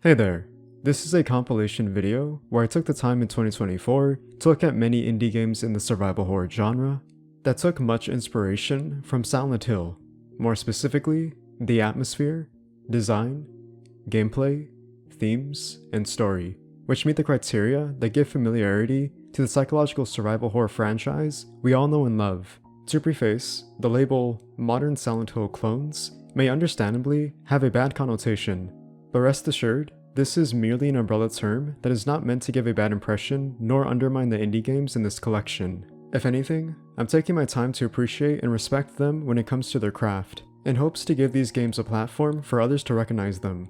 Hey there, this is a compilation video where I took the time in 2024 to look at many indie games in the survival horror genre that took much inspiration from Silent Hill, more specifically, the atmosphere, design, gameplay, themes, and story, which meet the criteria that give familiarity to the psychological survival horror franchise we all know and love. To preface, the label modern Silent Hill clones may understandably have a bad connotation, but rest assured, this is merely an umbrella term that is not meant to give a bad impression nor undermine the indie games in this collection. If anything, I'm taking my time to appreciate and respect them when it comes to their craft, in hopes to give these games a platform for others to recognize them.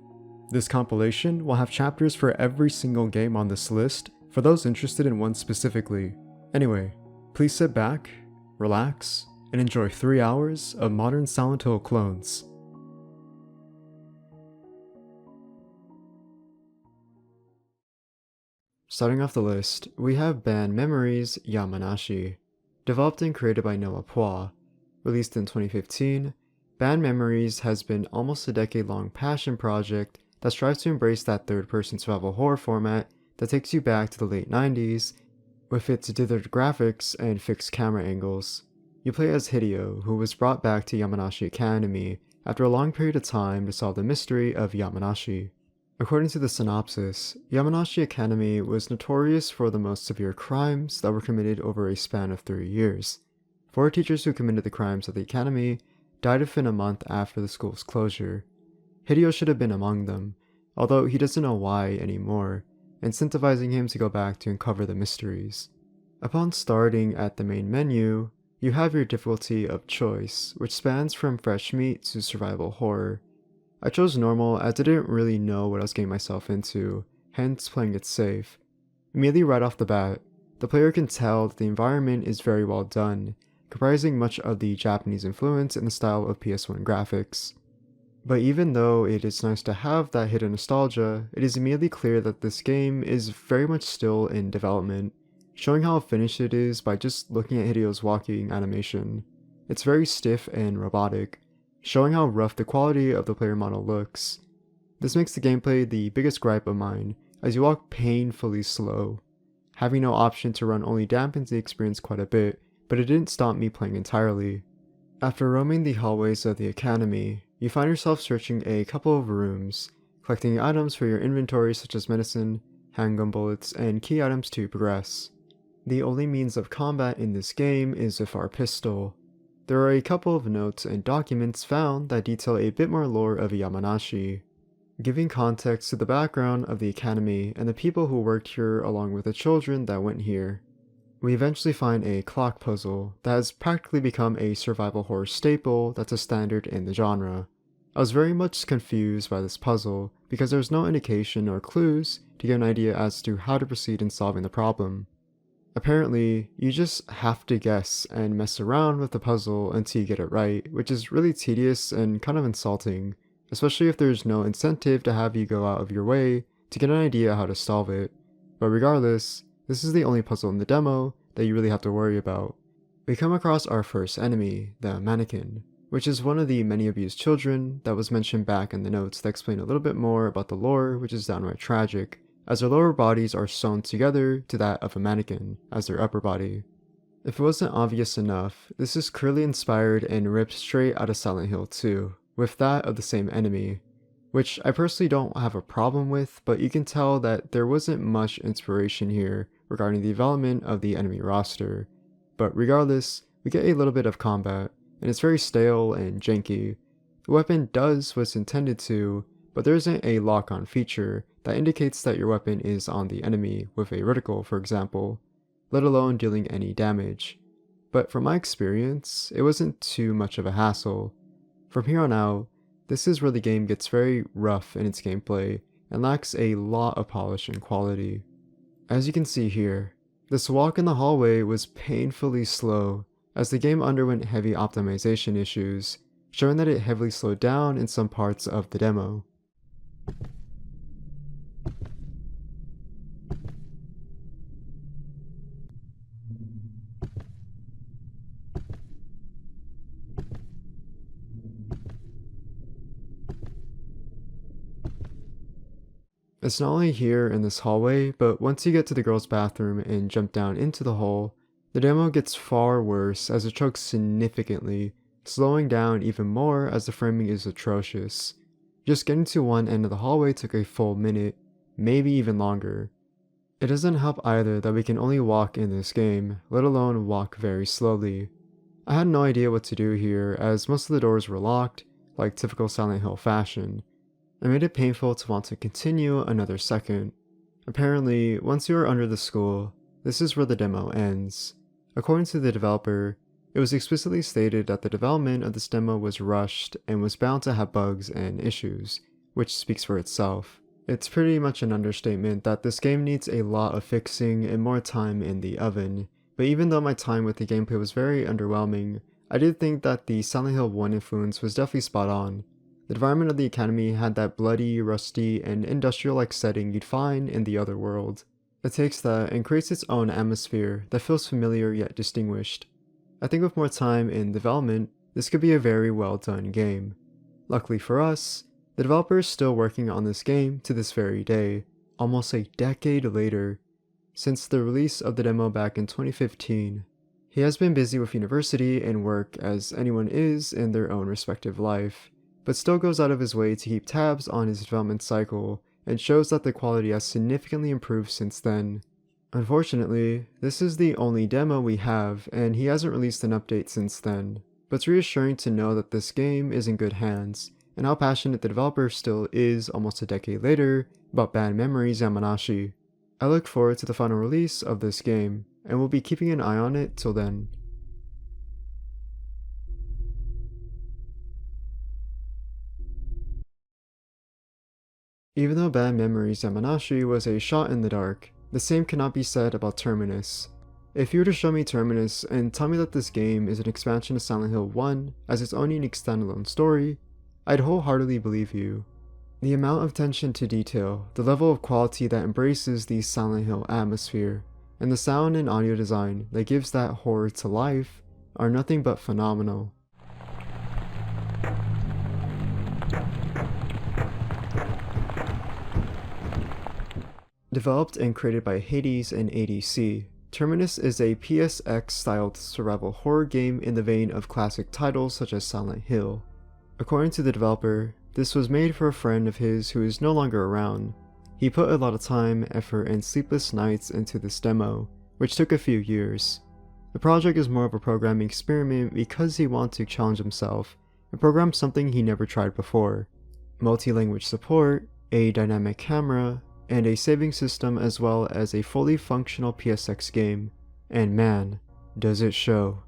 This compilation will have chapters for every single game on this list for those interested in one specifically. Anyway, please sit back, relax, and enjoy 3 hours of modern Silent Hill clones. Starting off the list, we have band Memories Yamanashi. Developed and created by Noah Pua. Released in 2015, Band Memories has been almost a decade-long passion project that strives to embrace that third-person survival horror format that takes you back to the late 90s with its dithered graphics and fixed camera angles. You play as Hideo, who was brought back to Yamanashi Academy after a long period of time to solve the mystery of Yamanashi. According to the synopsis, Yamanashi Academy was notorious for the most severe crimes that were committed over a span of 3 years. 4 teachers who committed the crimes at the academy died within a month after the school's closure. Hideo should have been among them, although he doesn't know why anymore, incentivizing him to go back to uncover the mysteries. Upon starting at the main menu, you have your difficulty of choice, which spans from fresh meat to survival horror. I chose normal as I didn't really know what I was getting myself into, hence playing it safe. Immediately right off the bat, the player can tell that the environment is very well done, comprising much of the Japanese influence in the style of PS1 graphics. But even though it is nice to have that hidden nostalgia, it is immediately clear that this game is very much still in development, showing how finished it is by just looking at Hideo's walking animation. It's very stiff and robotic, showing how rough the quality of the player model looks. This makes the gameplay the biggest gripe of mine, as you walk painfully slow. Having no option to run only dampens the experience quite a bit, but it didn't stop me playing entirely. After roaming the hallways of the academy, you find yourself searching a couple of rooms, collecting items for your inventory such as medicine, handgun bullets, and key items to progress. The only means of combat in this game is with our pistol. There are a couple of notes and documents found that detail a bit more lore of Yamanashi, giving context to the background of the academy and the people who worked here along with the children that went here. We eventually find a clock puzzle that has practically become a survival horror staple that's a standard in the genre. I was very much confused by this puzzle because there's no indication or clues to get an idea as to how to proceed in solving the problem. Apparently, you just have to guess and mess around with the puzzle until you get it right, which is really tedious and kind of insulting, especially if there's no incentive to have you go out of your way to get an idea how to solve it. But regardless, this is the only puzzle in the demo that you really have to worry about. We come across our first enemy, the mannequin, which is one of the many abused children that was mentioned back in the notes that explain a little bit more about the lore, which is downright tragic, as their lower bodies are sewn together to that of a mannequin as their upper body. If it wasn't obvious enough, this is clearly inspired and ripped straight out of Silent Hill 2, with that of the same enemy, which I personally don't have a problem with, but you can tell that there wasn't much inspiration here regarding the development of the enemy roster. But regardless, we get a little bit of combat, and it's very stale and janky. The weapon does what it's intended to, but there isn't a lock-on feature that indicates that your weapon is on the enemy with a reticle, for example, let alone dealing any damage. But from my experience, it wasn't too much of a hassle. From here on out, this is where the game gets very rough in its gameplay and lacks a lot of polish and quality. As you can see here, this walk in the hallway was painfully slow as the game underwent heavy optimization issues, showing that it heavily slowed down in some parts of the demo. It's not only here in this hallway, but once you get to the girls' bathroom and jump down into the hole, the demo gets far worse as it chokes significantly, slowing down even more as the framing is atrocious. Just getting to one end of the hallway took a full minute, maybe even longer. It doesn't help either that we can only walk in this game, let alone walk very slowly. I had no idea what to do here as most of the doors were locked, like typical Silent Hill fashion. It made it painful to want to continue another second. Apparently, once you are under the school, this is where the demo ends. According to the developer, it was explicitly stated that the development of this demo was rushed and was bound to have bugs and issues, which speaks for itself. It's pretty much an understatement that this game needs a lot of fixing and more time in the oven, but even though my time with the gameplay was very underwhelming, I did think that the Silent Hill 1 influence was definitely spot on. The environment of the academy had that bloody, rusty, and industrial-like setting you'd find in the other world. It takes that and creates its own atmosphere that feels familiar yet distinguished. I think with more time in development, this could be a very well done game. Luckily for us, the developer is still working on this game to this very day, almost a decade later, since the release of the demo back in 2015. He has been busy with university and work as anyone is in their own respective life, but still goes out of his way to keep tabs on his development cycle and shows that the quality has significantly improved since then. Unfortunately, this is the only demo we have and he hasn't released an update since then, but it's reassuring to know that this game is in good hands and how passionate the developer still is almost a decade later about Bad Memories Yamanashi. I look forward to the final release of this game and will be keeping an eye on it till then. Even though Bad Memories Yamanashi was a shot in the dark, the same cannot be said about Terminus. If you were to show me Terminus and tell me that this game is an expansion of Silent Hill 1 as its own unique standalone story, I'd wholeheartedly believe you. The amount of attention to detail, the level of quality that embraces the Silent Hill atmosphere, and the sound and audio design that gives that horror to life are nothing but phenomenal. Developed and created by Hades and ADC, Terminus is a PSX-styled survival horror game in the vein of classic titles such as Silent Hill. According to the developer, this was made for a friend of his who is no longer around. He put a lot of time, effort, and sleepless nights into this demo, which took a few years. The project is more of a programming experiment because he wanted to challenge himself and program something he never tried before. Multi-language support, a dynamic camera, and a saving system as well as a fully functional PSX game, and man, does it show.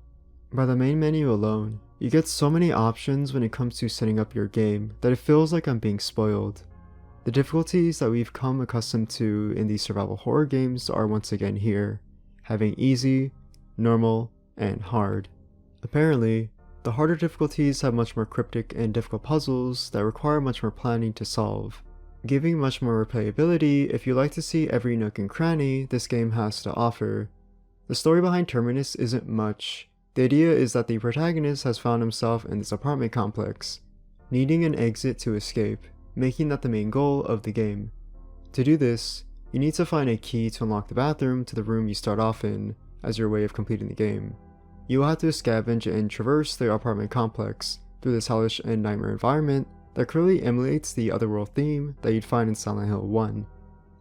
By the main menu alone, you get so many options when it comes to setting up your game that it feels like I'm being spoiled. The difficulties that we've come accustomed to in these survival horror games are once again here, having easy, normal, and hard. Apparently, the harder difficulties have much more cryptic and difficult puzzles that require much more planning to solve, giving much more replayability if you like to see every nook and cranny this game has to offer. The story behind Terminus isn't much. The idea is that the protagonist has found himself in this apartment complex, needing an exit to escape, making that the main goal of the game. To do this, you need to find a key to unlock the bathroom to the room you start off in as your way of completing the game. You will have to scavenge and traverse the apartment complex through this hellish and nightmare environment that clearly emulates the otherworld theme that you'd find in Silent Hill 1.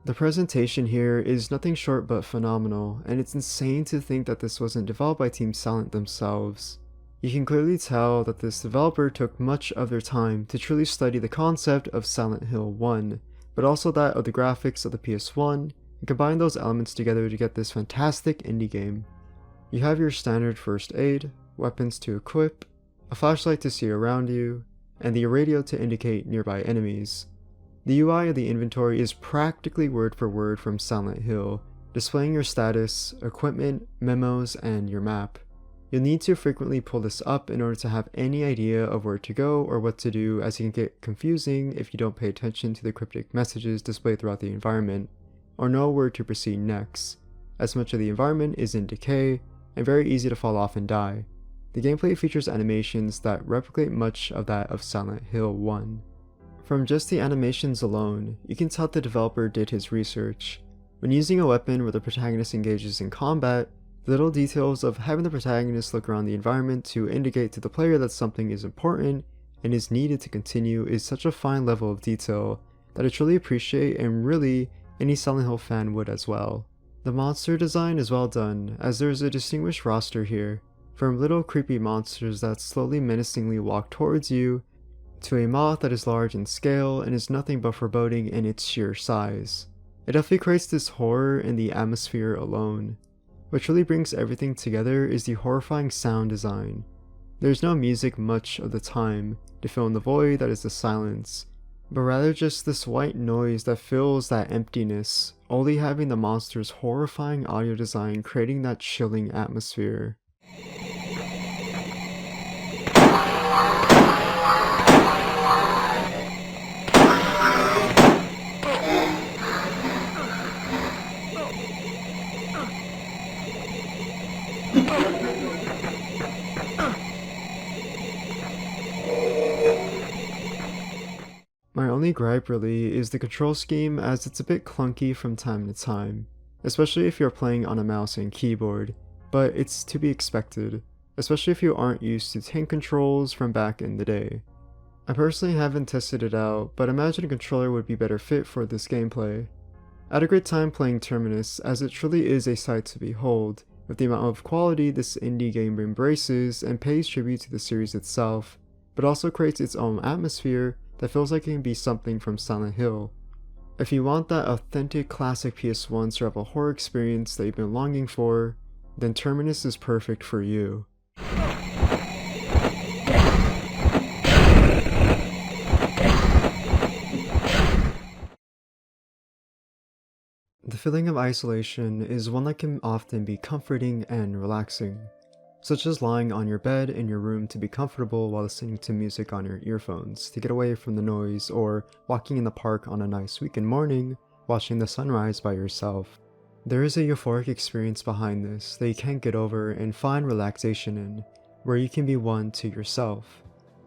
The presentation here is nothing short but phenomenal, and it's insane to think that this wasn't developed by Team Silent themselves. You can clearly tell that this developer took much of their time to truly study the concept of Silent Hill 1, but also that of the graphics of the PS1, and combine those elements together to get this fantastic indie game. You have your standard first aid, weapons to equip, a flashlight to see around you, and the radio to indicate nearby enemies. The UI of the inventory is practically word for word from Silent Hill, displaying your status, equipment, memos, and your map. You'll need to frequently pull this up in order to have any idea of where to go or what to do, as it can get confusing if you don't pay attention to the cryptic messages displayed throughout the environment, or know where to proceed next, as much of the environment is in decay and very easy to fall off and die. The gameplay features animations that replicate much of that of Silent Hill 1. From just the animations alone, you can tell the developer did his research. When using a weapon where the protagonist engages in combat, the little details of having the protagonist look around the environment to indicate to the player that something is important and is needed to continue is such a fine level of detail that I truly appreciate, and really any Silent Hill fan would as well. The monster design is well done, as there is a distinguished roster here, from little creepy monsters that slowly menacingly walk towards you, to a moth that is large in scale and is nothing but foreboding in its sheer size. It definitely creates this horror in the atmosphere alone. What really brings everything together is the horrifying sound design. There's no music much of the time to fill in the void that is the silence, but rather just this white noise that fills that emptiness, only having the monster's horrifying audio design creating that chilling atmosphere. My only gripe really is the control scheme, as it's a bit clunky from time to time, especially if you're playing on a mouse and keyboard, but it's to be expected, especially if you aren't used to tank controls from back in the day. I personally haven't tested it out, but imagine a controller would be better fit for this gameplay. I had a great time playing Terminus, as it truly is a sight to behold, with the amount of quality this indie game embraces and pays tribute to the series itself, but also creates its own atmosphere that feels like it can be something from Silent Hill. If you want that authentic classic PS1 survival horror experience that you've been longing for, then Terminus is perfect for you. The feeling of isolation is one that can often be comforting and relaxing, such as lying on your bed in your room to be comfortable while listening to music on your earphones to get away from the noise, or walking in the park on a nice weekend morning, watching the sunrise by yourself. There is a euphoric experience behind this that you can't get over and find relaxation in, where you can be one to yourself.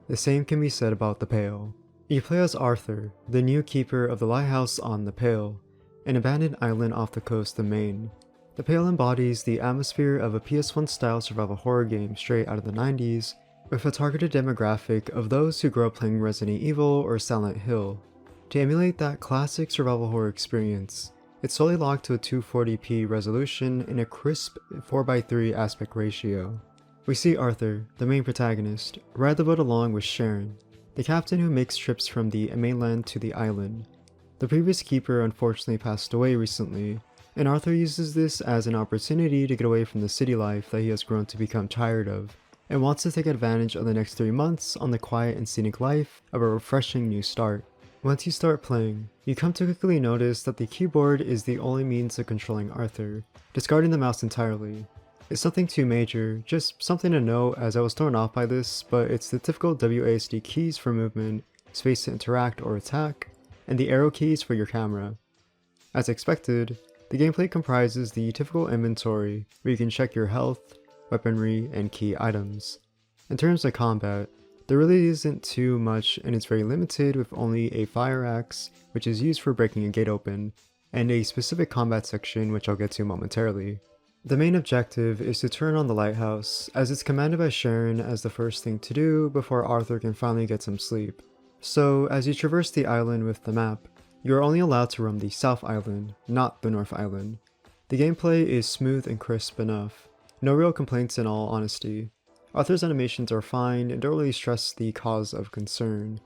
The same can be said about the Pale. You play as Arthur, the new keeper of the lighthouse on the Pale, an abandoned island off the coast of Maine. The Pale embodies the atmosphere of a PS1 style survival horror game straight out of the 90s, with a targeted demographic of those who grew up playing Resident Evil or Silent Hill. To emulate that classic survival horror experience, it's solely locked to a 240p resolution in a crisp 4:3 aspect ratio. We see Arthur, the main protagonist, ride the boat along with Sharon, the captain who makes trips from the mainland to the island. The previous keeper unfortunately passed away recently, and Arthur uses this as an opportunity to get away from the city life that he has grown to become tired of, and wants to take advantage of the next 3 months on the quiet and scenic life of a refreshing new start. Once you start playing, you come to quickly notice that the keyboard is the only means of controlling Arthur, discarding the mouse entirely. It's nothing too major, just something to note as I was thrown off by this, but it's the typical WASD keys for movement, space to interact or attack, and the arrow keys for your camera. As expected, the gameplay comprises the typical inventory, where you can check your health, weaponry, and key items. In terms of combat, there really isn't too much, and it's very limited, with only a fire axe, which is used for breaking a gate open, and a specific combat section which I'll get to momentarily. The main objective is to turn on the lighthouse, as it's commanded by Sharon as the first thing to do before Arthur can finally get some sleep. So, as you traverse the island with the map, you are only allowed to roam the South Island, not the North Island. The gameplay is smooth and crisp enough, no real complaints in all honesty. Arthur's animations are fine and don't really stress the cause of concern.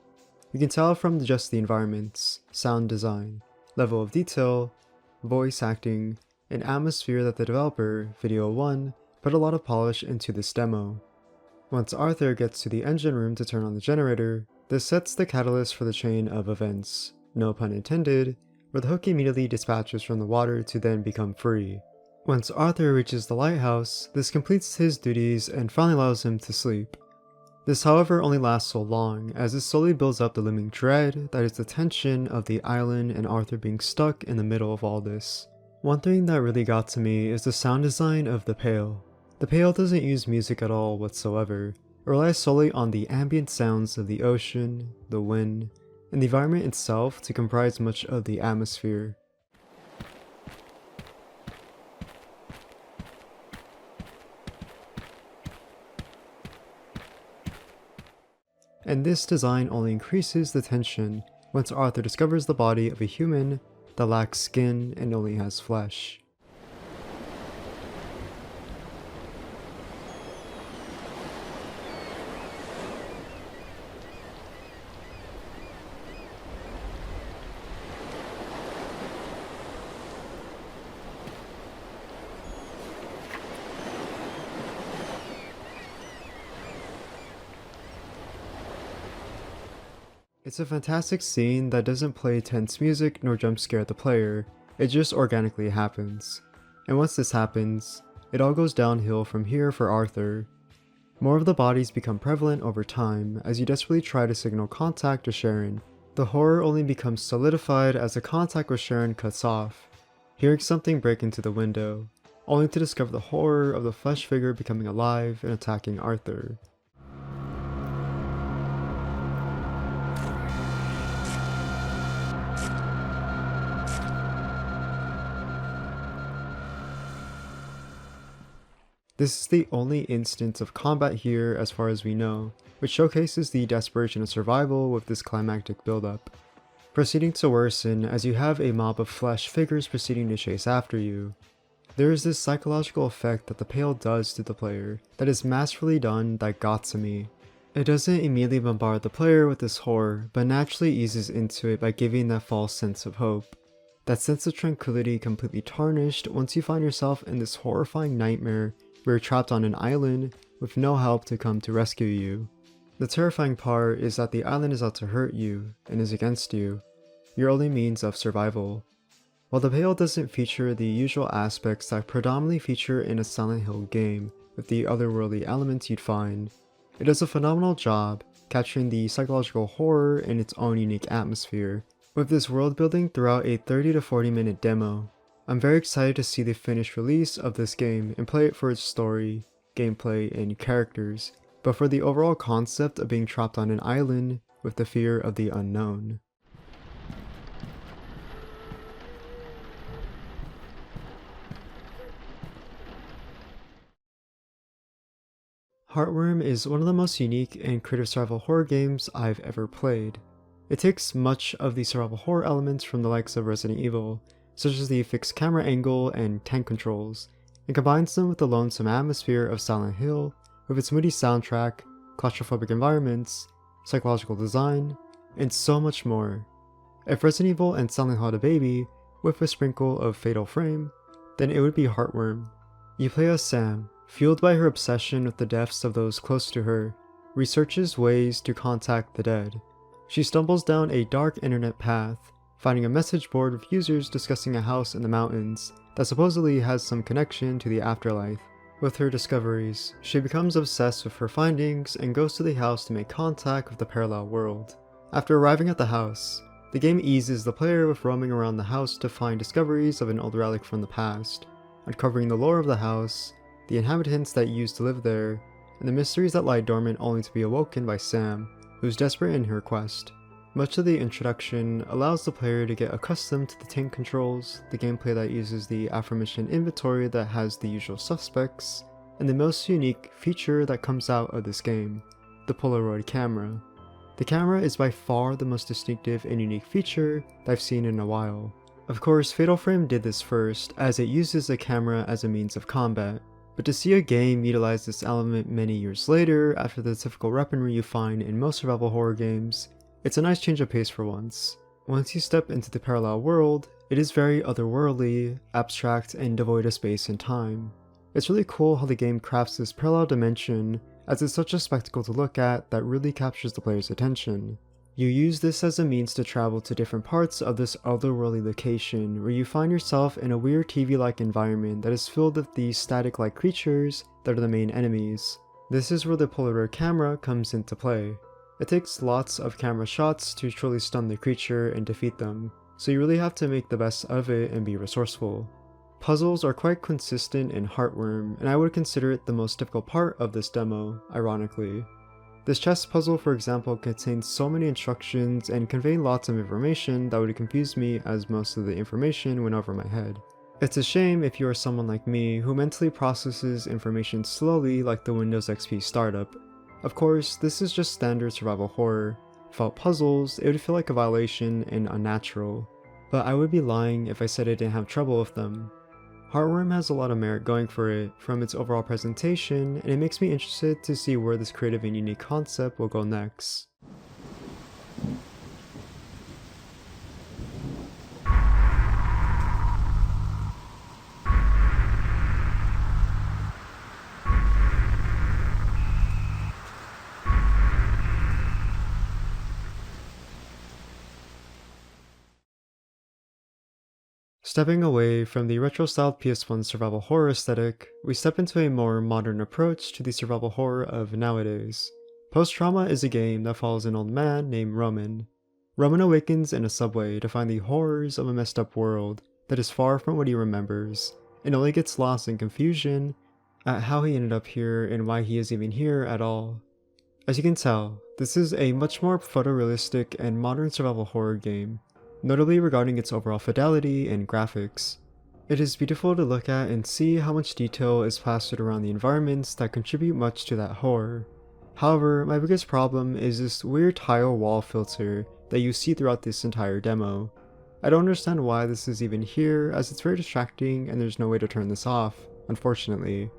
You can tell from just the environments, sound design, level of detail, voice acting, and atmosphere that the developer, Video 1, put a lot of polish into this demo. Once Arthur gets to the engine room to turn on the generator, this sets the catalyst for the chain of events, no pun intended, where the hook immediately dispatches from the water to then become free. Once Arthur reaches the lighthouse, this completes his duties and finally allows him to sleep. This however only lasts so long, as it slowly builds up the looming dread that is the tension of the island and Arthur being stuck in the middle of all this. One thing that really got to me is the sound design of the Pale. The Pale doesn't use music at all whatsoever, it relies solely on the ambient sounds of the ocean, the wind, and the environment itself to comprise much of the atmosphere. And this design only increases the tension once Arthur discovers the body of a human that lacks skin and only has flesh. It's a fantastic scene that doesn't play tense music nor jump scare the player, it just organically happens. And once this happens, it all goes downhill from here for Arthur. More of the bodies become prevalent over time as you desperately try to signal contact to Sharon. The horror only becomes solidified as the contact with Sharon cuts off, hearing something break into the window, only to discover the horror of the flesh figure becoming alive and attacking Arthur. This is the only instance of combat here as far as we know, which showcases the desperation of survival with this climactic buildup. Proceeding to worsen as you have a mob of flesh figures proceeding to chase after you. There is this psychological effect that the Pale does to the player that is masterfully done that got to me. It doesn't immediately bombard the player with this horror, but naturally eases into it by giving that false sense of hope. That sense of tranquility completely tarnished once you find yourself in this horrifying nightmare where you're trapped on an island with no help to come to rescue you. The terrifying part is that the island is out to hurt you and is against you, your only means of survival. While the Pale doesn't feature the usual aspects that predominantly feature in a Silent Hill game with the otherworldly elements you'd find, it does a phenomenal job capturing the psychological horror in its own unique atmosphere, with this world building throughout a 30 to 40 minute demo. I'm very excited to see the finished release of this game and play it for its story, gameplay, and characters, but for the overall concept of being trapped on an island with the fear of the unknown. Heartworm is one of the most unique and creative survival horror games I've ever played. It takes much of the survival horror elements from the likes of Resident Evil, such as the fixed camera angle and tank controls, and combines them with the lonesome atmosphere of Silent Hill with its moody soundtrack, claustrophobic environments, psychological design, and so much more. If Resident Evil and Silent Hill had a baby, with a sprinkle of Fatal Frame, then it would be Heartworm. You play as Sam, fueled by her obsession with the deaths of those close to her, researches ways to contact the dead. She stumbles down a dark internet path, finding a message board with users discussing a house in the mountains that supposedly has some connection to the afterlife. With her discoveries, she becomes obsessed with her findings and goes to the house to make contact with the parallel world. After arriving at the house, the game eases the player with roaming around the house to find discoveries of an old relic from the past, uncovering the lore of the house, the inhabitants that used to live there, and the mysteries that lie dormant only to be awoken by Sam, who's desperate in her quest. Much of the introduction allows the player to get accustomed to the tank controls, the gameplay that uses the aforementioned inventory that has the usual suspects, and the most unique feature that comes out of this game, the Polaroid camera. The camera is by far the most distinctive and unique feature that I've seen in a while. Of course, Fatal Frame did this first, as it uses the camera as a means of combat, but to see a game utilize this element many years later after the typical weaponry you find in most survival horror games, it's a nice change of pace for once. Once you step into the parallel world, it is very otherworldly, abstract, and devoid of space and time. It's really cool how the game crafts this parallel dimension, as it's such a spectacle to look at that really captures the player's attention. You use this as a means to travel to different parts of this otherworldly location where you find yourself in a weird TV-like environment that is filled with these static-like creatures that are the main enemies. This is where the Polaroid camera comes into play. It takes lots of camera shots to truly stun the creature and defeat them, so you really have to make the best of it and be resourceful. Puzzles are quite consistent in Heartworm, and I would consider it the most difficult part of this demo, ironically. This chess puzzle, for example, contains so many instructions and conveying lots of information that would confuse me as most of the information went over my head. It's a shame if you are someone like me who mentally processes information slowly like the Windows XP startup. Of course, this is just standard survival horror. Without puzzles, it would feel like a violation and unnatural, but I would be lying if I said I didn't have trouble with them. Heartworm has a lot of merit going for it from its overall presentation, and it makes me interested to see where this creative and unique concept will go next. Stepping away from the retro-styled PS1 survival horror aesthetic, we step into a more modern approach to the survival horror of nowadays. Post-Trauma is a game that follows an old man named Roman. Roman awakens in a subway to find the horrors of a messed up world that is far from what he remembers, and only gets lost in confusion at how he ended up here and why he is even here at all. As you can tell, this is a much more photorealistic and modern survival horror game, notably regarding its overall fidelity and graphics. It is beautiful to look at and see how much detail is plastered around the environments that contribute much to that horror. However, my biggest problem is this weird tile wall filter that you see throughout this entire demo. I don't understand why this is even here, as it's very distracting and there's no way to turn this off, unfortunately.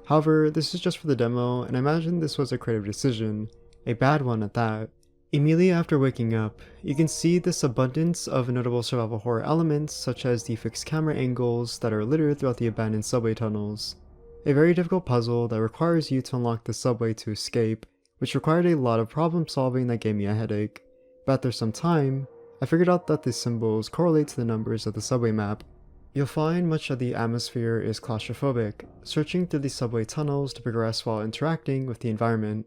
However, this is just for the demo, and I imagine this was a creative decision, a bad one at that. Immediately after waking up, you can see this abundance of notable survival horror elements such as the fixed camera angles that are littered throughout the abandoned subway tunnels. A very difficult puzzle that requires you to unlock the subway to escape, which required a lot of problem solving that gave me a headache. But after some time, I figured out that the symbols correlate to the numbers of the subway map. You'll find much of the atmosphere is claustrophobic, searching through the subway tunnels to progress while interacting with the environment.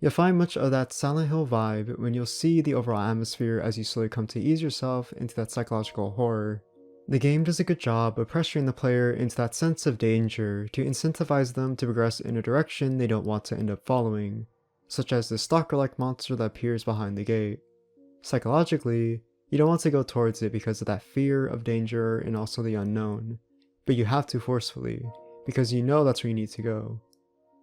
You'll find much of that Silent Hill vibe when you'll see the overall atmosphere as you slowly come to ease yourself into that psychological horror. The game does a good job of pressuring the player into that sense of danger to incentivize them to progress in a direction they don't want to end up following, such as the stalker-like monster that appears behind the gate. Psychologically, you don't want to go towards it because of that fear of danger and also the unknown, but you have to forcefully, because you know that's where you need to go.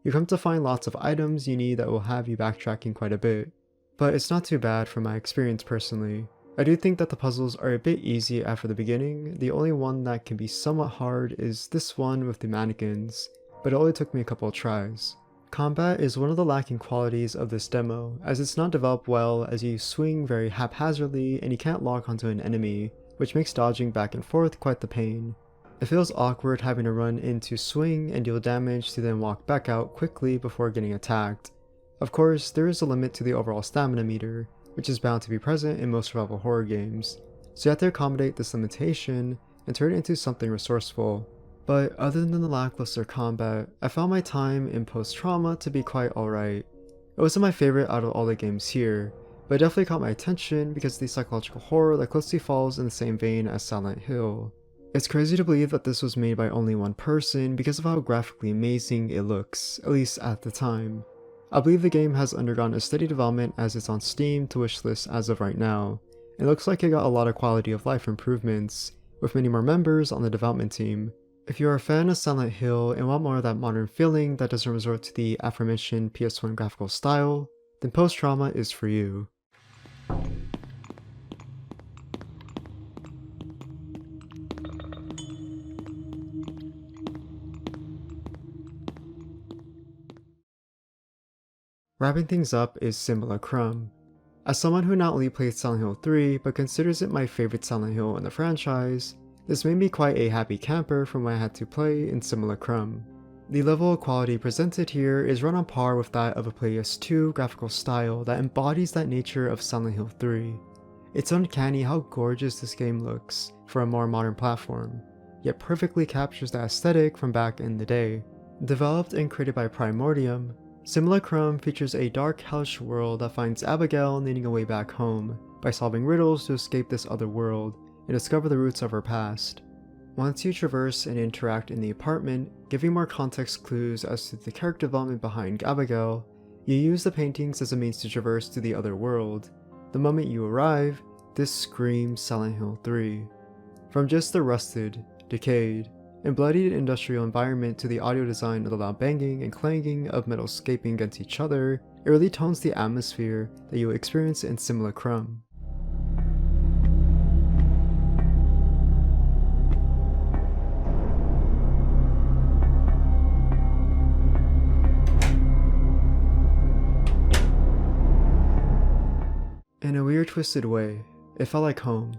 You come to find lots of items you need that will have you backtracking quite a bit, but it's not too bad from my experience personally. I do think that the puzzles are a bit easy after the beginning. The only one that can be somewhat hard is this one with the mannequins, but it only took me a couple of tries. Combat is one of the lacking qualities of this demo, as it's not developed well as you swing very haphazardly and you can't lock onto an enemy, which makes dodging back and forth quite the pain. It feels awkward having to run in to swing and deal damage to then walk back out quickly before getting attacked. Of course, there is a limit to the overall stamina meter, which is bound to be present in most survival horror games, so you have to accommodate this limitation and turn it into something resourceful. But other than the lackluster combat, I found my time in Post-Trauma to be quite alright. It wasn't my favorite out of all the games here, but it definitely caught my attention because of the psychological horror that closely falls in the same vein as Silent Hill. It's crazy to believe that this was made by only one person because of how graphically amazing it looks, at least at the time. I believe the game has undergone a steady development as it's on Steam to wishlist as of right now. It looks like it got a lot of quality of life improvements, with many more members on the development team. If you're a fan of Silent Hill and want more of that modern feeling that doesn't resort to the aforementioned PS1 graphical style, then Post-Trauma is for you. Wrapping things up is Simulacrum. As someone who not only played Silent Hill 3, but considers it my favorite Silent Hill in the franchise, this made me quite a happy camper from when I had to play in Simulacrum. The level of quality presented here is run on par with that of a PS2 graphical style that embodies that nature of Silent Hill 3. It's uncanny how gorgeous this game looks for a more modern platform, yet perfectly captures the aesthetic from back in the day. Developed and created by Primordium, Simulacrum features a dark, hellish world that finds Abigail needing a way back home by solving riddles to escape this other world and discover the roots of her past. Once you traverse and interact in the apartment, giving more context clues as to the character development behind Abigail, You use the paintings as a means to traverse to the other world. The moment you arrive, this screams Silent Hill 3. From just the rusted, decayed, and bloodied industrial environment to the audio design of the loud banging and clanging of metal scraping against each other, it really tones the atmosphere that you will experience in Simulacrum. In a weird twisted way, it felt like home.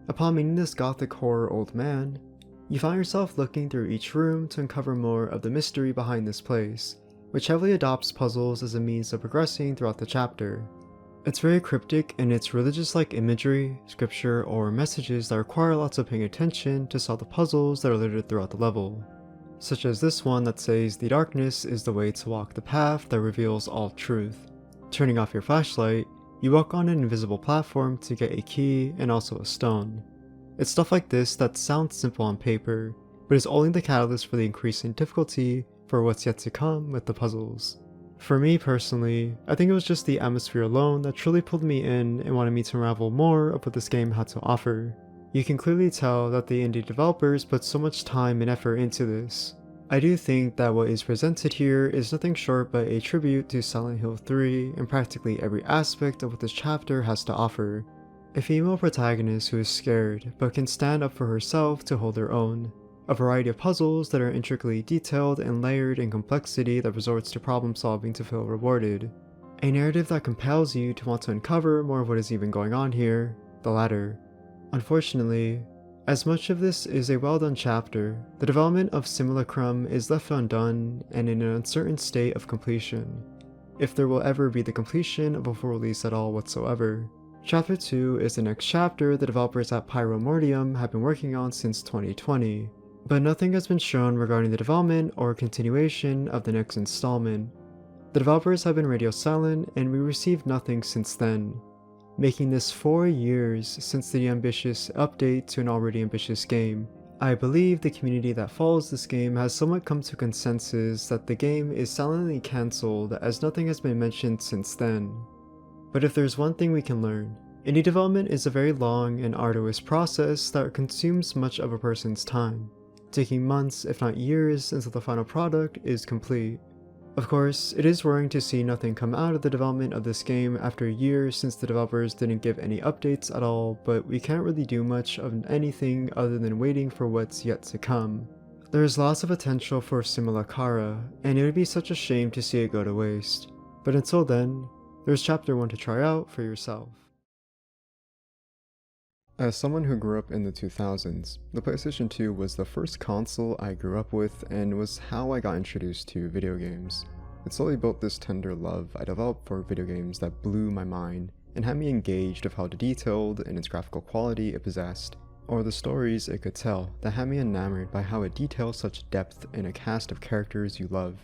Upon meeting this gothic horror old man, you find yourself looking through each room to uncover more of the mystery behind this place, which heavily adopts puzzles as a means of progressing throughout the chapter. It's very cryptic in its religious-like imagery, scripture, or messages that require lots of paying attention to solve the puzzles that are littered throughout the level, such as this one that says the darkness is the way to walk the path that reveals all truth. Turning off your flashlight, you walk on an invisible platform to get a key and also a stone. It's stuff like this that sounds simple on paper, but is only the catalyst for the increasing difficulty for what's yet to come with the puzzles. For me personally, I think it was just the atmosphere alone that truly pulled me in and wanted me to unravel more of what this game had to offer. You can clearly tell that the indie developers put so much time and effort into this. I do think that what is presented here is nothing short but a tribute to Silent Hill 3 in practically every aspect of what this chapter has to offer. A female protagonist who is scared but can stand up for herself to hold her own. A variety of puzzles that are intricately detailed and layered in complexity that resorts to problem solving to feel rewarded. A narrative that compels you to want to uncover more of what is even going on here, the latter. Unfortunately, as much of this is a well done chapter, the development of Simulacrum is left undone and in an uncertain state of completion, if there will ever be the completion of a full release at all whatsoever. Chapter 2 is the next chapter the developers at Pyromordium have been working on since 2020, but nothing has been shown regarding the development or continuation of the next installment. The developers have been radio silent and we received nothing since then, making this 4 years since the ambitious update to an already ambitious game. I believe the community that follows this game has somewhat come to consensus that the game is silently cancelled as nothing has been mentioned since then. But if there's one thing we can learn, indie development is a very long and arduous process that consumes much of a person's time, taking months if not years until the final product is complete. Of course, it is worrying to see nothing come out of the development of this game after years since the developers didn't give any updates at all, but we can't really do much of anything other than waiting for what's yet to come. There is lots of potential for Simulacra, and it would be such a shame to see it go to waste. But until then, there's chapter 1 to try out for yourself. As someone who grew up in the 2000s, the PlayStation 2 was the first console I grew up with and was how I got introduced to video games. It slowly built this tender love I developed for video games that blew my mind and had me engaged with how detailed in its graphical quality it possessed, or the stories it could tell that had me enamored by how it details such depth in a cast of characters you love.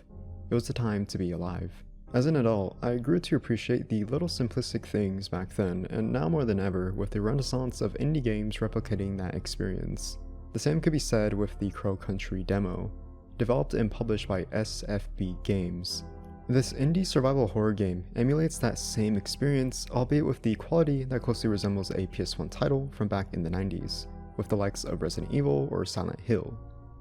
It was the time to be alive. As an adult, I grew to appreciate the little simplistic things back then, and now more than ever with the renaissance of indie games replicating that experience. The same could be said with the Crow Country demo, developed and published by SFB Games. This indie survival horror game emulates that same experience, albeit with the quality that closely resembles a PS1 title from back in the 90s, with the likes of Resident Evil or Silent Hill.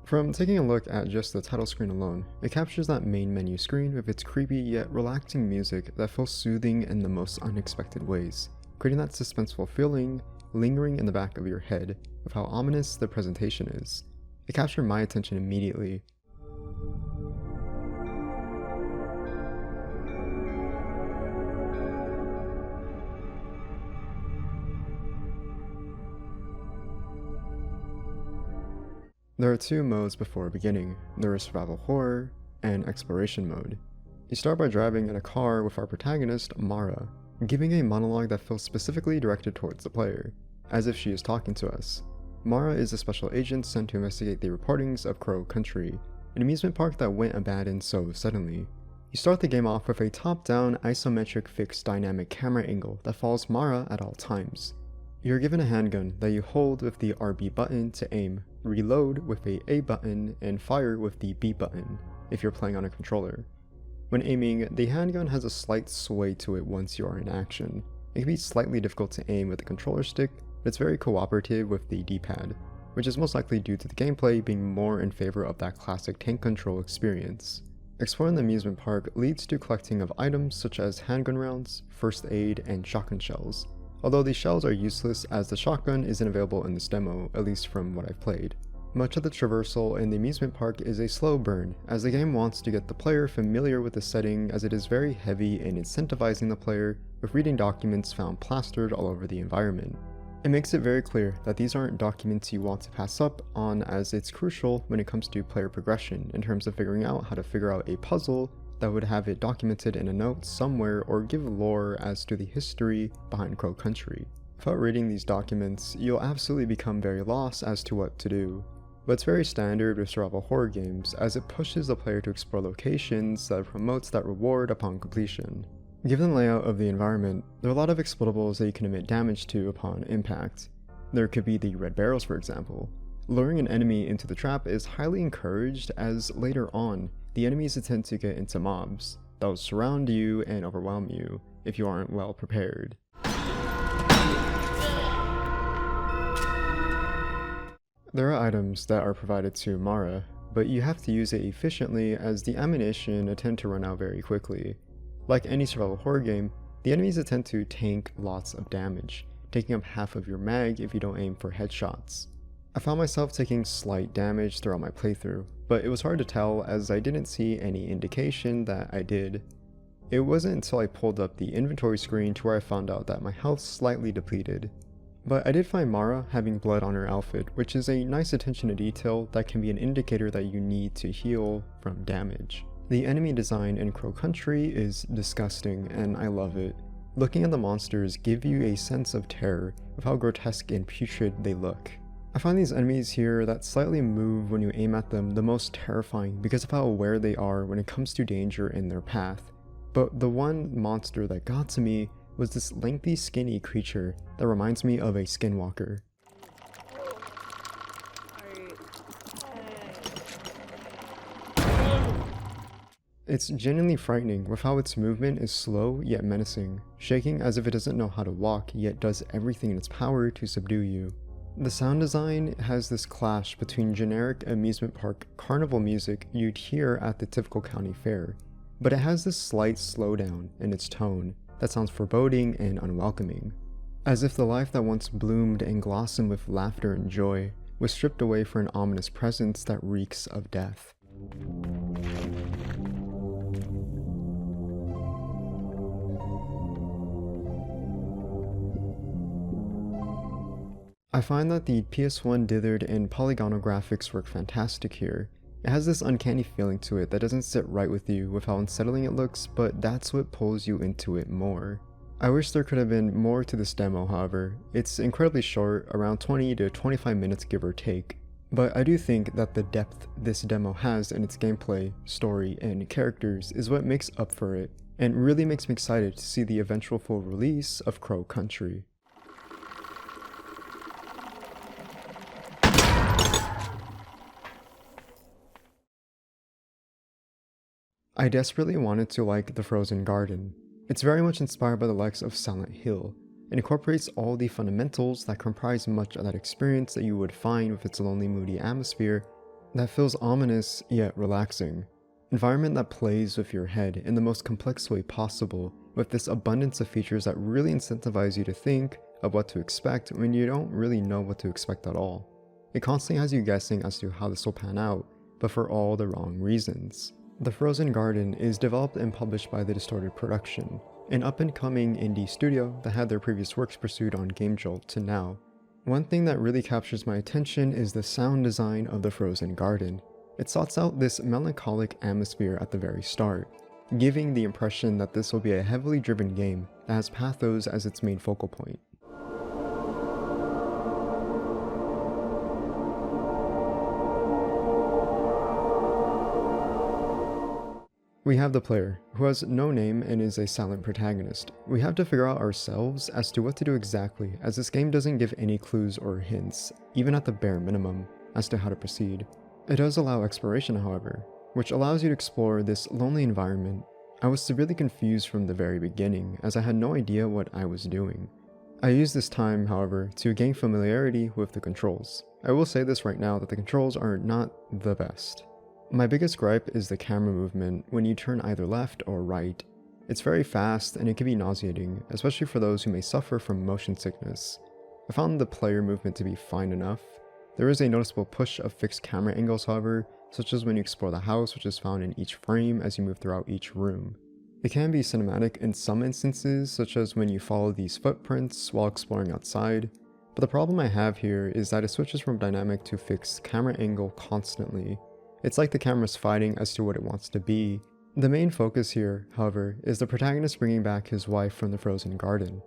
From taking a look at just the title screen alone, it captures that main menu screen with its creepy yet relaxing music that feels soothing in the most unexpected ways, creating that suspenseful feeling lingering in the back of your head of how ominous the presentation is. It captured my attention immediately. There are two modes before beginning. There is survival horror and exploration mode. You start by driving in a car with our protagonist, Mara, giving a monologue that feels specifically directed towards the player, as if she is talking to us. Mara is a special agent sent to investigate the reportings of Crow Country, an amusement park that went abandoned so suddenly. You start the game off with a top-down isometric fixed dynamic camera angle that follows Mara at all times. You're given a handgun that you hold with the RB button to aim, reload with the A button, and fire with the B button if you're playing on a controller. When aiming, the handgun has a slight sway to it once you are in action. It can be slightly difficult to aim with the controller stick, but it's very cooperative with the D-pad, which is most likely due to the gameplay being more in favor of that classic tank control experience. Exploring the amusement park leads to collecting of items such as handgun rounds, first aid, and shotgun shells, although these shells are useless as the shotgun isn't available in this demo, at least from what I've played. Much of the traversal in the amusement park is a slow burn, as the game wants to get the player familiar with the setting, as it is very heavy in incentivizing the player with reading documents found plastered all over the environment. It makes it very clear that these aren't documents you want to pass up on, as it's crucial when it comes to player progression in terms of figuring out how to figure out a puzzle that would have it documented in a note somewhere or give lore as to the history behind Crow Country. Without reading these documents, you'll absolutely become very lost as to what to do. But it's very standard with survival horror games, as it pushes the player to explore locations that promotes that reward upon completion. Given the layout of the environment, there are a lot of explodables that you can emit damage to upon impact. There could be the red barrels, for example. Luring an enemy into the trap is highly encouraged, as later on, the enemies attempt to get into mobs that will surround you and overwhelm you if you aren't well prepared. There are items that are provided to Mara, but you have to use it efficiently as the ammunition tend to run out very quickly. Like any survival horror game, the enemies attempt to tank lots of damage, taking up half of your mag if you don't aim for headshots. I found myself taking slight damage throughout my playthrough, but it was hard to tell as I didn't see any indication that I did. It wasn't until I pulled up the inventory screen to where I found out that my health slightly depleted. But I did find Mara having blood on her outfit, which is a nice attention to detail that can be an indicator that you need to heal from damage. The enemy design in Crow Country is disgusting, and I love it. Looking at the monsters give you a sense of terror of how grotesque and putrid they look. I find these enemies here that slightly move when you aim at them the most terrifying because of how aware they are when it comes to danger in their path. But the one monster that got to me was this lengthy skinny creature that reminds me of a skinwalker. It's genuinely frightening with how its movement is slow yet menacing, shaking as if it doesn't know how to walk yet does everything in its power to subdue you. The sound design has this clash between generic amusement park carnival music you'd hear at the typical county fair, but it has this slight slowdown in its tone that sounds foreboding and unwelcoming, as if the life that once bloomed and blossomed with laughter and joy was stripped away for an ominous presence that reeks of death. I find that the PS1 dithered and polygonal graphics work fantastic here. It has this uncanny feeling to it that doesn't sit right with you with how unsettling it looks, but that's what pulls you into it more. I wish there could have been more to this demo, however. It's incredibly short, around 20 to 25 minutes give or take. But I do think that the depth this demo has in its gameplay, story, and characters is what makes up for it, and really makes me excited to see the eventual full release of Crow Country. I desperately wanted to like The Frozen Garden. It's very much inspired by the likes of Silent Hill, and incorporates all the fundamentals that comprise much of that experience that you would find with its lonely, moody atmosphere that feels ominous yet relaxing. Environment that plays with your head in the most complex way possible, with this abundance of features that really incentivize you to think of what to expect when you don't really know what to expect at all. It constantly has you guessing as to how this will pan out, but for all the wrong reasons. The Frozen Garden is developed and published by The Distorted Production, an up-and-coming indie studio that had their previous works pursued on Game Jolt to now. One thing that really captures my attention is the sound design of The Frozen Garden. It sorts out this melancholic atmosphere at the very start, giving the impression that this will be a heavily driven game that has pathos as its main focal point. We have the player, who has no name and is a silent protagonist. We have to figure out ourselves as to what to do exactly, as this game doesn't give any clues or hints, even at the bare minimum, as to how to proceed. It does allow exploration, however, which allows you to explore this lonely environment, I was severely confused from the very beginning, as I had no idea what I was doing. I used this time, however, to gain familiarity with the controls. I will say this right now that the controls are not the best. My biggest gripe is the camera movement when you turn either left or right. It's very fast and it can be nauseating, especially for those who may suffer from motion sickness. I found the player movement to be fine enough. There is a noticeable push of fixed camera angles, however, such as when you explore the house, which is found in each frame as you move throughout each room. It can be cinematic in some instances, such as when you follow these footprints while exploring outside, but the problem I have here is that it switches from dynamic to fixed camera angle constantly. It's like the camera's fighting as to what it wants to be. The main focus here, however, is the protagonist bringing back his wife from the frozen garden.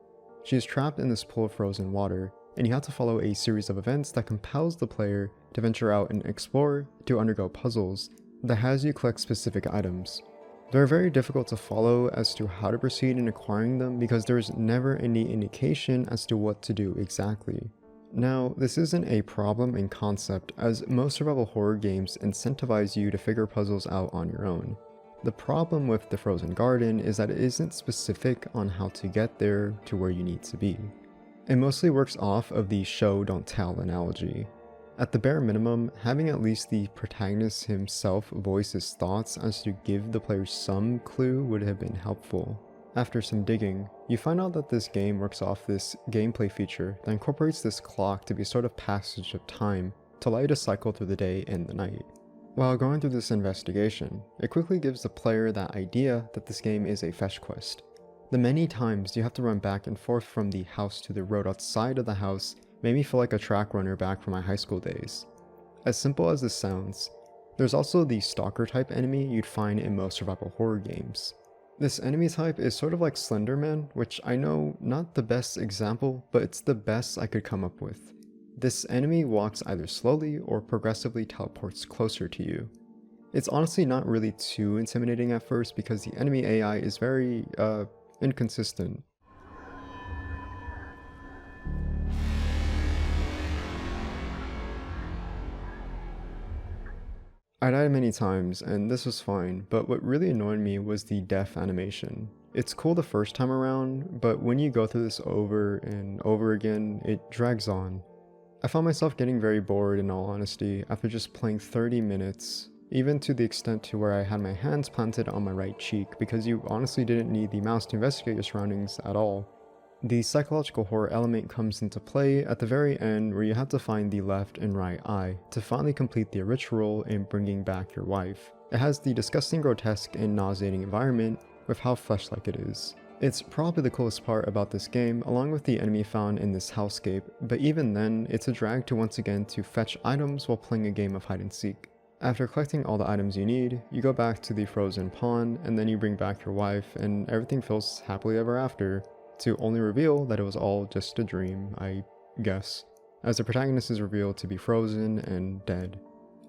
She is trapped in this pool of frozen water, and you have to follow a series of events that compels the player to venture out and explore, to undergo puzzles that has you collect specific items. They're very difficult to follow as to how to proceed in acquiring them because there's never any indication as to what to do exactly. Now, this isn't a problem in concept, as most survival horror games incentivize you to figure puzzles out on your own. The problem with the Frozen Garden is that it isn't specific on how to get there to where you need to be. It mostly works off of the show don't tell analogy. At the bare minimum, having at least the protagonist himself voice his thoughts as to give the player some clue would have been helpful. After some digging, you find out that this game works off this gameplay feature that incorporates this clock to be a sort of passage of time to allow you to cycle through the day and the night. While going through this investigation, it quickly gives the player that idea that this game is a fetch quest. The many times you have to run back and forth from the house to the road outside of the house made me feel like a track runner back from my high school days. As simple as this sounds, there's also the stalker type enemy you'd find in most survival horror games. This enemy type is sort of like Slenderman, which I know not the best example, but it's the best I could come up with. This enemy walks either slowly or progressively teleports closer to you. It's honestly not really too intimidating at first because the enemy AI is very, inconsistent. I died many times, and this was fine, but what really annoyed me was the death animation. It's cool the first time around, but when you go through this over and over again, it drags on. I found myself getting very bored in all honesty after just playing 30 minutes, even to the extent to where I had my hands planted on my right cheek because you honestly didn't need the mouse to investigate your surroundings at all. The psychological horror element comes into play at the very end where you have to find the left and right eye to finally complete the ritual in bringing back your wife. It has the disgusting, grotesque, and nauseating environment with how flesh-like it is. It's probably the coolest part about this game along with the enemy found in this hellscape, but even then it's a drag to once again to fetch items while playing a game of hide and seek. After collecting all the items you need, you go back to the frozen pond and then you bring back your wife and everything feels happily ever after, to only reveal that it was all just a dream, I guess, as the protagonist is revealed to be frozen and dead.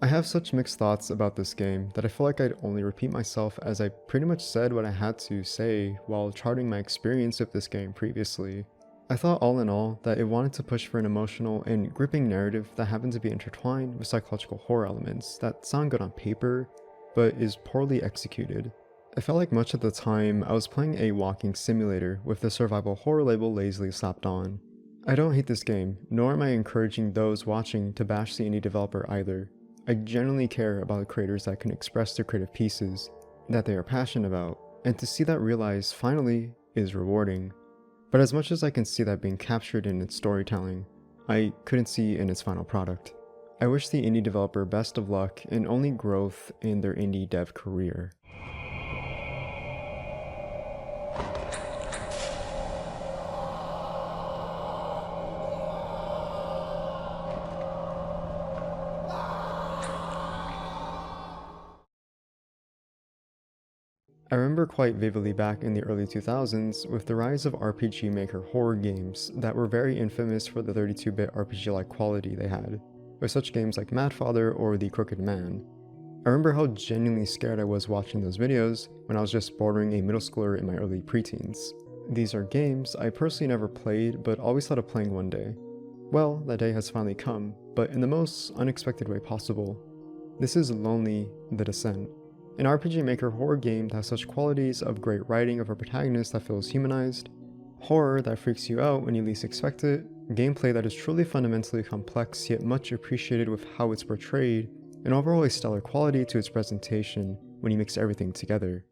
I have such mixed thoughts about this game that I feel like I'd only repeat myself as I pretty much said what I had to say while charting my experience with this game previously. I thought all in all that it wanted to push for an emotional and gripping narrative that happened to be intertwined with psychological horror elements that sound good on paper, but is poorly executed. I felt like much of the time I was playing a walking simulator with the survival horror label lazily slapped on. I don't hate this game, nor am I encouraging those watching to bash the indie developer either. I genuinely care about the creators that can express their creative pieces that they are passionate about, and to see that realized finally is rewarding. But as much as I can see that being captured in its storytelling, I couldn't see in its final product. I wish the indie developer best of luck and only growth in their indie dev career. I remember quite vividly back in the early 2000s with the rise of RPG Maker horror games that were very infamous for the 32-bit RPG-like quality they had, with such games like Madfather or The Crooked Man. I remember how genuinely scared I was watching those videos when I was just bordering a middle schooler in my early preteens. These are games I personally never played but always thought of playing one day. Well, that day has finally come, but in the most unexpected way possible. This is Lonely: The Descent. An RPG Maker horror game that has such qualities of great writing of a protagonist that feels humanized, horror that freaks you out when you least expect it, gameplay that is truly fundamentally complex yet much appreciated with how it's portrayed, and overall a stellar quality to its presentation when you mix everything together.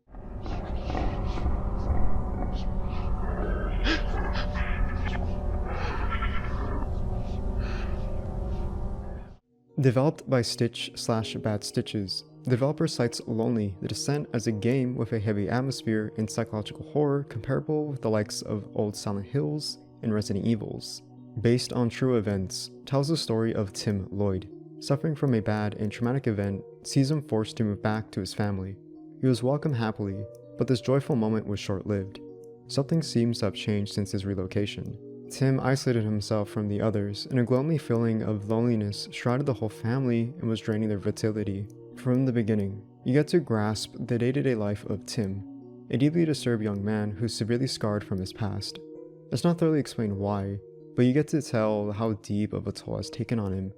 Developed by Stitch/Bad Stitches, the developer cites Lonely the Descent as a game with a heavy atmosphere and psychological horror comparable with the likes of old Silent Hills and Resident Evils. Based on true events, tells the story of Tim Lloyd, suffering from a bad and traumatic event, sees him forced to move back to his family. He was welcomed happily, but this joyful moment was short-lived. Something seems to have changed since his relocation. Tim isolated himself from the others, and a gloomy feeling of loneliness shrouded the whole family and was draining their vitality. From the beginning, you get to grasp the day-to-day life of Tim, a deeply disturbed young man who's severely scarred from his past. It's not thoroughly explained why, but you get to tell how deep of a toll has taken on him,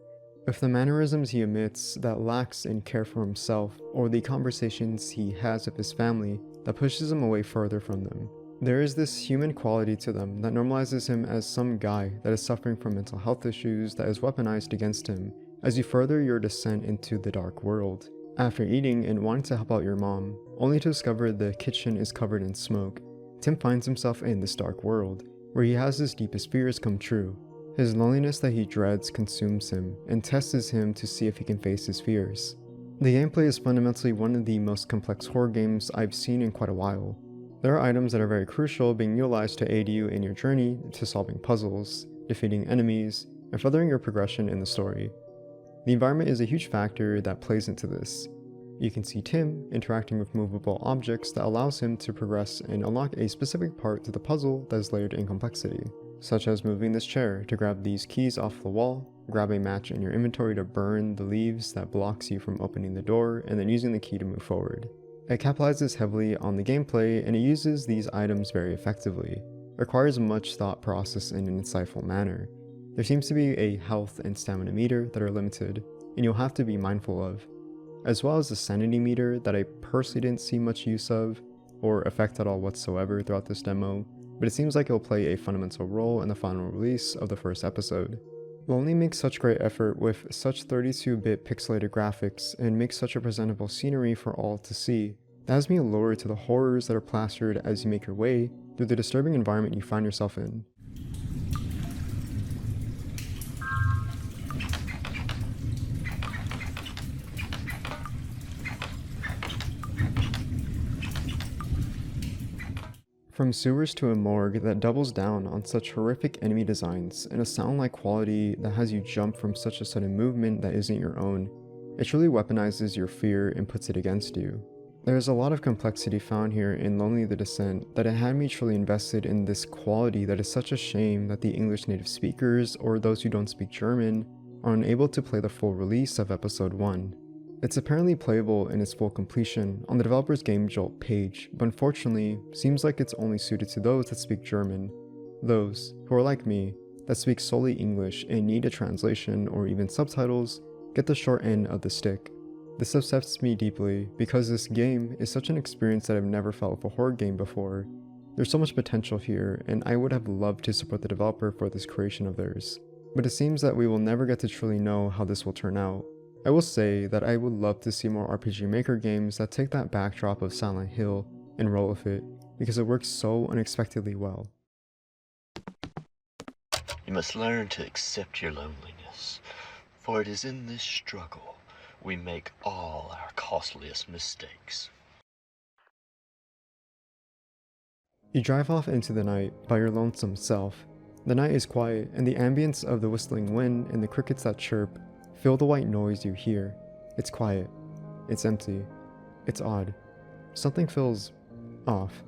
with the mannerisms he emits that lacks in care for himself, or the conversations he has with his family that pushes him away further from them. There is this human quality to them that normalizes him as some guy that is suffering from mental health issues that is weaponized against him as you further your descent into the dark world. After eating and wanting to help out your mom, only to discover the kitchen is covered in smoke, Tim finds himself in this dark world, where he has his deepest fears come true. His loneliness that he dreads consumes him and tests him to see if he can face his fears. The gameplay is fundamentally one of the most complex horror games I've seen in quite a while. There are items that are very crucial being utilized to aid you in your journey to solving puzzles, defeating enemies, and furthering your progression in the story. The environment is a huge factor that plays into this. You can see Tim interacting with movable objects that allows him to progress and unlock a specific part to the puzzle that is layered in complexity, such as moving this chair to grab these keys off the wall, grab a match in your inventory to burn the leaves that blocks you from opening the door, and then using the key to move forward. It capitalizes heavily on the gameplay and it uses these items very effectively. It requires much thought process in an insightful manner. There seems to be a health and stamina meter that are limited, and you'll have to be mindful of, as well as the sanity meter that I personally didn't see much use of, or effect at all whatsoever throughout this demo, but it seems like it'll play a fundamental role in the final release of the first episode. Lonely makes such great effort with such 32-bit pixelated graphics and makes such a presentable scenery for all to see. That has me allured to the horrors that are plastered as you make your way through the disturbing environment you find yourself in. From sewers to a morgue that doubles down on such horrific enemy designs and a sound-like quality that has you jump from such a sudden movement that isn't your own, it truly weaponizes your fear and puts it against you. There is a lot of complexity found here in Lonely the Descent that it had me truly invested in this quality that is such a shame that the English native speakers or those who don't speak German are unable to play the full release of episode 1. It's apparently playable in its full completion on the developer's Game Jolt page, but unfortunately, seems like it's only suited to those that speak German. Those, who are like me, that speak solely English and need a translation or even subtitles, get the short end of the stick. This upsets me deeply because this game is such an experience that I've never felt with a horror game before. There's so much potential here, and I would have loved to support the developer for this creation of theirs. But it seems that we will never get to truly know how this will turn out. I will say that I would love to see more RPG Maker games that take that backdrop of Silent Hill and roll with it, because it works so unexpectedly well. You must learn to accept your loneliness, for it is in this struggle we make all our costliest mistakes. You drive off into the night by your lonesome self. The night is quiet, and the ambience of the whistling wind and the crickets that chirp fill the white noise you hear. It's quiet. It's empty. It's odd. Something feels off.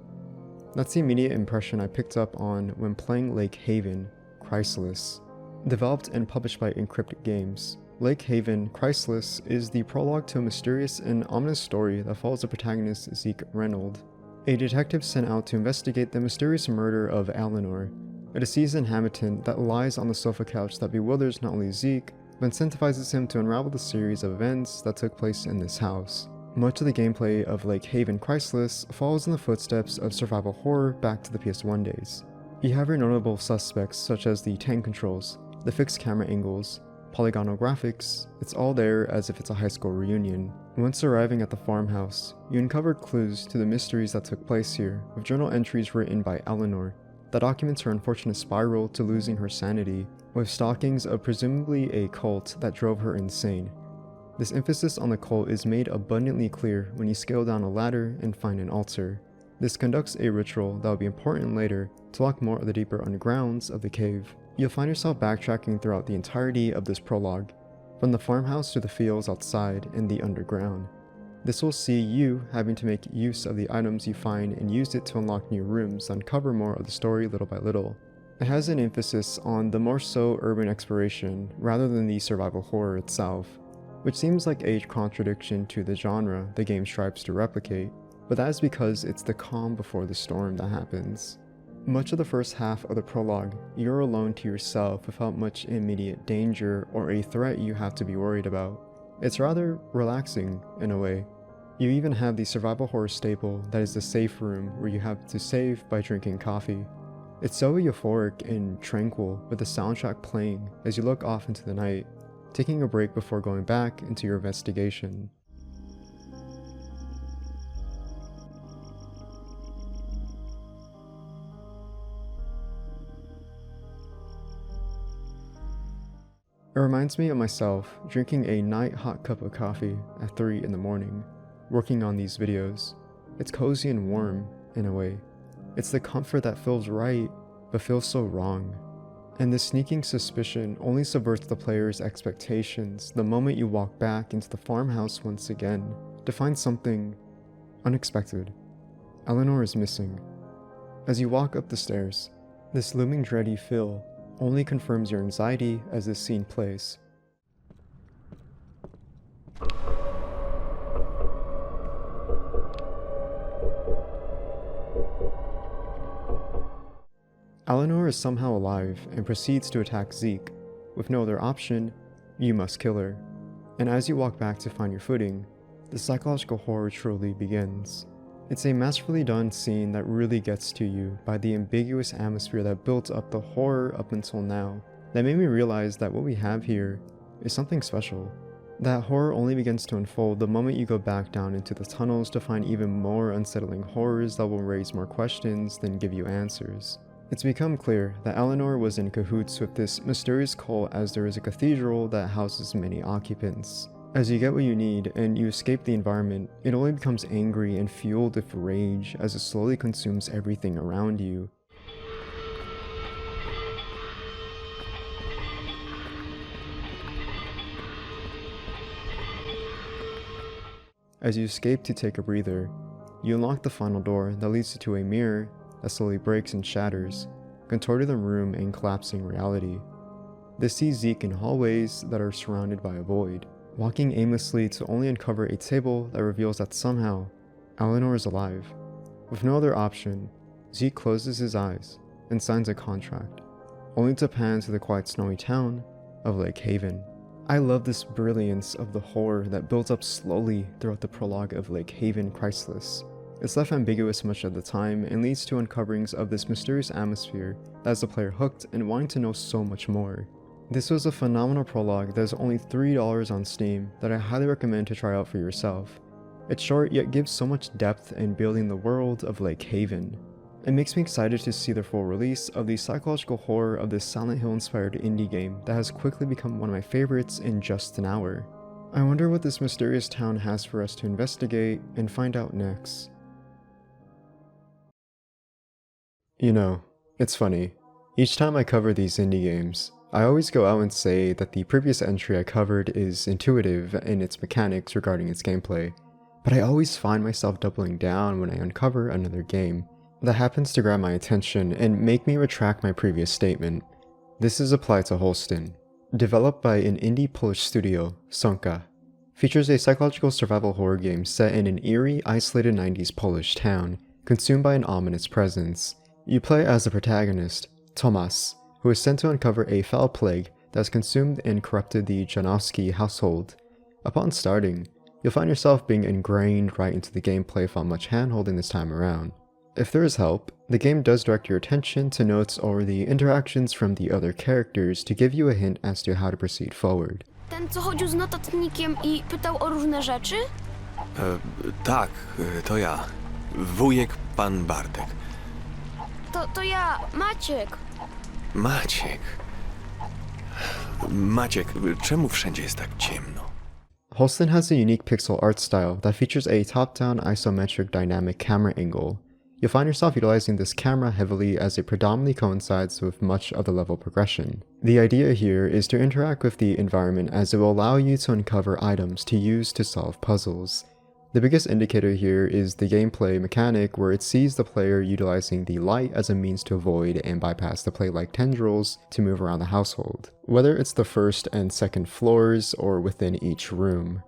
That's the immediate impression I picked up on when playing Lake Haven, Chrysalis. Developed and published by Encrypted Games, Lake Haven, Chrysalis is the prologue to a mysterious and ominous story that follows the protagonist Zeke Reynolds, a detective sent out to investigate the mysterious murder of Eleanor, a deceased inhabitant that lies on the sofa couch that bewilders not only Zeke, but incentivizes him to unravel the series of events that took place in this house. Much of the gameplay of Lake Haven Chrysalis follows in the footsteps of survival horror back to the PS1 days. You have your notable suspects such as the tank controls, the fixed camera angles, polygonal graphics. It's all there as if it's a high school reunion. Once arriving at the farmhouse, you uncover clues to the mysteries that took place here, with journal entries written by Eleanor that documents her unfortunate spiral to losing her sanity, with stalkings of presumably a cult that drove her insane. This emphasis on the cult is made abundantly clear when you scale down a ladder and find an altar. This conducts a ritual that will be important later to lock more of the deeper undergrounds of the cave. You'll find yourself backtracking throughout the entirety of this prologue, from the farmhouse to the fields outside and the underground. This will see you having to make use of the items you find and use it to unlock new rooms that uncover more of the story little by little. It has an emphasis on the more so urban exploration rather than the survival horror itself, which seems like a contradiction to the genre the game strives to replicate, but that is because it's the calm before the storm that happens. Much of the first half of the prologue, you're alone to yourself without much immediate danger or a threat you have to be worried about. It's rather relaxing in a way. You even have the survival horror staple that is the safe room where you have to save by drinking coffee. It's so euphoric and tranquil with the soundtrack playing as you look off into the night, taking a break before going back into your investigation. It reminds me of myself drinking a night hot cup of coffee at 3 in the morning, working on these videos. It's cozy and warm, in a way. It's the comfort that feels right, but feels so wrong. And this sneaking suspicion only subverts the player's expectations the moment you walk back into the farmhouse once again, to find something unexpected. Eleanor is missing. As you walk up the stairs, this looming dread you feel only confirms your anxiety as this scene plays. Eleanor is somehow alive and proceeds to attack Zeke. With no other option, you must kill her. And as you walk back to find your footing, the psychological horror truly begins. It's a masterfully done scene that really gets to you by the ambiguous atmosphere that built up the horror up until now, that made me realize that what we have here is something special. That horror only begins to unfold the moment you go back down into the tunnels to find even more unsettling horrors that will raise more questions than give you answers. It's become clear that Eleanor was in cahoots with this mysterious cult, as there is a cathedral that houses many occupants. As you get what you need and you escape the environment, it only becomes angry and fueled with rage as it slowly consumes everything around you. As you escape to take a breather, you unlock the final door that leads you to a mirror that slowly breaks and shatters, contorting the room and collapsing reality. This sees Zeke in hallways that are surrounded by a void, walking aimlessly to only uncover a table that reveals that somehow Eleanor is alive. With no other option, Zeke closes his eyes and signs a contract, only to pan to the quiet snowy town of Lake Haven. I love this brilliance of the horror that builds up slowly throughout the prologue of Lake Haven Chrysalis. It's left ambiguous much of the time and leads to uncoverings of this mysterious atmosphere that has the player hooked and wanting to know so much more. This was a phenomenal prologue that is only $3 on Steam that I highly recommend to try out for yourself. It's short yet gives so much depth in building the world of Lake Haven. It makes me excited to see the full release of the psychological horror of this Silent Hill inspired indie game that has quickly become one of my favorites in just an hour. I wonder what this mysterious town has for us to investigate and find out next. You know, it's funny. Each time I cover these indie games, I always go out and say that the previous entry I covered is intuitive in its mechanics regarding its gameplay, but I always find myself doubling down when I uncover another game that happens to grab my attention and make me retract my previous statement. This is applied to Holstin. Developed by an indie Polish studio, Sonka, features a psychological survival horror game set in an eerie, isolated 90s Polish town, consumed by an ominous presence. You play as the protagonist, Tomas, who is sent to uncover a foul plague that has consumed and corrupted the Janowski household. Upon starting, you'll find yourself being ingrained right into the gameplay without much hand-holding this time around. If there is help, the game does direct your attention to notes or the interactions from the other characters to give you a hint as to how to proceed forward. Ten, co chodził z notatnikiem i pytał o różne rzeczy? Tak, to ja. Wujek pan Bartek. To ja, Maciek. Maciek, czemu wszędzie jest tak ciemno? Holstin has a unique pixel art style that features a top-down isometric dynamic camera angle. You'll find yourself utilizing this camera heavily as it predominantly coincides with much of the level progression. The idea here is to interact with the environment as it will allow you to uncover items to use to solve puzzles. The biggest indicator here is the gameplay mechanic where it sees the player utilizing the light as a means to avoid and bypass the play-like tendrils to move around the household, whether it's the first and second floors or within each room.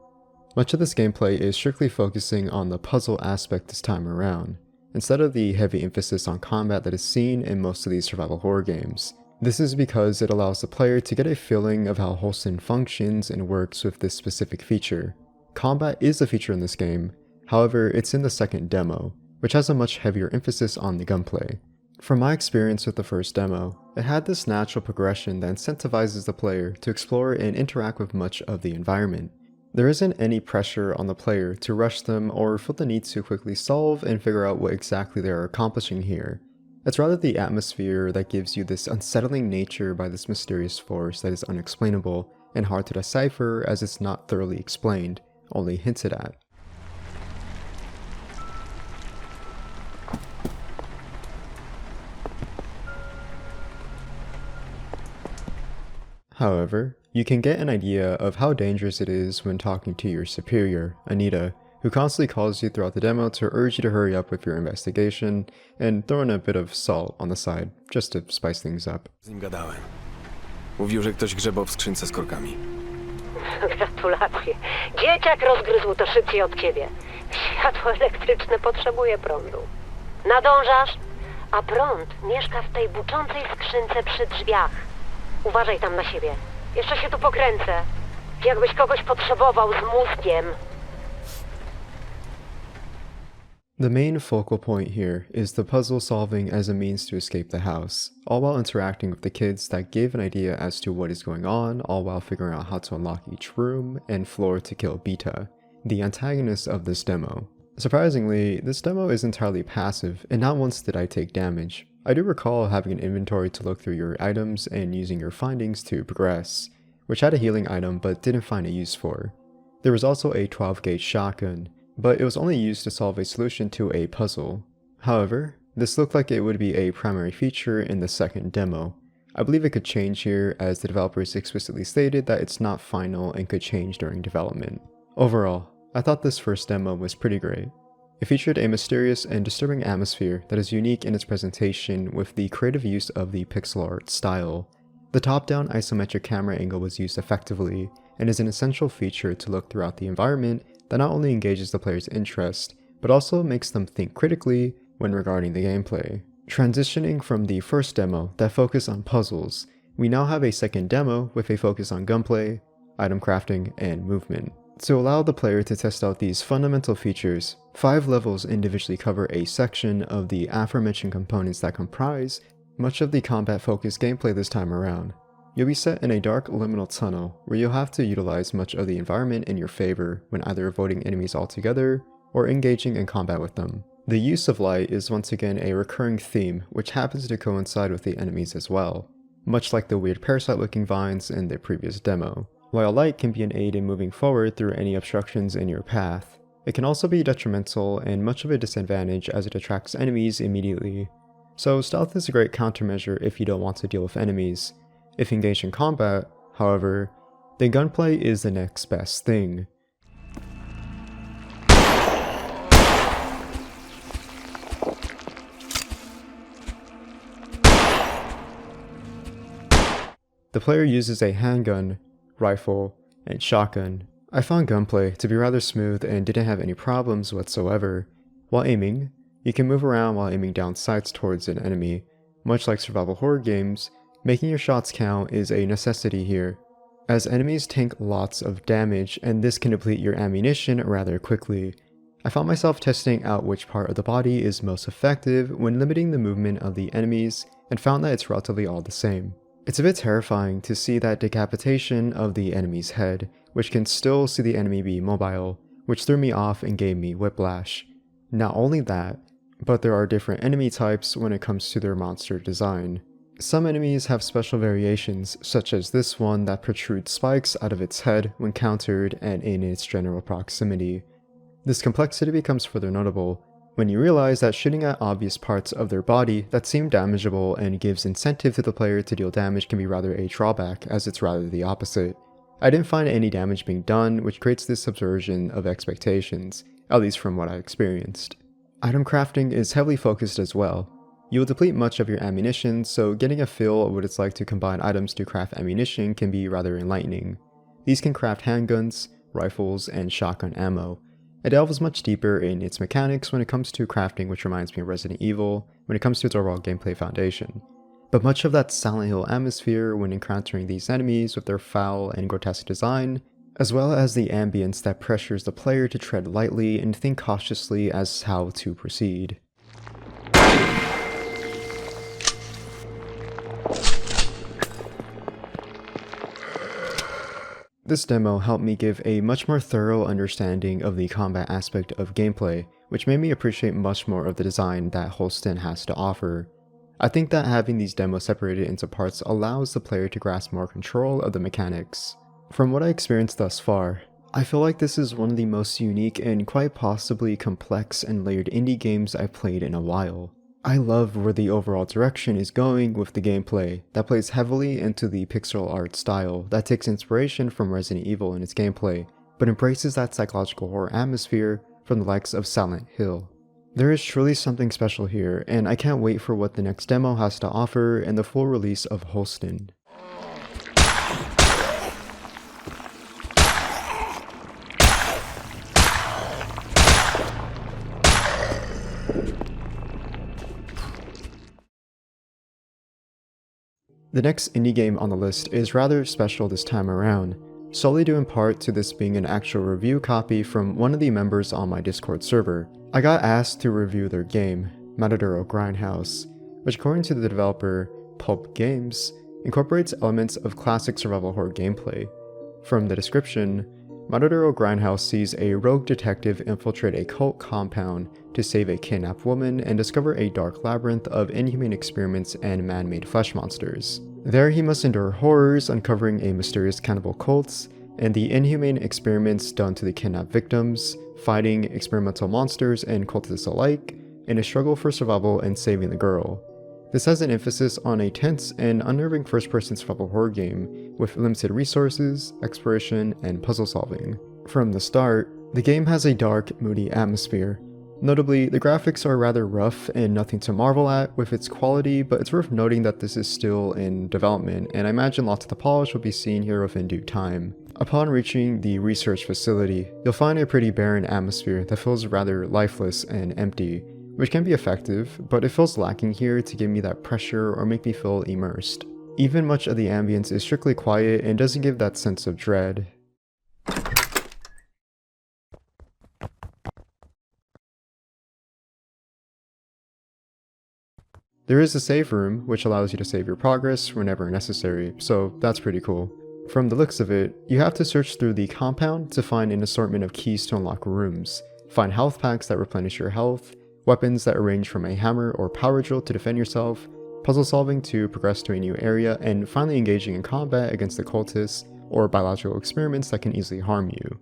Much of this gameplay is strictly focusing on the puzzle aspect this time around, instead of the heavy emphasis on combat that is seen in most of these survival horror games. This is because it allows the player to get a feeling of how Holstin functions and works with this specific feature. Combat is a feature in this game, however it's in the second demo, which has a much heavier emphasis on the gunplay. From my experience with the first demo, it had this natural progression that incentivizes the player to explore and interact with much of the environment. There isn't any pressure on the player to rush them or feel the need to quickly solve and figure out what exactly they are accomplishing here. It's rather the atmosphere that gives you this unsettling nature by this mysterious force that is unexplainable and hard to decipher as it's not thoroughly explained, only hinted at. However, you can get an idea of how dangerous it is when talking to your superior, Anita, who constantly calls you throughout the demo to urge you to hurry up with your investigation and throw in a bit of salt on the side, just to spice things up. Z nim gadałem. Mówił, że ktoś grzebał w skrzynce z korkami. Gratulacje. Dzieciak rozgryzł to szybciej od ciebie. Światło elektryczne potrzebuje prądu. Nadążasz? A prąd mieszka w tej buczącej skrzynce przy drzwiach. Uważaj tam na siebie. Jeszcze się tu pokręcę. Jakbyś kogoś potrzebował z mózgiem. The main focal point here is the puzzle solving as a means to escape the house, all while interacting with the kids that give an idea as to what is going on, all while figuring out how to unlock each room and floor to kill Beta, the antagonist of this demo. Surprisingly, this demo is entirely passive, and not once did I take damage. I do recall having an inventory to look through your items and using your findings to progress, which had a healing item but didn't find a use for. There was also a 12-gauge shotgun, but it was only used to solve a solution to a puzzle. However, this looked like it would be a primary feature in the second demo. I believe it could change here as the developers explicitly stated that it's not final and could change during development. Overall, I thought this first demo was pretty great. It featured a mysterious and disturbing atmosphere that is unique in its presentation with the creative use of the pixel art style. The top-down isometric camera angle was used effectively and is an essential feature to look throughout the environment that not only engages the player's interest, but also makes them think critically when regarding the gameplay. Transitioning from the first demo that focused on puzzles, we now have a second demo with a focus on gunplay, item crafting, and movement. To allow the player to test out these fundamental features, 5 levels individually cover a section of the aforementioned components that comprise much of the combat-focused gameplay this time around. You'll be set in a dark liminal tunnel where you'll have to utilize much of the environment in your favor when either avoiding enemies altogether or engaging in combat with them. The use of light is once again a recurring theme which happens to coincide with the enemies as well, much like the weird parasite-looking vines in the previous demo. While light can be an aid in moving forward through any obstructions in your path, it can also be detrimental and much of a disadvantage as it attracts enemies immediately. So stealth is a great countermeasure if you don't want to deal with enemies. If engaged in combat, however, then gunplay is the next best thing. The player uses a handgun, rifle, and shotgun. I found gunplay to be rather smooth and didn't have any problems whatsoever. While aiming, you can move around while aiming down sights towards an enemy. Much like survival horror games, making your shots count is a necessity here. as enemies tank lots of damage and this can deplete your ammunition rather quickly. I found myself testing out which part of the body is most effective when limiting the movement of the enemies and found that it's relatively all the same. It's a bit terrifying to see that decapitation of the enemy's head, which can still see the enemy be mobile, which threw me off and gave me whiplash. Not only that, but there are different enemy types when it comes to their monster design. Some enemies have special variations, such as this one that protrudes spikes out of its head when countered and in its general proximity. This complexity becomes further notable when you realize that shooting at obvious parts of their body that seem damageable and gives incentive to the player to deal damage can be rather a drawback, as it's rather the opposite. I didn't find any damage being done, which creates this subversion of expectations, at least from what I experienced. Item crafting is heavily focused as well. You will deplete much of your ammunition, so getting a feel of what it's like to combine items to craft ammunition can be rather enlightening. These can craft handguns, rifles, and shotgun ammo. It delves much deeper in its mechanics when it comes to crafting, which reminds me of Resident Evil when it comes to its overall gameplay foundation. But much of that Silent Hill atmosphere when encountering these enemies with their foul and grotesque design, as well as the ambience that pressures the player to tread lightly and think cautiously as how to proceed. This demo helped me give a much more thorough understanding of the combat aspect of gameplay, which made me appreciate much more of the design that Holstin has to offer. I think that having these demos separated into parts allows the player to grasp more control of the mechanics. From what I experienced thus far, I feel like this is one of the most unique and quite possibly complex and layered indie games I've played in a while. I love where the overall direction is going with the gameplay that plays heavily into the pixel art style that takes inspiration from Resident Evil in its gameplay, but embraces that psychological horror atmosphere from the likes of Silent Hill. There is truly something special here, and I can't wait for what the next demo has to offer and the full release of Holstin. The next indie game on the list is rather special this time around, solely due in part to this being an actual review copy from one of the members on my Discord server. I got asked to review their game, Matadouro Grindhouse, which according to the developer, Pulp Games, incorporates elements of classic survival horror gameplay. From the description, Matadouro Grindhouse sees a rogue detective infiltrate a cult compound to save a kidnapped woman and discover a dark labyrinth of inhumane experiments and man-made flesh monsters. There he must endure horrors uncovering a mysterious cannibal cult and the inhumane experiments done to the kidnapped victims, fighting experimental monsters and cultists alike, in a struggle for survival and saving the girl. This has an emphasis on a tense and unnerving first-person survival horror game with limited resources, exploration, and puzzle solving. From the start, the game has a dark, moody atmosphere. Notably, the graphics are rather rough and nothing to marvel at with its quality, but it's worth noting that this is still in development, and I imagine lots of the polish will be seen here within due time. Upon reaching the research facility, you'll find a pretty barren atmosphere that feels rather lifeless and empty, which can be effective, but it feels lacking here to give me that pressure or make me feel immersed. Even much of the ambience is strictly quiet and doesn't give that sense of dread. There is a save room, which allows you to save your progress whenever necessary, so that's pretty cool. From the looks of it, you have to search through the compound to find an assortment of keys to unlock rooms, find health packs that replenish your health, weapons that range from a hammer or power drill to defend yourself, puzzle solving to progress to a new area, and finally engaging in combat against the cultists or biological experiments that can easily harm you.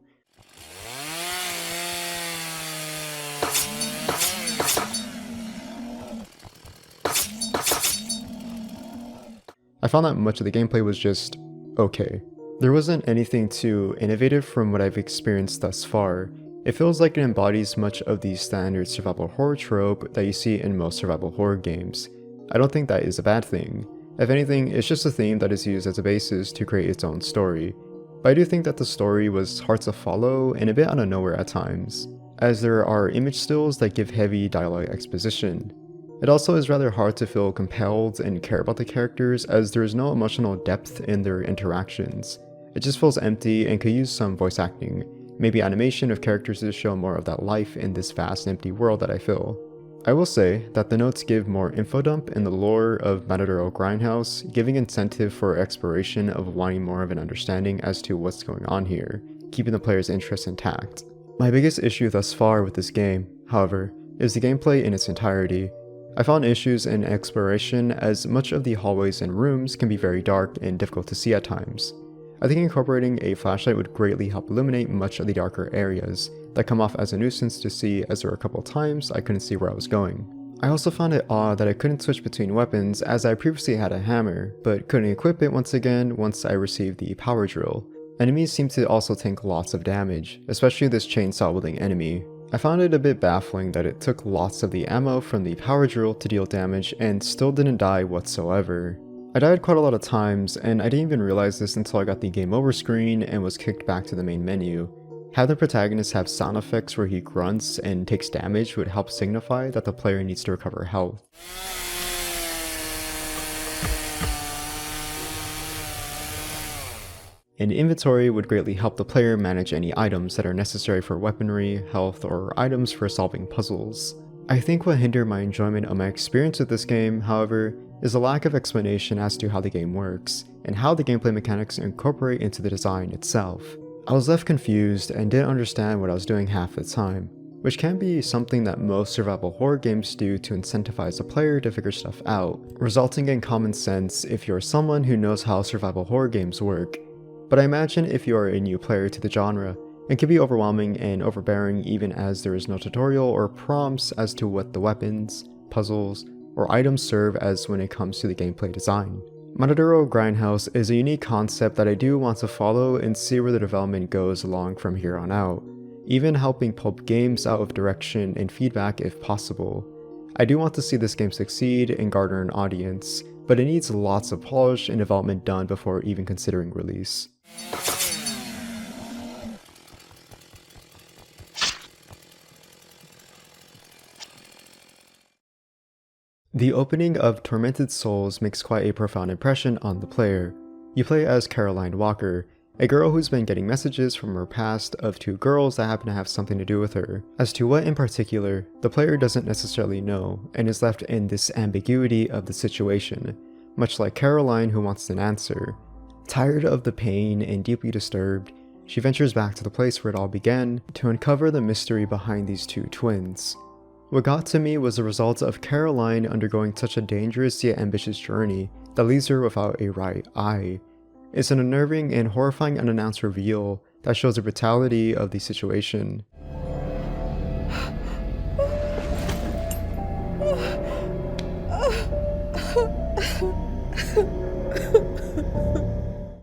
I found that much of the gameplay was just okay. There wasn't anything too innovative from what I've experienced thus far. It feels like it embodies much of the standard survival horror trope that you see in most survival horror games. I don't think that is a bad thing. If anything, it's just a theme that is used as a basis to create its own story. But I do think that the story was hard to follow and a bit out of nowhere at times, as there are image stills that give heavy dialogue exposition. It also is rather hard to feel compelled and care about the characters as there is no emotional depth in their interactions, It just feels empty and could use some voice acting, maybe animation of characters to show more of that life in this vast empty world that I feel. I will say that the notes give more info dump in the lore of Matadouro Grindhouse, giving incentive for exploration of wanting more of an understanding as to what's going on here, keeping the player's interest intact. My biggest issue thus far with this game, however, is the gameplay in its entirety. I found issues in exploration as much of the hallways and rooms can be very dark and difficult to see at times. I think incorporating a flashlight would greatly help illuminate much of the darker areas that come off as a nuisance to see, as there were a couple times I couldn't see where I was going. I also found it odd that I couldn't switch between weapons, as I previously had a hammer, but couldn't equip it once I received the power drill. Enemies seem to also take lots of damage, especially this chainsaw wielding enemy. I found it a bit baffling that it took lots of the ammo from the power drill to deal damage and still didn't die whatsoever. I died quite a lot of times, and I didn't even realize this until I got the game over screen and was kicked back to the main menu. Having the protagonist have sound effects where he grunts and takes damage would help signify that the player needs to recover health. An inventory would greatly help the player manage any items that are necessary for weaponry, health, or items for solving puzzles. I think what hindered my enjoyment of my experience with this game, however, is a lack of explanation as to how the game works, and how the gameplay mechanics incorporate into the design itself. I was left confused and didn't understand what I was doing half the time, which can be something that most survival horror games do to incentivize the player to figure stuff out, resulting in common sense if you're someone who knows how survival horror games work. But I imagine if you are a new player to the genre, it can be overwhelming and overbearing even as there is no tutorial or prompts as to what the weapons, puzzles, or items serve as when it comes to the gameplay design. Matadouro Grindhouse is a unique concept that I do want to follow and see where the development goes along from here on out, even helping pulp games out of direction and feedback if possible. I do want to see this game succeed and garner an audience, but it needs lots of polish and development done before even considering release. The opening of Tormented Souls makes quite a profound impression on the player. You play as Caroline Walker, a girl who's been getting messages from her past of two girls that happen to have something to do with her. As to what in particular, the player doesn't necessarily know, and is left in this ambiguity of the situation, much like Caroline who wants an answer. Tired of the pain and deeply disturbed, she ventures back to the place where it all began to uncover the mystery behind these two twins. What got to me was the result of Caroline undergoing such a dangerous yet ambitious journey that leaves her without a right eye. It's an unnerving and horrifying unannounced reveal that shows the brutality of the situation.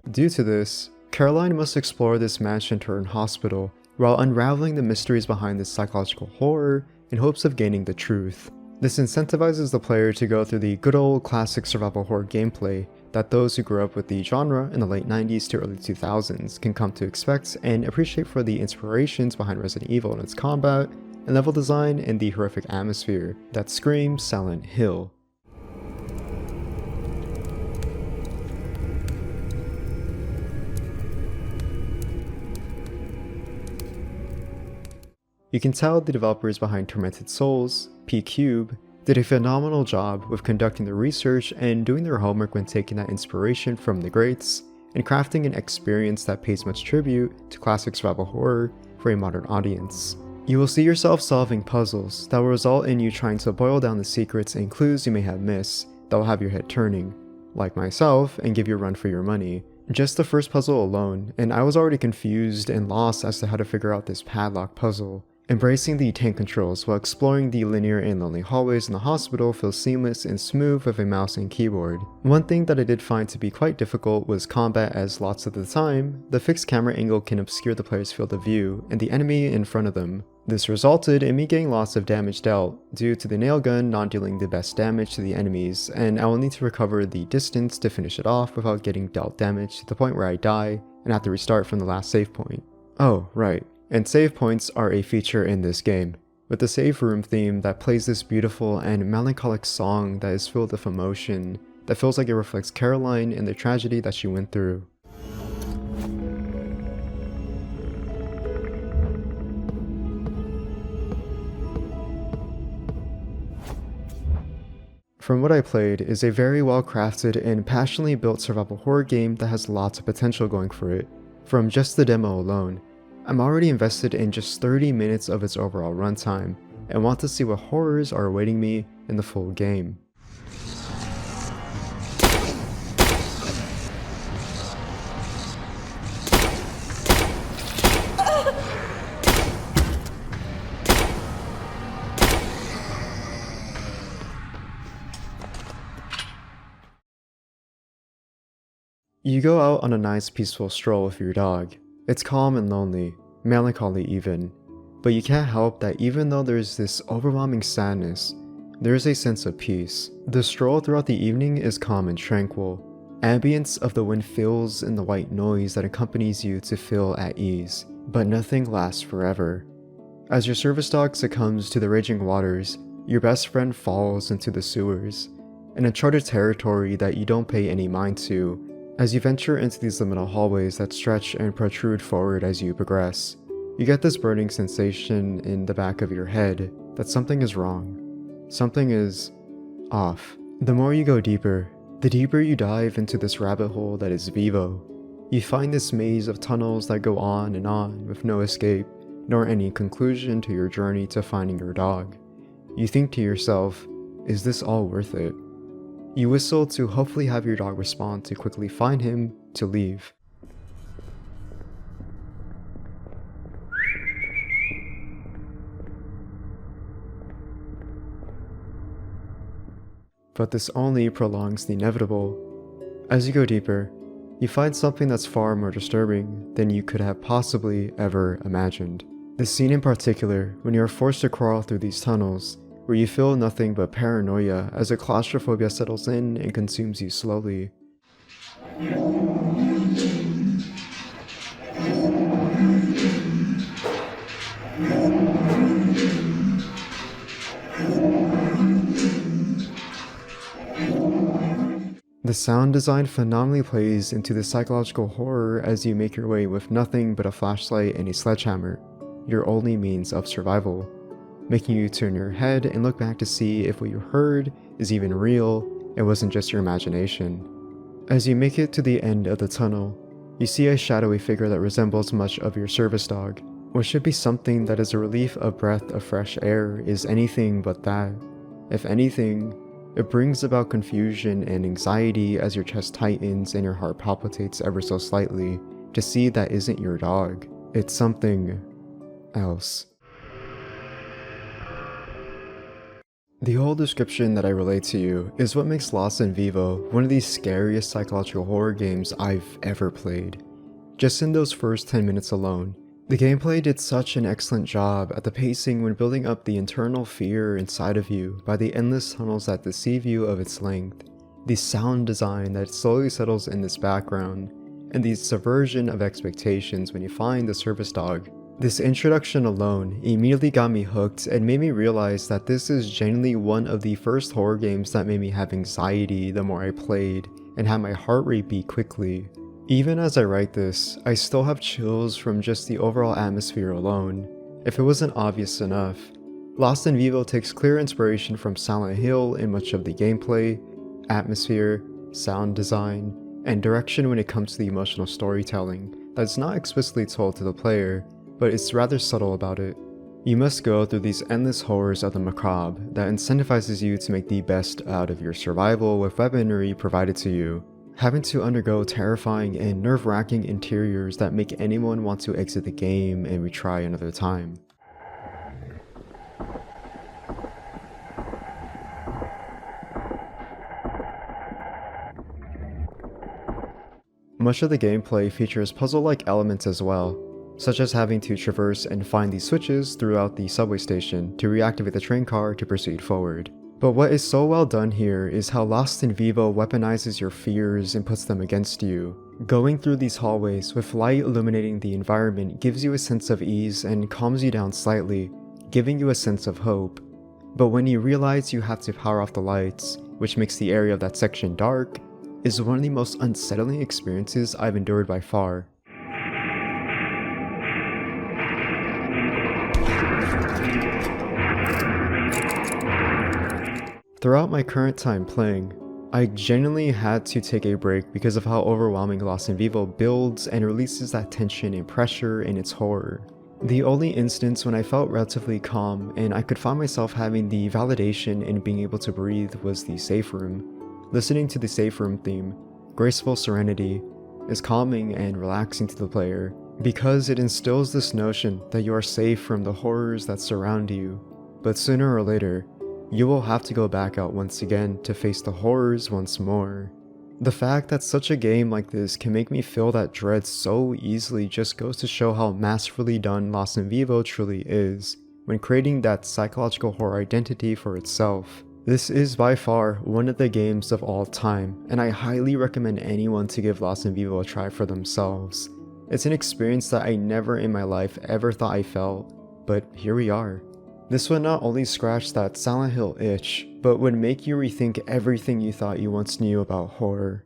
Due to this, Caroline must explore this mansion-turned hospital while unraveling the mysteries behind this psychological horror in hopes of gaining the truth. This incentivizes the player to go through the good old classic survival horror gameplay that those who grew up with the genre in the late 90s to early 2000s can come to expect and appreciate for the inspirations behind Resident Evil and its combat, and level design, and the horrific atmosphere that screams Silent Hill. You can tell the developers behind Tormented Souls, P-Cube, did a phenomenal job with conducting the research and doing their homework when taking that inspiration from the greats, and crafting an experience that pays much tribute to classic survival horror for a modern audience. You will see yourself solving puzzles that will result in you trying to boil down the secrets and clues you may have missed that will have your head turning, like myself, and give you a run for your money. Just the first puzzle alone, and I was already confused and lost as to how to figure out this padlock puzzle. Embracing the tank controls while exploring the linear and lonely hallways in the hospital feels seamless and smooth with a mouse and keyboard. One thing that I did find to be quite difficult was combat, as lots of the time, the fixed camera angle can obscure the player's field of view and the enemy in front of them. This resulted in me getting lots of damage dealt due to the nail gun not dealing the best damage to the enemies, and I will need to recover the distance to finish it off without getting dealt damage to the point where I die and have to restart from the last save point. Oh, right. And save points are a feature in this game, with the save room theme that plays this beautiful and melancholic song that is filled with emotion, that feels like it reflects Caroline and the tragedy that she went through. from what I played, is a very well crafted and passionately built survival horror game that has lots of potential going for it. From just the demo alone, I'm already invested in just 30 minutes of its overall runtime, and want to see what horrors are awaiting me in the full game. You go out on a nice peaceful stroll with your dog. It's calm and lonely, melancholy even, but you can't help that even though there's this overwhelming sadness, there's a sense of peace. The stroll throughout the evening is calm and tranquil. Ambience of the wind fills in the white noise that accompanies you to feel at ease, but nothing lasts forever. As your service dog succumbs to the raging waters, your best friend falls into the sewers, an uncharted territory that you don't pay any mind to. As you venture into these liminal hallways that stretch and protrude forward as you progress, you get this burning sensation in the back of your head that something is wrong. Something is off. The more you go deeper, the deeper you dive into this rabbit hole that is Vivo. You find this maze of tunnels that go on with no escape, nor any conclusion to your journey to finding your dog. You think to yourself, is this all worth it? You whistle to hopefully have your dog respond to quickly find him to leave. But this only prolongs the inevitable. As you go deeper, you find something that's far more disturbing than you could have possibly ever imagined. The scene in particular, when you are forced to crawl through these tunnels, where you feel nothing but paranoia as a claustrophobia settles in and consumes you slowly. The sound design phenomenally plays into the psychological horror as you make your way with nothing but a flashlight and a sledgehammer, your only means of survival, making you turn your head and look back to see if what you heard is even real and wasn't just your imagination. As you make it to the end of the tunnel, you see a shadowy figure that resembles much of your service dog. What should be something that is a relief of breath of fresh air is anything but that. If anything, it brings about confusion and anxiety as your chest tightens and your heart palpitates ever so slightly to see that isn't your dog. It's something else. The whole description that I relate to you is what makes Lost in Vivo one of the scariest psychological horror games I've ever played. Just in those first 10 minutes alone, the gameplay did such an excellent job at the pacing when building up the internal fear inside of you by the endless tunnels that deceive you of its length, the sound design that slowly settles in this background, and the subversion of expectations when you find the service dog. This introduction alone immediately got me hooked and made me realize that this is genuinely one of the first horror games that made me have anxiety the more I played and had my heart rate beat quickly. Even as I write this, I still have chills from just the overall atmosphere alone. If it wasn't obvious enough, Lost in Vivo takes clear inspiration from Silent Hill in much of the gameplay, atmosphere, sound design, and direction when it comes to the emotional storytelling that's not explicitly told to the player, but it's rather subtle about it. You must go through these endless horrors of the macabre that incentivizes you to make the best out of your survival with weaponry provided to you, having to undergo terrifying and nerve-wracking interiors that make anyone want to exit the game and retry another time. Much of the gameplay features puzzle-like elements as well, such as having to traverse and find these switches throughout the subway station to reactivate the train car to proceed forward. But what is so well done here is how Lost in Vivo weaponizes your fears and puts them against you. Going through these hallways with light illuminating the environment gives you a sense of ease and calms you down slightly, giving you a sense of hope. But when you realize you have to power off the lights, which makes the area of that section dark, is one of the most unsettling experiences I've endured by far. Throughout my current time playing, I genuinely had to take a break because of how overwhelming Lost in Vivo builds and releases that tension and pressure in its horror. The only instance when I felt relatively calm and I could find myself having the validation in being able to breathe was the safe room. Listening to the safe room theme, Graceful Serenity, is calming and relaxing to the player because it instills this notion that you are safe from the horrors that surround you, but sooner or later, you will have to go back out once again to face the horrors once more. The fact that such a game like this can make me feel that dread so easily just goes to show how masterfully done Lost in Vivo truly is when creating that psychological horror identity for itself. This is by far one of the games of all time, and I highly recommend anyone to give Lost in Vivo a try for themselves. It's an experience that I never in my life ever thought I felt, but here we are. This would not only scratch that Silent Hill itch, but would make you rethink everything you thought you once knew about horror.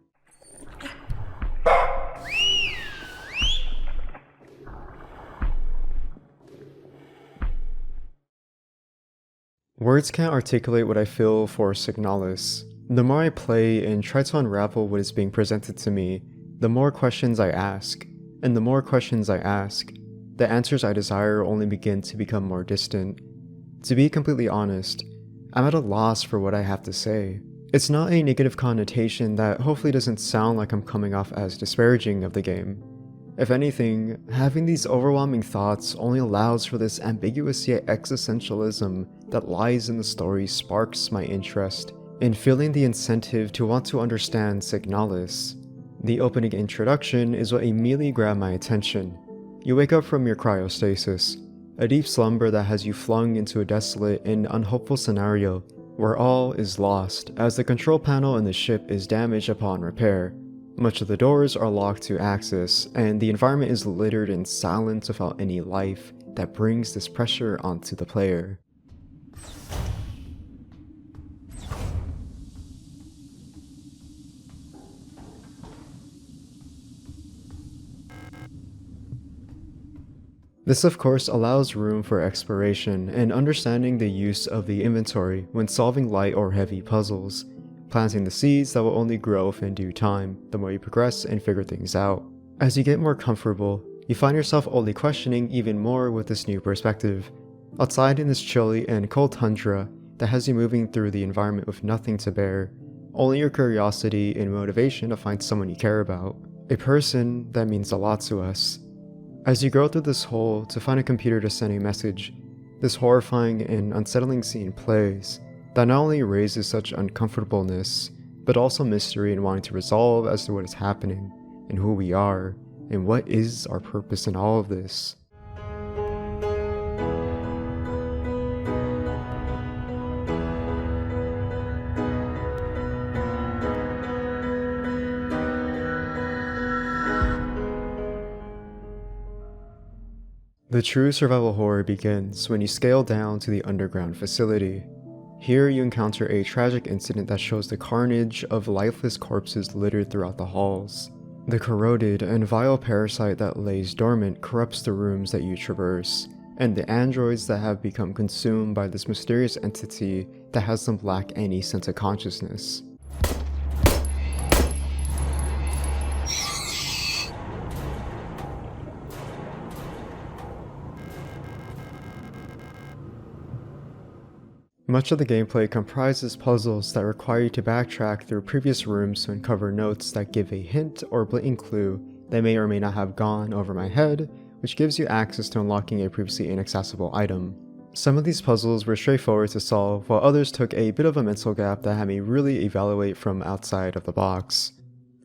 Words can't articulate what I feel for Signalis. The more I play and try to unravel what is being presented to me, the more questions I ask, and the more questions I ask, the answers I desire only begin to become more distant. To be completely honest, I'm at a loss for what I have to say. It's not a negative connotation that hopefully doesn't sound like I'm coming off as disparaging of the game. If anything, having these overwhelming thoughts only allows for this ambiguous yet existentialism that lies in the story sparks my interest in feeling the incentive to want to understand Signalis. The opening introduction is what immediately grabbed my attention. You wake up from your cryostasis, a deep slumber that has you flung into a desolate and unhopeful scenario where all is lost as the control panel in the ship is damaged upon repair. Much of the doors are locked to access, and the environment is littered in silence without any life that brings this pressure onto the player. This of course allows room for exploration and understanding the use of the inventory when solving light or heavy puzzles, planting the seeds that will only grow in due time the more you progress and figure things out. As you get more comfortable, you find yourself only questioning even more with this new perspective. Outside in this chilly and cold tundra that has you moving through the environment with nothing to bear, only your curiosity and motivation to find someone you care about, a person that means a lot to us. As you go through this hole to find a computer to send a message, this horrifying and unsettling scene plays that not only raises such uncomfortableness, but also mystery and wanting to resolve as to what is happening, and who we are, and what is our purpose in all of this. The true survival horror begins when you scale down to the underground facility. Here you encounter a tragic incident that shows the carnage of lifeless corpses littered throughout the halls. The corroded and vile parasite that lays dormant corrupts the rooms that you traverse, and the androids that have become consumed by this mysterious entity that has them lack any sense of consciousness. Much of the gameplay comprises puzzles that require you to backtrack through previous rooms to uncover notes that give a hint or blatant clue that may or may not have gone over my head, which gives you access to unlocking a previously inaccessible item. Some of these puzzles were straightforward to solve, while others took a bit of a mental gap that had me really evaluate from outside of the box.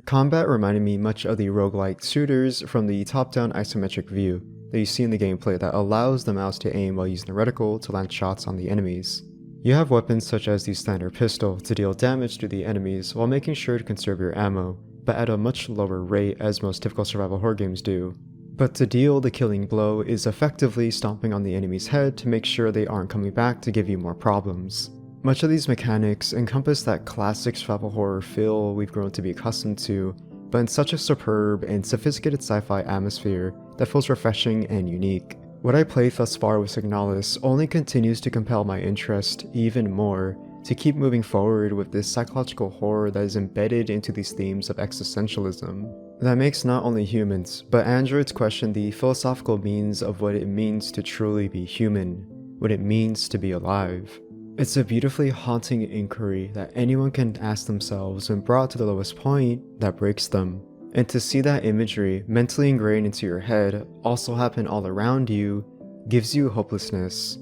Combat reminded me much of the roguelike shooters from the top-down isometric view that you see in the gameplay that allows the mouse to aim while using the reticle to land shots on the enemies. You have weapons such as the standard pistol to deal damage to the enemies while making sure to conserve your ammo, but at a much lower rate as most typical survival horror games do. But to deal the killing blow is effectively stomping on the enemy's head to make sure they aren't coming back to give you more problems. Much of these mechanics encompass that classic survival horror feel we've grown to be accustomed to, but in such a superb and sophisticated sci-fi atmosphere that feels refreshing and unique. What I played thus far with Signalis only continues to compel my interest even more to keep moving forward with this psychological horror that is embedded into these themes of existentialism that makes not only humans, but androids question the philosophical means of what it means to truly be human, what it means to be alive. It's a beautifully haunting inquiry that anyone can ask themselves when brought to the lowest point that breaks them. And to see that imagery mentally ingrained into your head also happen all around you gives you hopelessness.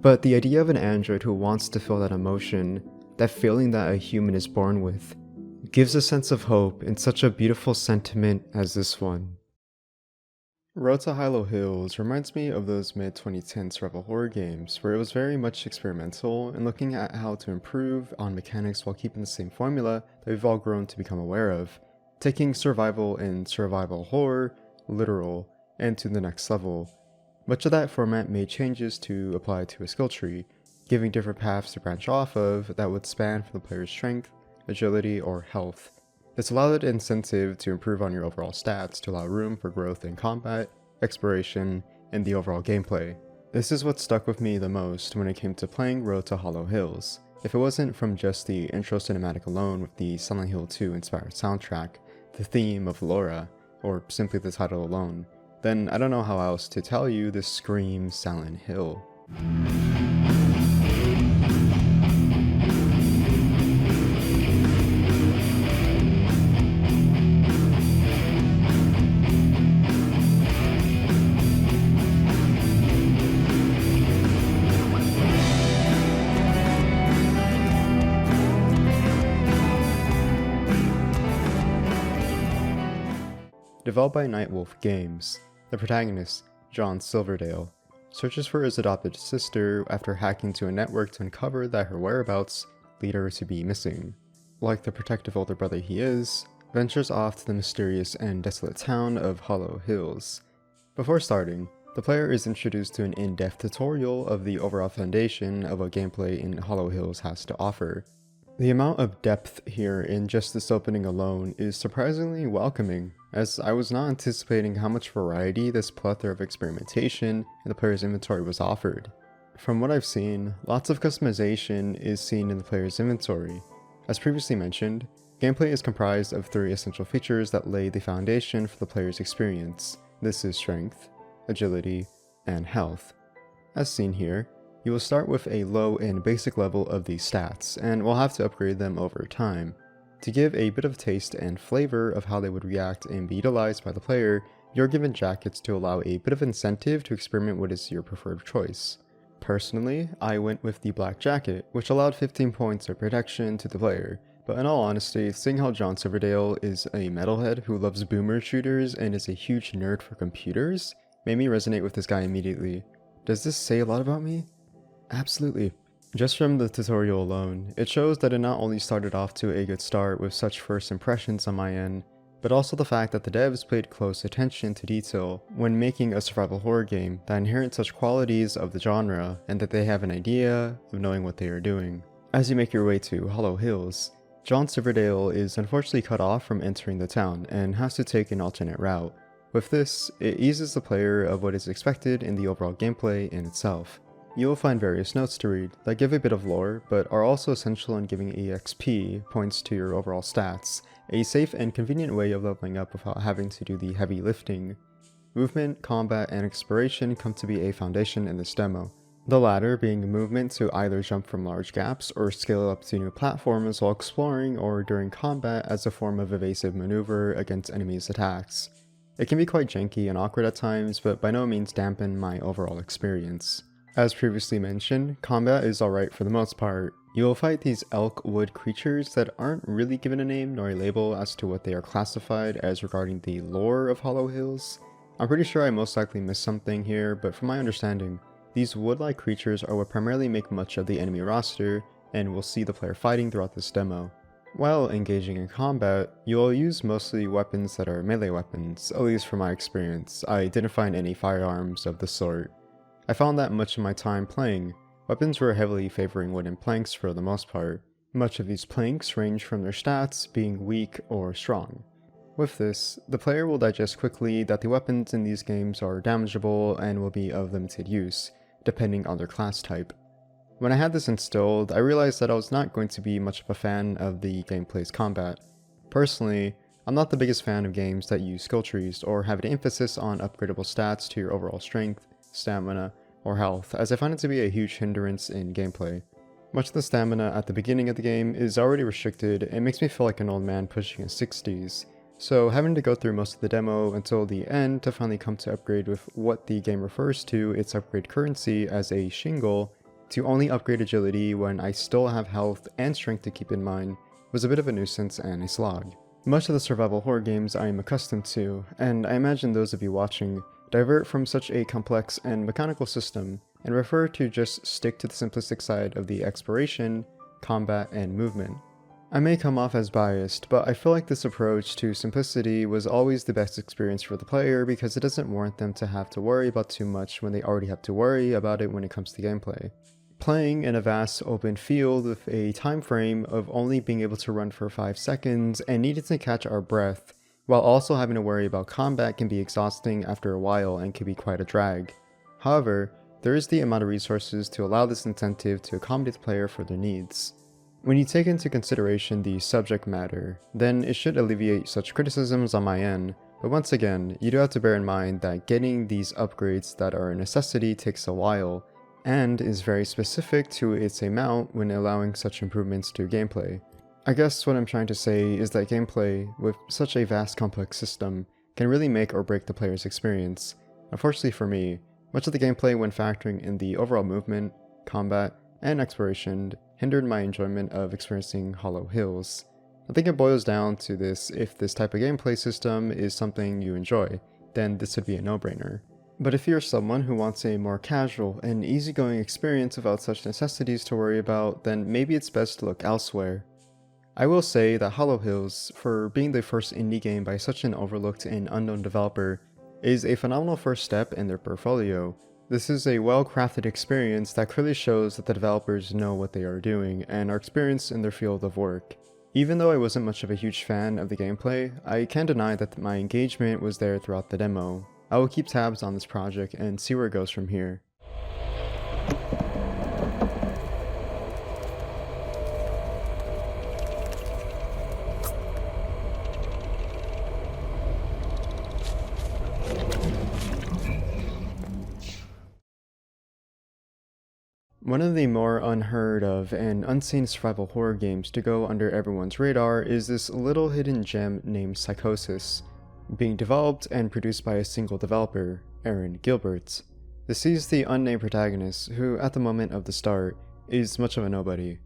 But the idea of an android who wants to feel that emotion, that feeling that a human is born with, gives a sense of hope in such a beautiful sentiment as this one. Road to Hilo Hills reminds me of those mid-2010s survival horror games where it was very much experimental and looking at how to improve on mechanics while keeping the same formula that we've all grown to become aware of, taking survival and survival horror literal and to the next level. Much of that format made changes to apply to a skill tree, giving different paths to branch off of that would span from the player's strength, agility, or health. This allowed an incentive to improve on your overall stats to allow room for growth in combat, exploration, and the overall gameplay. This is what stuck with me the most when it came to playing Road to Hilo Hills. If it wasn't from just the intro cinematic alone with the Silent Hill 2 inspired soundtrack, the theme of Laura, or simply the title alone, then I don't know how else to tell you this screams Silent Hill. Developed by Nightwolf Games, the protagonist, John Silverdale, searches for his adopted sister after hacking to a network to uncover that her whereabouts lead her to be missing. Like the protective older brother he is, ventures off to the mysterious and desolate town of Hilo Hills. Before starting, the player is introduced to an in-depth tutorial of the overall foundation of what gameplay in Hilo Hills has to offer. The amount of depth here in just this opening alone is surprisingly welcoming, as I was not anticipating how much variety this plethora of experimentation in the player's inventory was offered. From what I've seen, lots of customization is seen in the player's inventory. As previously mentioned, gameplay is comprised of 3 essential features that lay the foundation for the player's experience. This is strength, agility, and health. As seen here, you will start with a low and basic level of these stats, and will have to upgrade them over time. To give a bit of taste and flavor of how they would react and be utilized by the player, you're given jackets to allow a bit of incentive to experiment what is your preferred choice. Personally, I went with the black jacket, which allowed 15 points of protection to the player, but in all honesty, seeing how John Silverdale is a metalhead who loves boomer shooters and is a huge nerd for computers, made me resonate with this guy immediately. Does this say a lot about me? Absolutely. Just from the tutorial alone, it shows that it not only started off to a good start with such first impressions on my end, but also the fact that the devs paid close attention to detail when making a survival horror game that inherit such qualities of the genre, and that they have an idea of knowing what they are doing. As you make your way to Hilo Hills, John Silverdale is unfortunately cut off from entering the town and has to take an alternate route. With this, it eases the player of what is expected in the overall gameplay in itself. You will find various notes to read that give a bit of lore, but are also essential in giving EXP, points to your overall stats, a safe and convenient way of leveling up without having to do the heavy lifting. Movement, combat, and exploration come to be a foundation in this demo, the latter being movement to either jump from large gaps or scale up to new platforms while exploring or during combat as a form of evasive maneuver against enemies' attacks. It can be quite janky and awkward at times, but by no means dampen my overall experience. As previously mentioned, combat is alright for the most part. You will fight these elk wood creatures that aren't really given a name nor a label as to what they are classified as regarding the lore of Hilo Hills. I'm pretty sure I most likely missed something here, but from my understanding, these wood-like creatures are what primarily make much of the enemy roster, and we'll see the player fighting throughout this demo. While engaging in combat, you will use mostly weapons that are melee weapons, at least from my experience. I didn't find any firearms of the sort. I found that much of my time playing, weapons were heavily favoring wooden planks for the most part. Much of these planks range from their stats being weak or strong. With this, the player will digest quickly that the weapons in these games are damageable and will be of limited use, depending on their class type. When I had this installed, I realized that I was not going to be much of a fan of the gameplay's combat. Personally, I'm not the biggest fan of games that use skill trees or have an emphasis on upgradable stats to your overall strength, stamina, or health, as I find it to be a huge hindrance in gameplay. Much of the stamina at the beginning of the game is already restricted and makes me feel like an old man pushing his 60s, so having to go through most of the demo until the end to finally come to upgrade with what the game refers to its upgrade currency as a shingle, to only upgrade agility when I still have health and strength to keep in mind, was a bit of a nuisance and a slog. Much of the survival horror games I am accustomed to, and I imagine those of you watching, divert from such a complex and mechanical system, and prefer to just stick to the simplistic side of the exploration, combat, and movement. I may come off as biased, but I feel like this approach to simplicity was always the best experience for the player because it doesn't warrant them to have to worry about too much when they already have to worry about it when it comes to gameplay. Playing in a vast open field with a time frame of only being able to run for 5 seconds and needing to catch our breath, while also having to worry about combat can be exhausting after a while and can be quite a drag. However, there is the amount of resources to allow this incentive to accommodate the player for their needs. When you take into consideration the subject matter, then it should alleviate such criticisms on my end, but once again, you do have to bear in mind that getting these upgrades that are a necessity takes a while, and is very specific to its amount when allowing such improvements to gameplay. I guess what I'm trying to say is that gameplay, with such a vast complex system, can really make or break the player's experience. Unfortunately for me, much of the gameplay when factoring in the overall movement, combat, and exploration hindered my enjoyment of experiencing Hollow Hills. I think it boils down to this: if this type of gameplay system is something you enjoy, then this would be a no-brainer. But if you're someone who wants a more casual and easygoing experience without such necessities to worry about, then maybe it's best to look elsewhere. I will say that Hollow Hills, for being the first indie game by such an overlooked and unknown developer, is a phenomenal first step in their portfolio. This is a well-crafted experience that clearly shows that the developers know what they are doing and are experienced in their field of work. Even though I wasn't much of a huge fan of the gameplay, I can't deny that my engagement was there throughout the demo. I will keep tabs on this project and see where it goes from here. One of the more unheard of and unseen survival horror games to go under everyone's radar is this little hidden gem named Psychosis, being developed and produced by a single developer, Aaron Gilbert. This is the unnamed protagonist who, at the moment of the start, is much of a nobody.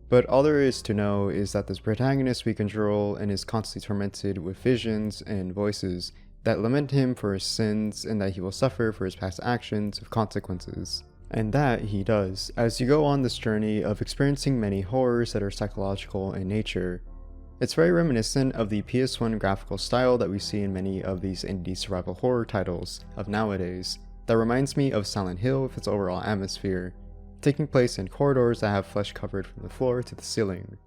But all there is to know is that this protagonist we control and is constantly tormented with visions and voices that lament him for his sins and that he will suffer for his past actions with consequences. And that he does, as you go on this journey of experiencing many horrors that are psychological in nature. It's very reminiscent of the PS1 graphical style that we see in many of these indie survival horror titles of nowadays, that reminds me of Silent Hill with its overall atmosphere, taking place in corridors that have flesh covered from the floor to the ceiling.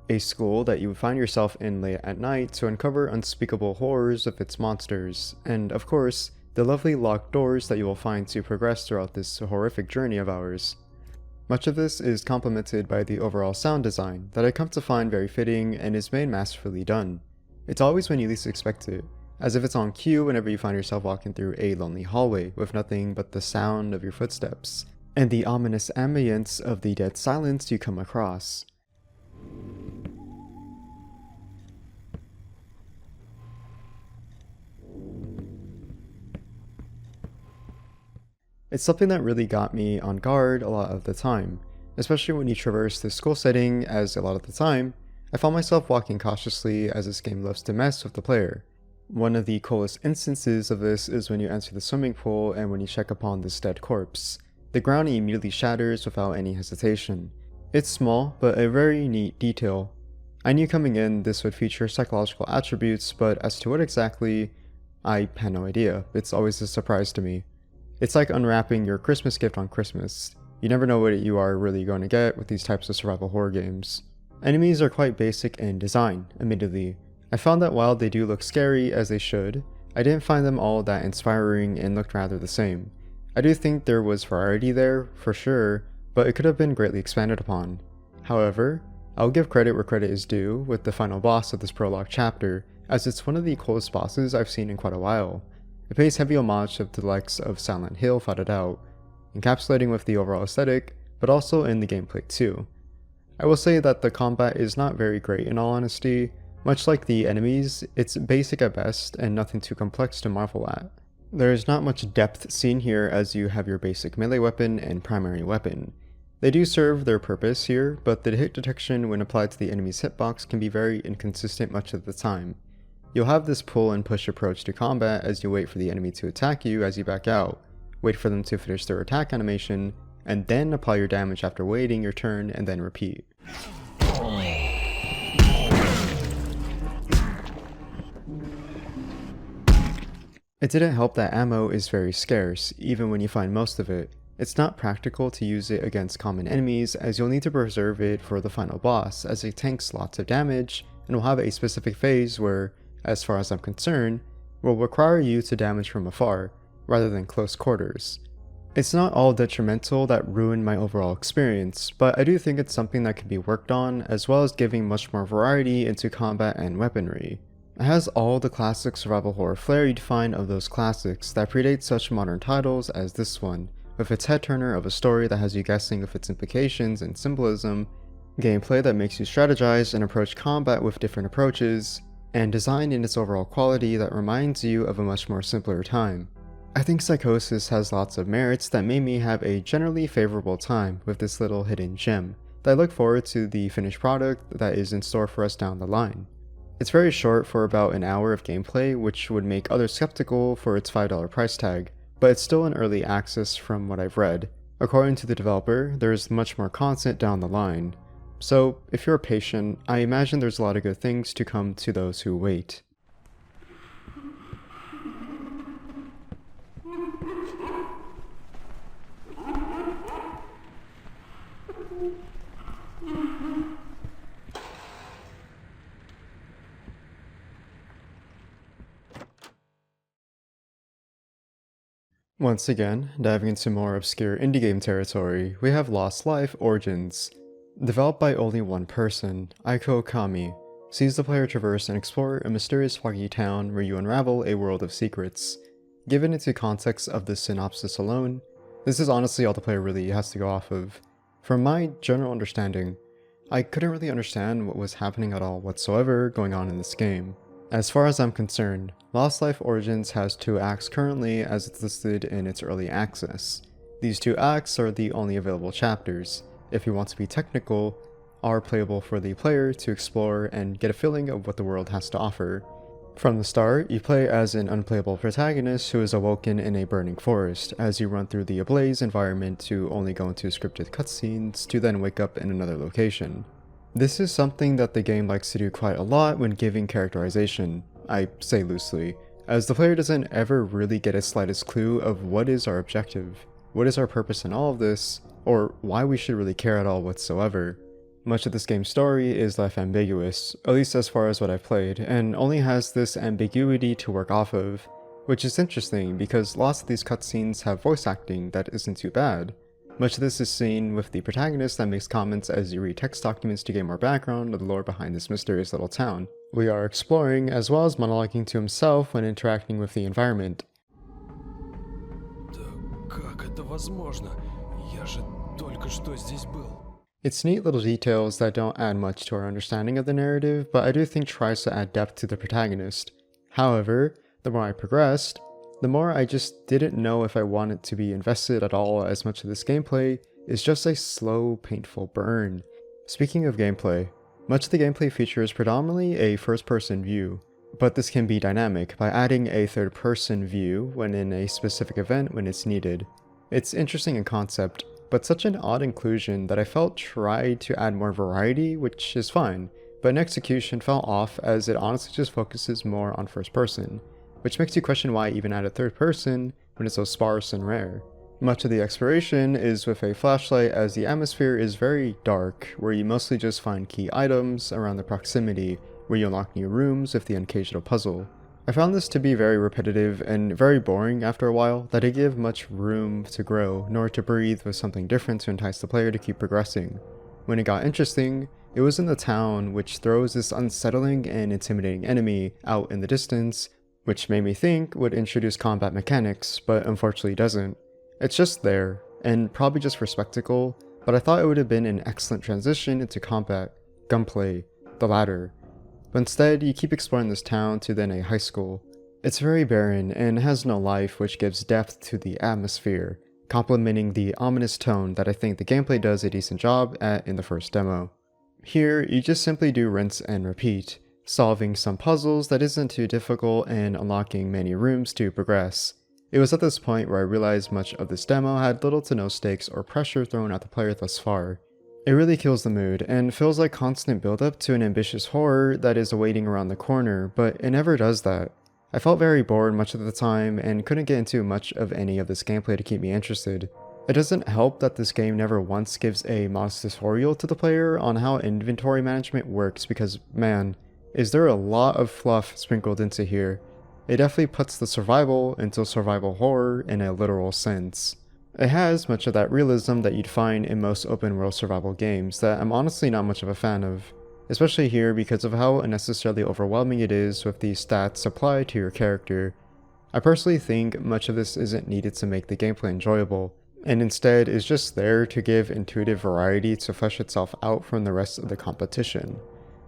A school that you would find yourself in late at night to uncover unspeakable horrors of its monsters, and of course, the lovely locked doors that you will find to progress throughout this horrific journey of ours. Much of this is complemented by the overall sound design that I come to find very fitting and is made masterfully done. It's always when you least expect it, as if it's on cue whenever you find yourself walking through a lonely hallway with nothing but the sound of your footsteps, and the ominous ambience of the dead silence you come across. It's something that really got me on guard a lot of the time, especially when you traverse this school setting, as a lot of the time, I found myself walking cautiously as this game loves to mess with the player. One of the coolest instances of this is when you enter the swimming pool and when you check upon this dead corpse. The ground immediately shatters without any hesitation. It's small, but a very neat detail. I knew coming in this would feature psychological attributes, but as to what exactly, I had no idea. It's always a surprise to me. It's like unwrapping your Christmas gift on Christmas. You never know what you are really going to get with these types of survival horror games. Enemies are quite basic in design, admittedly. I found that while they do look scary as they should, I didn't find them all that inspiring and looked rather the same. I do think there was variety there, for sure, but it could have been greatly expanded upon. However, I'll give credit where credit is due with the final boss of this prologue chapter, as it's one of the coolest bosses I've seen in quite a while. It pays heavy homage to the likes of Silent Hill without a doubt, encapsulating with the overall aesthetic, but also in the gameplay too. I will say that the combat is not very great in all honesty. Much like the enemies, it's basic at best and nothing too complex to marvel at. There is not much depth seen here as you have your basic melee weapon and primary weapon. They do serve their purpose here, but the hit detection when applied to the enemy's hitbox can be very inconsistent much of the time. You'll have this pull and push approach to combat as you wait for the enemy to attack you as you back out, wait for them to finish their attack animation, and then apply your damage after waiting your turn and then repeat. It didn't help that ammo is very scarce, even when you find most of it. It's not practical to use it against common enemies as you'll need to preserve it for the final boss as it tanks lots of damage and will have a specific phase where, as far as I'm concerned, will require you to damage from afar rather than close quarters. It's not all detrimental that ruined my overall experience, but I do think it's something that can be worked on as well as giving much more variety into combat and weaponry. It has all the classic survival horror flair you'd find of those classics that predate such modern titles as this one, with its head turner of a story that has you guessing of its implications and symbolism, gameplay that makes you strategize and approach combat with different approaches, and design in its overall quality that reminds you of a much more simpler time. I think Psychosis has lots of merits that made me have a generally favorable time with this little hidden gem, that I look forward to the finished product that is in store for us down the line. It's very short for about an hour of gameplay, which would make others skeptical for its $5 price tag, but it's still in early access from what I've read. According to the developer, there's much more content down the line. So, if you're patient, I imagine there's a lot of good things to come to those who wait. Once again, diving into more obscure indie game territory, we have Lost Life Origins. Developed by only one person, Aiko Kami, sees the player traverse and explore a mysterious foggy town where you unravel a world of secrets. Given into context of the synopsis alone, this is honestly all the player really has to go off of. From my general understanding, I couldn't really understand what was happening at all whatsoever going on in this game. As far as I'm concerned, Lost Life Origins has 2 acts currently as it's listed in its early access. These 2 acts are the only available chapters, if you want to be technical, are playable for the player to explore and get a feeling of what the world has to offer. From the start, you play as an unplayable protagonist who is awoken in a burning forest as you run through the ablaze environment to only go into scripted cutscenes to then wake up in another location. This is something that the game likes to do quite a lot when giving characterization, I say loosely, as the player doesn't ever really get a slightest clue of what is our objective, what is our purpose in all of this, or why we should really care at all whatsoever. Much of this game's story is left ambiguous, at least as far as what I've played, and only has this ambiguity to work off of, which is interesting because lots of these cutscenes have voice acting that isn't too bad. Much of this is seen with the protagonist that makes comments as you read text documents to gain more background of the lore behind this mysterious little town. We are exploring as well as monologuing to himself when interacting with the environment. Да как это возможно? Я же только что здесь был. It's neat little details that don't add much to our understanding of the narrative, but I do think tries to add depth to the protagonist. However, the more I progressed, the more I just didn't know if I wanted to be invested at all, as much of this gameplay is just a slow, painful burn. Speaking of gameplay, much of the gameplay features predominantly a first-person view, but this can be dynamic by adding a third-person view when in a specific event when it's needed. It's interesting in concept, but such an odd inclusion that I felt tried to add more variety, which is fine, but in execution fell off as it honestly just focuses more on first person, which makes you question why I even add a third person when it's so sparse and rare. Much of the exploration is with a flashlight as the atmosphere is very dark, where you mostly just find key items around the proximity, where you unlock new rooms with the occasional puzzle. I I found this to be very repetitive and very boring after a while, that it didn't give much room to grow, nor to breathe with something different to entice the player to keep progressing. When it got interesting, it was in the town, which throws this unsettling and intimidating enemy out in the distance, which made me think would introduce combat mechanics, but unfortunately doesn't. It's just there, and probably just for spectacle, but I thought it would have been an excellent transition into combat, gunplay, the latter. But instead, you keep exploring this town to then a high school. It's very barren and has no life, which gives depth to the atmosphere, complementing the ominous tone that I think the gameplay does a decent job at in the first demo. Here, you just simply do rinse and repeat, solving some puzzles that isn't too difficult and unlocking many rooms to progress. It was at this point where I realized much of this demo had little to no stakes or pressure thrown at the player thus far. It really kills the mood, and feels like constant build-up to an ambitious horror that is awaiting around the corner, but it never does that. I felt very bored much of the time, and couldn't get into much of any of this gameplay to keep me interested. It doesn't help that this game never once gives a modest tutorial to the player on how inventory management works, because man, is there a lot of fluff sprinkled into here. It definitely puts the survival into survival horror in a literal sense. It has much of that realism that you'd find in most open world survival games that I'm honestly not much of a fan of, especially here because of how unnecessarily overwhelming it is with the stats applied to your character. I personally think much of this isn't needed to make the gameplay enjoyable, and instead is just there to give intuitive variety to flesh itself out from the rest of the competition.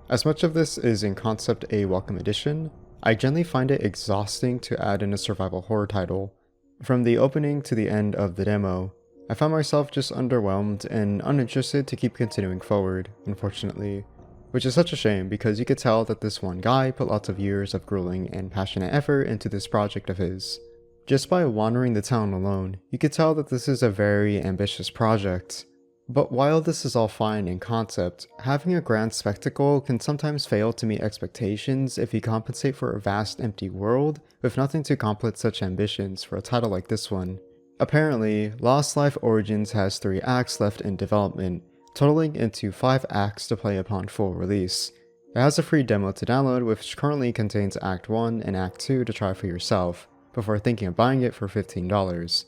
As much of this is in concept a welcome addition, I generally find it exhausting to add in a survival horror title. From the opening to the end of the demo, I found myself just underwhelmed and uninterested to keep continuing forward, unfortunately. Which is such a shame because you could tell that this one guy put lots of years of grueling and passionate effort into this project of his. Just by wandering the town alone, you could tell that this is a very ambitious project. But while this is all fine in concept, having a grand spectacle can sometimes fail to meet expectations if you compensate for a vast empty world with nothing to complete such ambitions for a title like this one. Apparently, Lost Life Origins has 3 acts left in development, totaling into 5 acts to play upon full release. It has a free demo to download which currently contains Act 1 and Act 2 to try for yourself, before thinking of buying it for $15.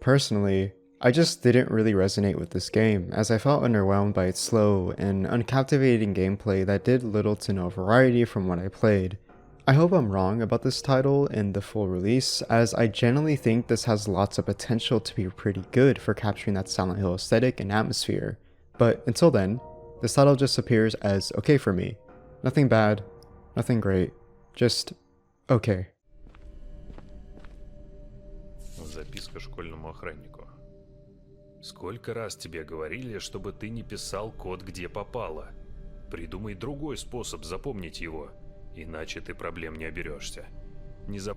Personally, I just didn't really resonate with this game, as I felt underwhelmed by its slow and uncaptivating gameplay that did little to no variety from what I played. I hope I'm wrong about this title in the full release, as I genuinely think this has lots of potential to be pretty good for capturing that Silent Hill aesthetic and atmosphere. But until then, this title just appears as okay for me. Nothing bad, nothing great, just okay. Записка школьному охраннику. Сколько раз тебе говорили, чтобы ты не писал код где попало? Придумай другой способ запомнить его, иначе ты проблем не оберешься. Не заб...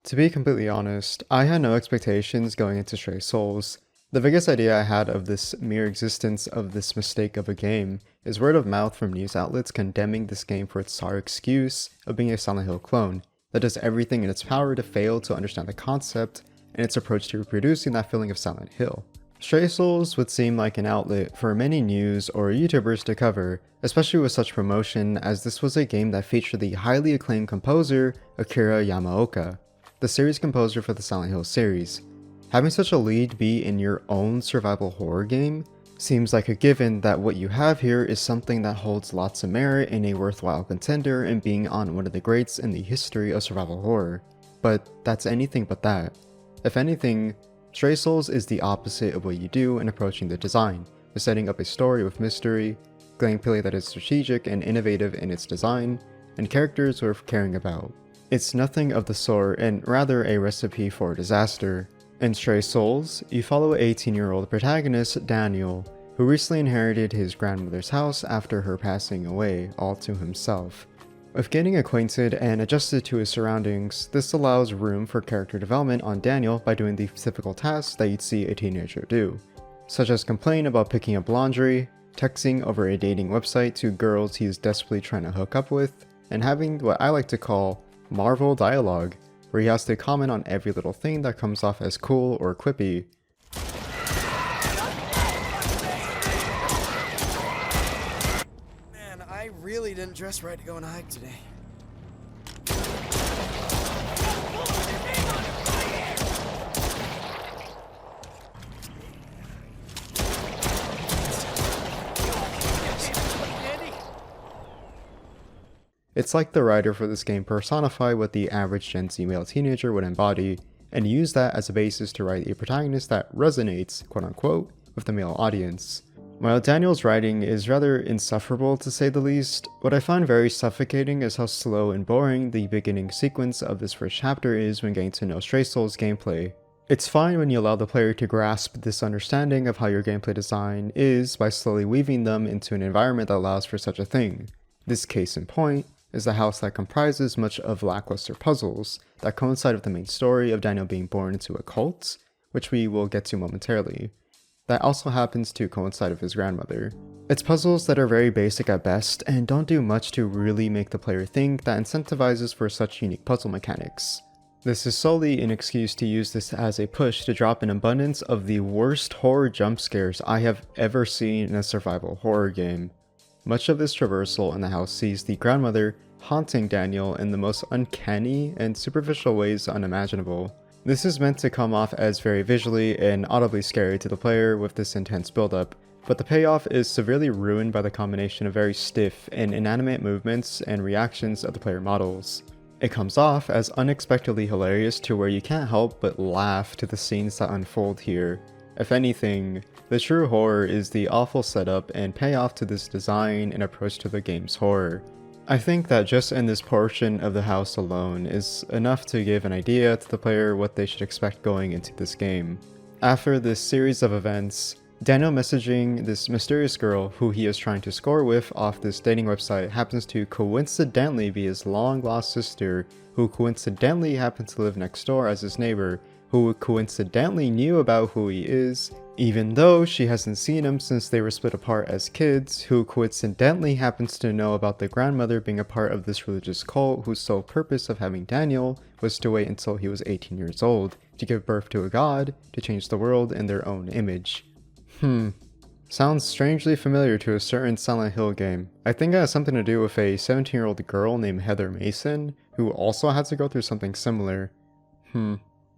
To be completely honest, I had no expectations going into Stray Souls. The biggest idea I had of this mere existence of this mistake of a game is word of mouth from news outlets condemning this game for its sorry excuse of being a Silent Hill clone that does everything in its power to fail to understand the concept and its approach to reproducing that feeling of Silent Hill. Stray Souls would seem like an outlet for many news or YouTubers to cover, especially with such promotion, as this was a game that featured the highly acclaimed composer Akira Yamaoka, the series composer for the Silent Hill series. Having such a lead be in your own survival horror game seems like a given that what you have here is something that holds lots of merit and a worthwhile contender in being on one of the greats in the history of survival horror. But that's anything but that. If anything, Stray Souls is the opposite of what you do in approaching the design, with setting up a story with mystery, gameplay that is strategic and innovative in its design, and characters worth caring about. It's nothing of the sort, and rather a recipe for disaster. In Stray Souls, you follow 18-year-old protagonist Daniel, who recently inherited his grandmother's house after her passing away all to himself. With getting acquainted and adjusted to his surroundings, this allows room for character development on Daniel by doing the typical tasks that you'd see a teenager do, such as complain about picking up laundry, texting over a dating website to girls he is desperately trying to hook up with, and having what I like to call Marvel dialogue, where he has to comment on every little thing that comes off as cool or quippy. didn't dress right to go on a hike today. It's like the writer for this game personified what the average Gen Z male teenager would embody, and use that as a basis to write a protagonist that resonates, quote-unquote, with the male audience. While Daniel's writing is rather insufferable to say the least, what I find very suffocating is how slow and boring the beginning sequence of this first chapter is when getting to know Stray Souls gameplay. It's fine when you allow the player to grasp this understanding of how your gameplay design is by slowly weaving them into an environment that allows for such a thing. This case in point is the house that comprises much of lackluster puzzles that coincide with the main story of Daniel being born into a cult, which we will get to momentarily. That also happens to coincide with his grandmother. It's puzzles that are very basic at best and don't do much to really make the player think that incentivizes for such unique puzzle mechanics. This is solely an excuse to use this as a push to drop an abundance of the worst horror jump scares I have ever seen in a survival horror game. Much of this traversal in the house sees the grandmother haunting Daniel in the most uncanny and superficial ways unimaginable. This is meant to come off as very visually and audibly scary to the player with this intense buildup, but the payoff is severely ruined by the combination of very stiff and inanimate movements and reactions of the player models. It comes off as unexpectedly hilarious to where you can't help but laugh to the scenes that unfold here. If anything, the true horror is the awful setup and payoff to this design and approach to the game's horror. I think that just in this portion of the house alone is enough to give an idea to the player what they should expect going into this game. After this series of events, Daniel messaging this mysterious girl who he is trying to score with off this dating website happens to coincidentally be his long-lost sister, who coincidentally happens to live next door as his neighbor, who coincidentally knew about who he is, even though she hasn't seen him since they were split apart as kids, who coincidentally happens to know about the grandmother being a part of this religious cult whose sole purpose of having Daniel was to wait until he was 18 years old to give birth to a god to change the world in their own image. Sounds strangely familiar to a certain Silent Hill game. I think it has something to do with a 17-year-old girl named Heather Mason, who also had to go through something similar.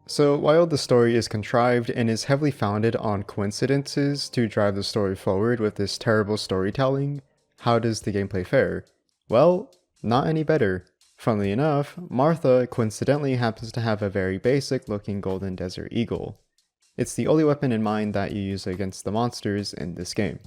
So while the story is contrived and is heavily founded on coincidences to drive the story forward with this terrible storytelling, how does the gameplay fare? Well, not any better. Funnily enough, Martha coincidentally happens to have a very basic looking golden desert eagle. It's the only weapon in mind that you use against the monsters in this game.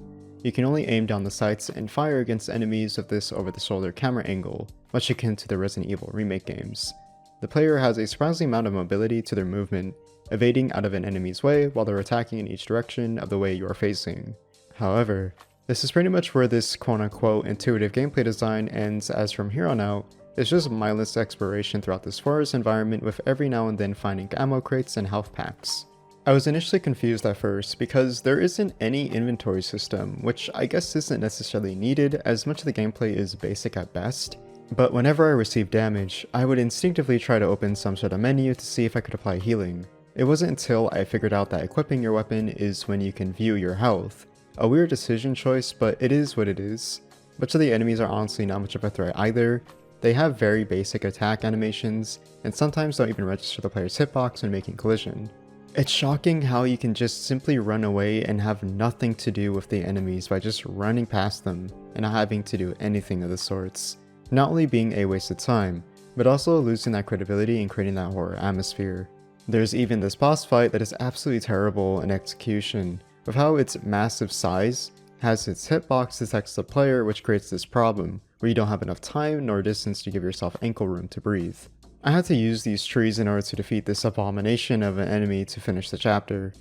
You can only aim down the sights and fire against enemies with this over-the-shoulder camera angle, much akin to the Resident Evil remake games. The player has a surprising amount of mobility to their movement, evading out of an enemy's way while they're attacking in each direction of the way you are facing. However, this is pretty much where this quote-unquote intuitive gameplay design ends, as from here on out, it's just mindless exploration throughout this forest environment with every now and then finding ammo crates and health packs. I was initially confused at first because there isn't any inventory system, which I guess isn't necessarily needed as much of the gameplay is basic at best. But whenever I received damage, I would instinctively try to open some sort of menu to see if I could apply healing. It wasn't until I figured out that equipping your weapon is when you can view your health. A weird decision choice, but it is what it is. Much of the enemies are honestly not much of a threat either. They have very basic attack animations, and sometimes don't even register the player's hitbox when making collision. It's shocking how you can just simply run away and have nothing to do with the enemies by just running past them and not having to do anything of the sorts. Not only being a waste of time, but also losing that credibility and creating that horror atmosphere. There's even this boss fight that is absolutely terrible in execution, with how its massive size has its hitbox detects the player, which creates this problem, where you don't have enough time nor distance to give yourself ankle room to breathe. I had to use these trees in order to defeat this abomination of an enemy to finish the chapter.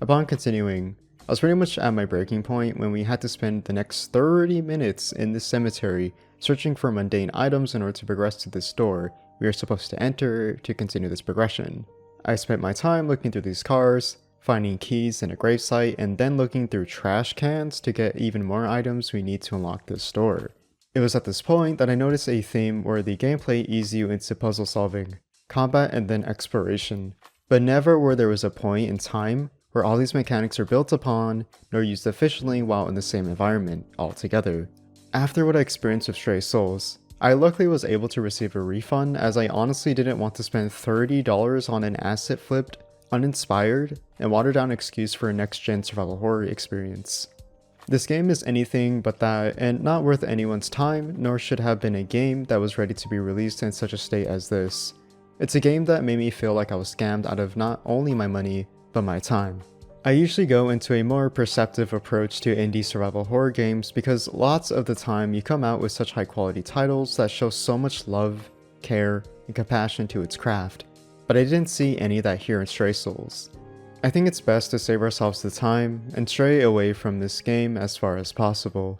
Upon continuing, I was pretty much at my breaking point when we had to spend the next 30 minutes in this cemetery searching for mundane items in order to progress to this door we are supposed to enter to continue this progression. I spent my time looking through these cars, finding keys in a gravesite, and then looking through trash cans to get even more items we need to unlock this door. It was at this point that I noticed a theme where the gameplay eased you into puzzle solving, combat, and then exploration, but never where there was a point in time where all these mechanics are built upon nor used efficiently while in the same environment altogether. After what I experienced with Stray Souls, I luckily was able to receive a refund as I honestly didn't want to spend $30 on an asset flipped, uninspired, and watered down excuse for a next-gen survival horror experience. This game is anything but that, and not worth anyone's time, nor should have been a game that was ready to be released in such a state as this. It's a game that made me feel like I was scammed out of not only my money, but my time. I usually go into a more perceptive approach to indie survival horror games because lots of the time you come out with such high quality titles that show so much love, care, and compassion to its craft, but I didn't see any of that here in Stray Souls. I think it's best to save ourselves the time and stray away from this game as far as possible.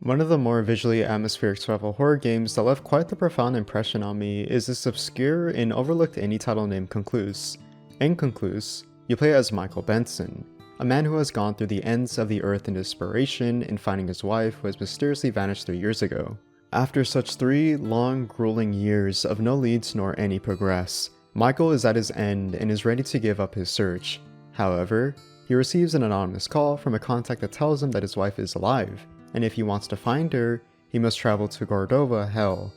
One of the more visually atmospheric survival horror games that left quite the profound impression on me is this obscure and overlooked indie title named Concluse. In Concluse, you play as Michael Benson, a man who has gone through the ends of the earth in desperation in finding his wife who has mysteriously vanished 3 years ago. After such 3 long, grueling years of no leads nor any progress, Michael is at his end and is ready to give up his search. However, he receives an anonymous call from a contact that tells him that his wife is alive, and if he wants to find her, he must travel to Cordova Hell.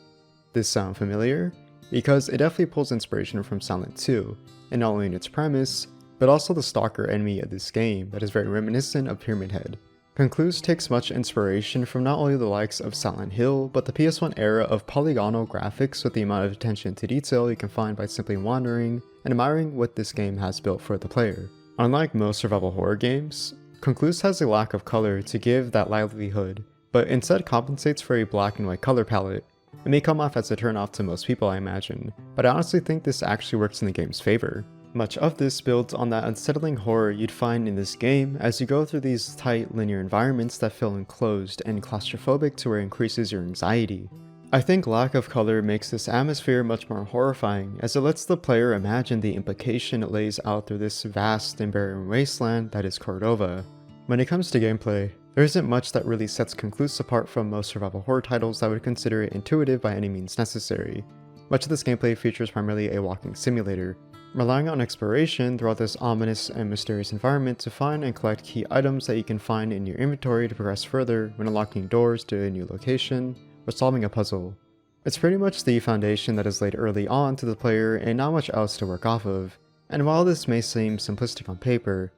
This sound familiar? Because it definitely pulls inspiration from Silent 2, and not only in its premise, but also the stalker enemy of this game that is very reminiscent of Pyramid Head. Concluse takes much inspiration from not only the likes of Silent Hill, but the PS1 era of polygonal graphics with the amount of attention to detail you can find by simply wandering and admiring what this game has built for the player. Unlike most survival horror games, Concluse has a lack of color to give that livelihood, but instead compensates for a black and white color palette. It may come off as a turn off to most people, I imagine, but I honestly think this actually works in the game's favor. Much of this builds on that unsettling horror you'd find in this game as you go through these tight linear environments that feel enclosed and claustrophobic to where it increases your anxiety. I think lack of color makes this atmosphere much more horrifying as it lets the player imagine the implication it lays out through this vast and barren wasteland that is Cordova. When it comes to gameplay, there isn't much that really sets Concluse apart from most survival horror titles that would consider it intuitive by any means necessary. Much of this gameplay features primarily a walking simulator, relying on exploration throughout this ominous and mysterious environment to find and collect key items that you can find in your inventory to progress further when unlocking doors to a new location or solving a puzzle. It's pretty much the foundation that is laid early on to the player and not much else to work off of, and while this may seem simplistic on paper,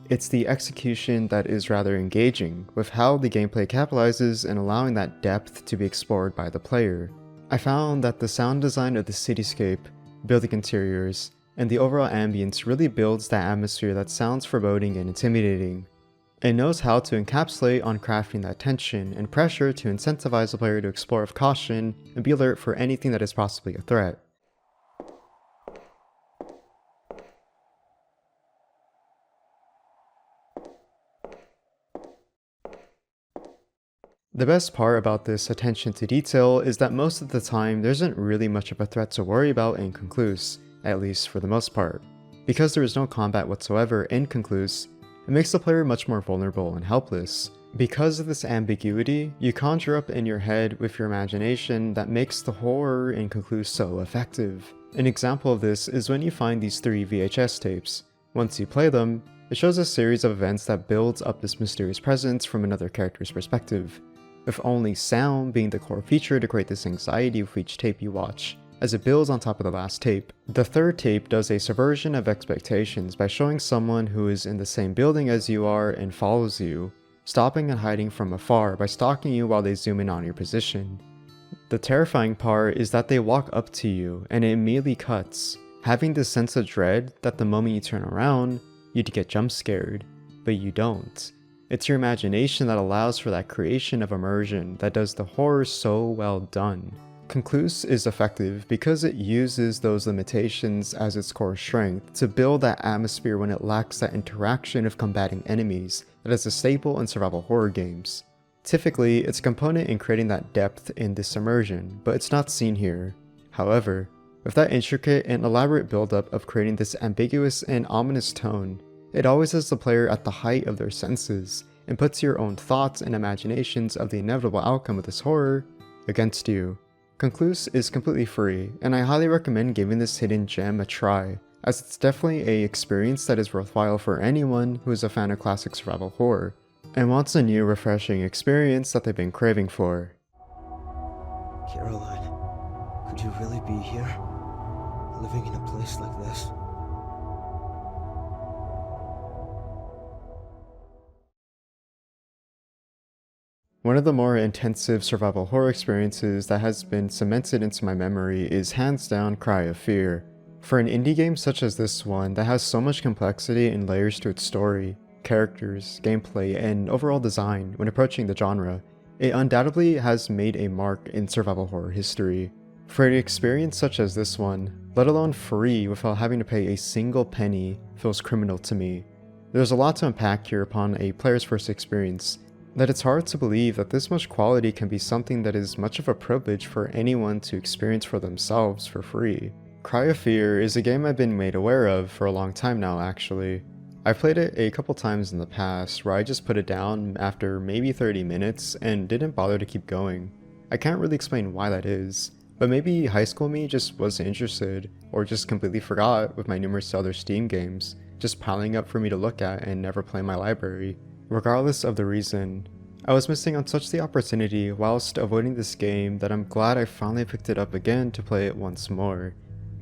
it's the execution that is rather engaging, with how the gameplay capitalizes in allowing that depth to be explored by the player. I found that the sound design of the cityscape, building interiors, and the overall ambience really builds that atmosphere that sounds foreboding and intimidating. It knows how to encapsulate on crafting that tension and pressure to incentivize the player to explore with caution and be alert for anything that is possibly a threat. The best part about this attention to detail is that most of the time there isn't really much of a threat to worry about in Concluse, at least for the most part. Because there is no combat whatsoever in Concluse, it makes the player much more vulnerable and helpless. Because of this ambiguity, you conjure up in your head with your imagination that makes the horror in Concluse so effective. An example of this is when you find these 3 VHS tapes. Once you play them, it shows a series of events that builds up this mysterious presence from another character's perspective, with only sound being the core feature to create this anxiety with each tape you watch, as it builds on top of the last tape. The third tape does a subversion of expectations by showing someone who is in the same building as you are and follows you, stopping and hiding from afar by stalking you while they zoom in on your position. The terrifying part is that they walk up to you and it immediately cuts, having this sense of dread that the moment you turn around, you'd get jump scared, but you don't. It's your imagination that allows for that creation of immersion that does the horror so well done. Concluse is effective because it uses those limitations as its core strength to build that atmosphere when it lacks that interaction of combating enemies that is a staple in survival horror games. Typically, it's a component in creating that depth in this immersion, but it's not seen here. However, with that intricate and elaborate buildup of creating this ambiguous and ominous tone, It always has the player at the height of their senses, and puts your own thoughts and imaginations of the inevitable outcome of this horror against you. Concluse is completely free, and I highly recommend giving this hidden gem a try, as it's definitely an experience that is worthwhile for anyone who is a fan of classic survival horror, and wants a new refreshing experience that they've been craving for. Caroline, could you really be here? Living in a place like this? One of the more intensive survival horror experiences that has been cemented into my memory is hands down Cry of Fear. For an indie game such as this one that has so much complexity and layers to its story, characters, gameplay, and overall design when approaching the genre, it undoubtedly has made a mark in survival horror history. For an experience such as this one, let alone free without having to pay a single penny, feels criminal to me. There's a lot to unpack here upon a player's first experience, that it's hard to believe that this much quality can be something that is much of a privilege for anyone to experience for themselves for free. Cry of Fear is a game I've been made aware of for a long time now actually. I've played it a couple times in the past where I just put it down after maybe 30 minutes and didn't bother to keep going. I can't really explain why that is, but maybe high school me just wasn't interested, or just completely forgot with my numerous other Steam games just piling up for me to look at and never play in my library. Regardless of the reason, I was missing on such the opportunity whilst avoiding this game that I'm glad I finally picked it up again to play it once more.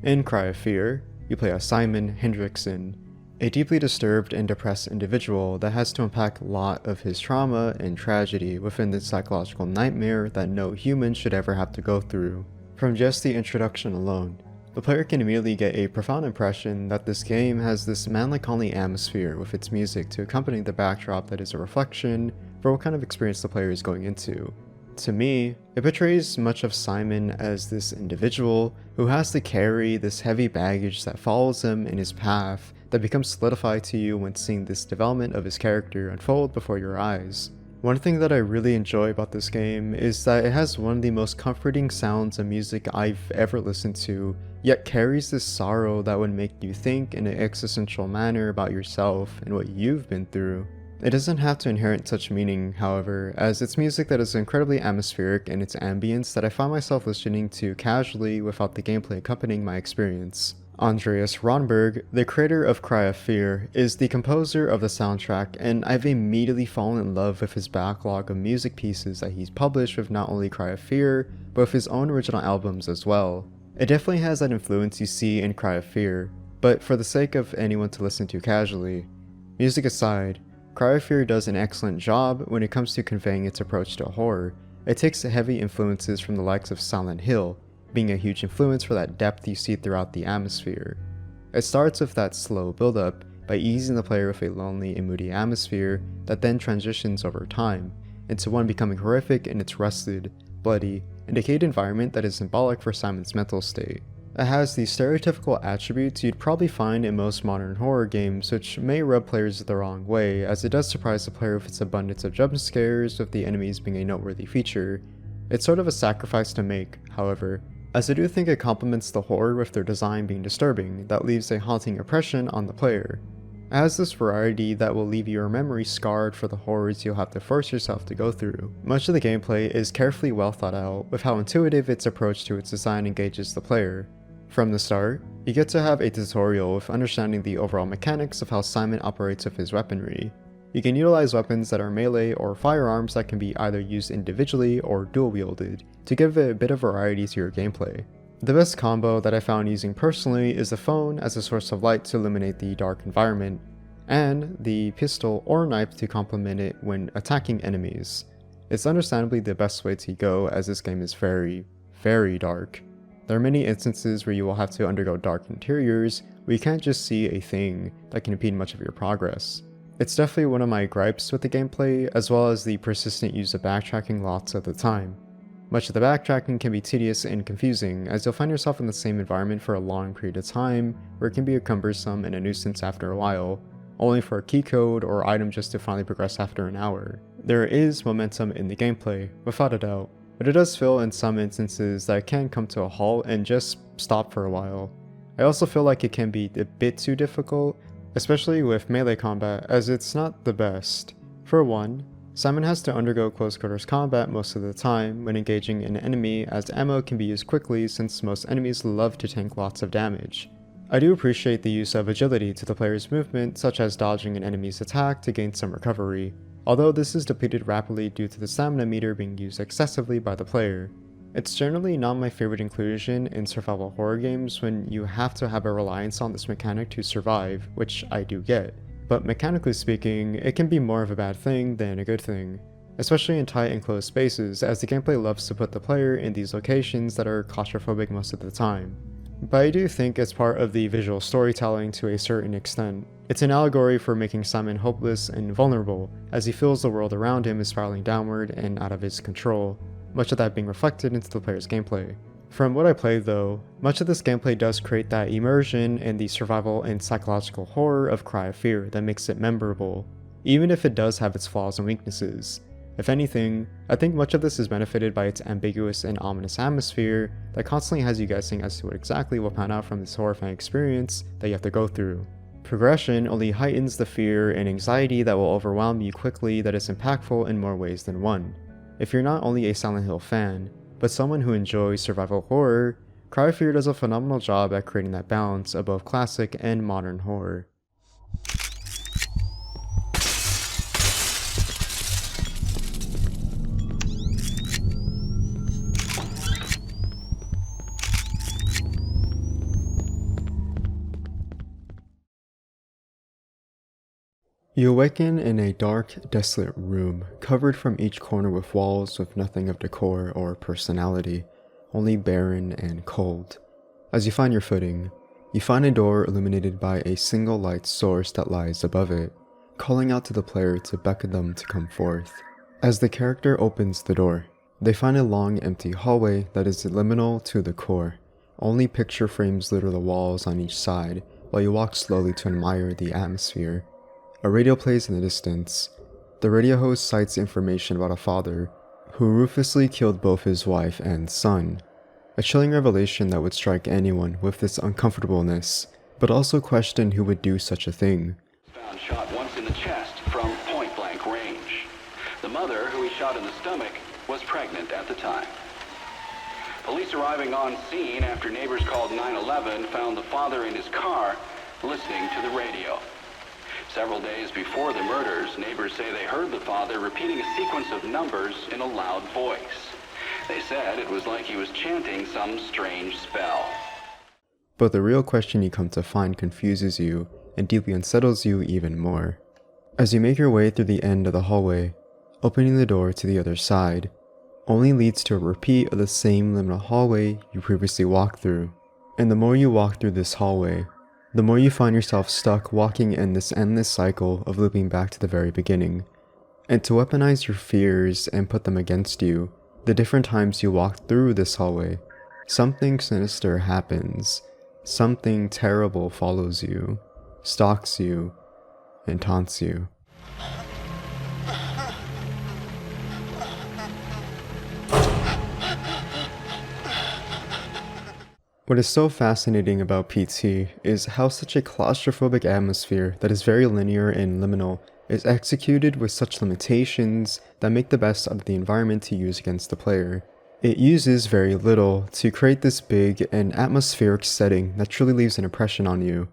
In Cry of Fear, you play as Simon Hendrickson, a deeply disturbed and depressed individual that has to unpack a lot of his trauma and tragedy within the psychological nightmare that no human should ever have to go through. From just the introduction alone, the player can immediately get a profound impression that this game has this melancholy atmosphere with its music to accompany the backdrop that is a reflection for what kind of experience the player is going into. To me, it portrays much of Simon as this individual who has to carry this heavy baggage that follows him in his path that becomes solidified to you when seeing this development of his character unfold before your eyes. One thing that I really enjoy about this game is that it has one of the most comforting sounds and music I've ever listened to, yet carries this sorrow that would make you think in an existential manner about yourself and what you've been through. It doesn't have to inherit such meaning, however, as it's music that is incredibly atmospheric in its ambience that I find myself listening to casually without the gameplay accompanying my experience. Andreas Ronberg, the creator of Cry of Fear, is the composer of the soundtrack, and I've immediately fallen in love with his backlog of music pieces that he's published with not only Cry of Fear, but with his own original albums as well. It definitely has that influence you see in Cry of Fear, but for the sake of anyone to listen to casually, music aside, Cry of Fear does an excellent job when it comes to conveying its approach to horror. It takes heavy influences from the likes of Silent Hill, being a huge influence for that depth you see throughout the atmosphere. It starts with that slow build-up by easing the player with a lonely and moody atmosphere that then transitions over time into one becoming horrific in its rusted, bloody, and decayed environment that is symbolic for Simon's mental state. It has the stereotypical attributes you'd probably find in most modern horror games, which may rub players the wrong way, as it does surprise the player with its abundance of jump scares, with the enemies being a noteworthy feature. It's sort of a sacrifice to make, however, as I do think it complements the horror with their design being disturbing that leaves a haunting impression on the player. It has this variety that will leave your memory scarred for the horrors you'll have to force yourself to go through. Much of the gameplay is carefully well thought out with how intuitive its approach to its design engages the player. From the start, you get to have a tutorial with understanding the overall mechanics of how Simon operates with his weaponry. You can utilize weapons that are melee or firearms that can be either used individually or dual-wielded to give a bit of variety to your gameplay. The best combo that I found using personally is the phone as a source of light to illuminate the dark environment, and the pistol or knife to complement it when attacking enemies. It's understandably the best way to go as this game is very, very dark. There are many instances where you will have to undergo dark interiors where you can't just see a thing that can impede much of your progress. It's definitely one of my gripes with the gameplay, as well as the persistent use of backtracking lots of the time. Much of the backtracking can be tedious and confusing, as you'll find yourself in the same environment for a long period of time, where it can be cumbersome and a nuisance after a while, only for a key code or item just to finally progress after an hour. There is momentum in the gameplay, without a doubt, but it does feel in some instances that it can come to a halt and just stop for a while. I also feel like it can be a bit too difficult, especially with melee combat, as it's not the best. For one, Simon has to undergo close quarters combat most of the time when engaging an enemy, as ammo can be used quickly since most enemies love to tank lots of damage. I do appreciate the use of agility to the player's movement, such as dodging an enemy's attack to gain some recovery, although this is depleted rapidly due to the stamina meter being used excessively by the player. It's generally not my favorite inclusion in survival horror games when you have to have a reliance on this mechanic to survive, which I do get, but mechanically speaking, it can be more of a bad thing than a good thing, especially in tight enclosed spaces, as the gameplay loves to put the player in these locations that are claustrophobic most of the time. But I do think it's part of the visual storytelling to a certain extent. It's an allegory for making Simon hopeless and vulnerable, as he feels the world around him is spiraling downward and out of his control, much of that being reflected into the player's gameplay. From what I played though, much of this gameplay does create that immersion in the survival and psychological horror of Cry of Fear that makes it memorable, even if it does have its flaws and weaknesses. If anything, I think much of this is benefited by its ambiguous and ominous atmosphere that constantly has you guessing as to what exactly will pan out from this horrifying experience that you have to go through. Progression only heightens the fear and anxiety that will overwhelm you quickly that is impactful in more ways than one. If you're not only a Silent Hill fan, but someone who enjoys survival horror, Cry of Fear does a phenomenal job at creating that balance of both classic and modern horror. You awaken in a dark, desolate room, covered from each corner with walls with nothing of decor or personality, only barren and cold. As you find your footing, you find a door illuminated by a single light source that lies above it, calling out to the player to beckon them to come forth. As the character opens the door, they find a long, empty hallway that is liminal to the core. Only picture frames litter the walls on each side, while you walk slowly to admire the atmosphere. A radio plays in the distance. The radio host cites information about a father who ruthlessly killed both his wife and son. A chilling revelation that would strike anyone with this uncomfortableness, but also question who would do such a thing. Found shot once in the chest from point-blank range. The mother, who he shot in the stomach, was pregnant at the time. Police arriving on scene after neighbors called 911 found the father in his car listening to the radio. Several days before the murders, neighbors say they heard the father repeating a sequence of numbers in a loud voice. They said it was like he was chanting some strange spell. But the real question you come to find confuses you and deeply unsettles you even more. As you make your way through the end of the hallway, opening the door to the other side only leads to a repeat of the same liminal hallway you previously walked through. And the more you walk through this hallway, the more you find yourself stuck walking in this endless cycle of looping back to the very beginning. And to weaponize your fears and put them against you, the different times you walk through this hallway, something sinister happens. Something terrible follows you, stalks you, and taunts you. What is so fascinating about PT is how such a claustrophobic atmosphere that is very linear and liminal is executed with such limitations that make the best out of the environment to use against the player. It uses very little to create this big and atmospheric setting that truly leaves an impression on you.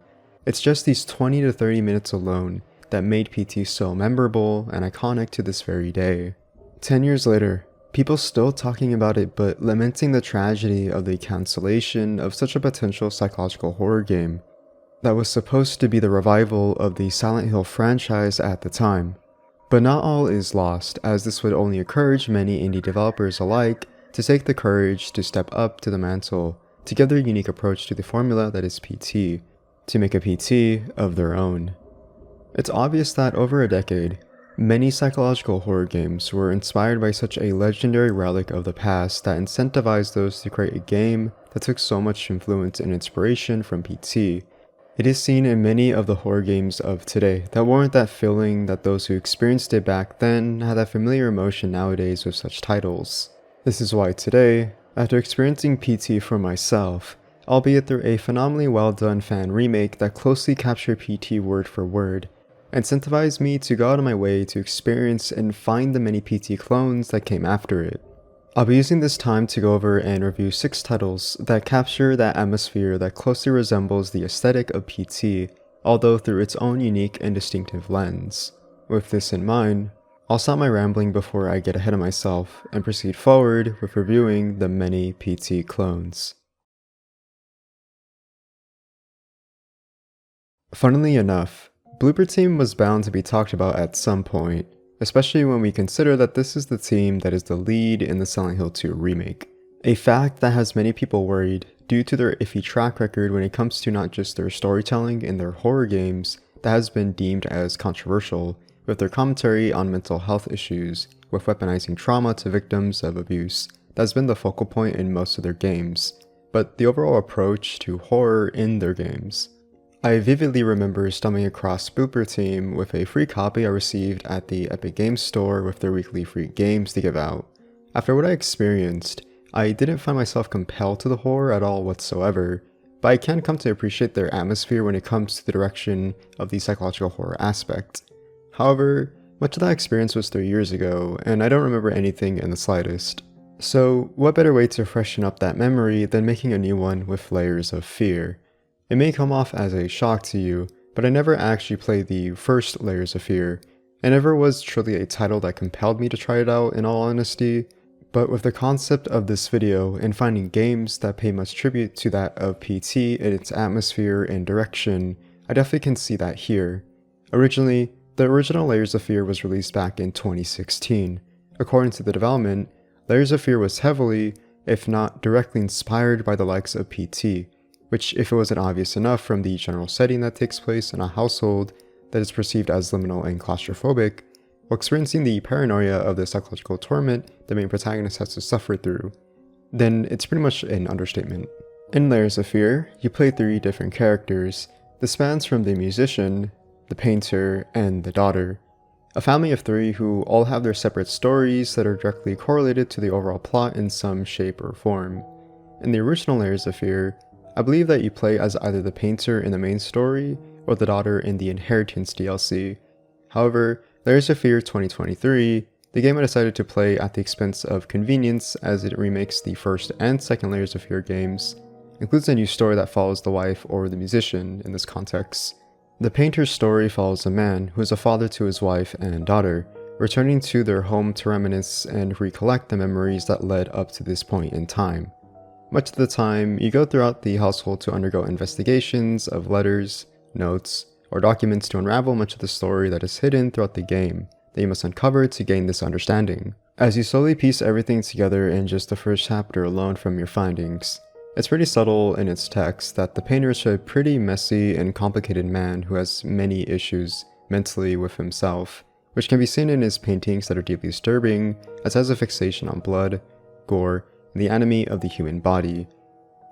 It's just these 20 to 30 minutes alone that made PT so memorable and iconic to this very day. 10 years later, people still talking about it but lamenting the tragedy of the cancellation of such a potential psychological horror game that was supposed to be the revival of the Silent Hill franchise at the time. But not all is lost, as this would only encourage many indie developers alike to take the courage to step up to the mantle, to give their unique approach to the formula that is PT, to make a PT of their own. It's obvious that over a decade, many psychological horror games were inspired by such a legendary relic of the past that incentivized those to create a game that took so much influence and inspiration from PT. It is seen in many of the horror games of today that warrant that feeling that those who experienced it back then had that familiar emotion nowadays with such titles. This is why today, after experiencing PT for myself, albeit through a phenomenally well done fan remake that closely captured PT word for word, incentivized me to go out of my way to experience and find the many PT clones that came after it. I'll be using this time to go over and review 6 titles that capture that atmosphere that closely resembles the aesthetic of PT, although through its own unique and distinctive lens. With this in mind, I'll stop my rambling before I get ahead of myself and proceed forward with reviewing the many PT clones. Funnily enough, Blooper Team was bound to be talked about at some point, especially when we consider that this is the team that is the lead in the Silent Hill 2 remake. A fact that has many people worried due to their iffy track record when it comes to not just their storytelling in their horror games that has been deemed as controversial, with their commentary on mental health issues, with weaponizing trauma to victims of abuse that has been the focal point in most of their games, but the overall approach to horror in their games. I vividly remember stumbling across Blooper Team with a free copy I received at the Epic Games Store with their weekly free games to give out. After what I experienced, I didn't find myself compelled to the horror at all whatsoever, but I can come to appreciate their atmosphere when it comes to the direction of the psychological horror aspect. However, much of that experience was 3 years ago, and I don't remember anything in the slightest. So, what better way to freshen up that memory than making a new one with Layers of Fear? It may come off as a shock to you, but I never actually played the first Layers of Fear. It never was truly a title that compelled me to try it out in all honesty, but with the concept of this video and finding games that pay much tribute to that of PT in its atmosphere and direction, I definitely can see that here. Originally, the original Layers of Fear was released back in 2016. According to the development, Layers of Fear was heavily, if not directly inspired by the likes of PT, which, if it wasn't obvious enough from the general setting that takes place in a household that is perceived as liminal and claustrophobic, while experiencing the paranoia of the psychological torment the main protagonist has to suffer through, then it's pretty much an understatement. In Layers of Fear, you play 3 different characters. This spans from the musician, the painter, and the daughter. A family of 3 who all have their separate stories that are directly correlated to the overall plot in some shape or form. In the original Layers of Fear, I believe that you play as either the painter in the main story or the daughter in the Inheritance DLC. However, Layers of Fear 2023, the game I decided to play at the expense of convenience as it remakes the first and second Layers of Fear games, includes a new story that follows the wife or the musician in this context. The painter's story follows a man who is a father to his wife and daughter, returning to their home to reminisce and recollect the memories that led up to this point in time. Much of the time, you go throughout the household to undergo investigations of letters, notes, or documents to unravel much of the story that is hidden throughout the game that you must uncover to gain this understanding. As you slowly piece everything together in just the first chapter alone from your findings, it's pretty subtle in its text that the painter is a pretty messy and complicated man who has many issues mentally with himself, which can be seen in his paintings that are deeply disturbing, as has a fixation on blood, gore, and the anatomy of the human body,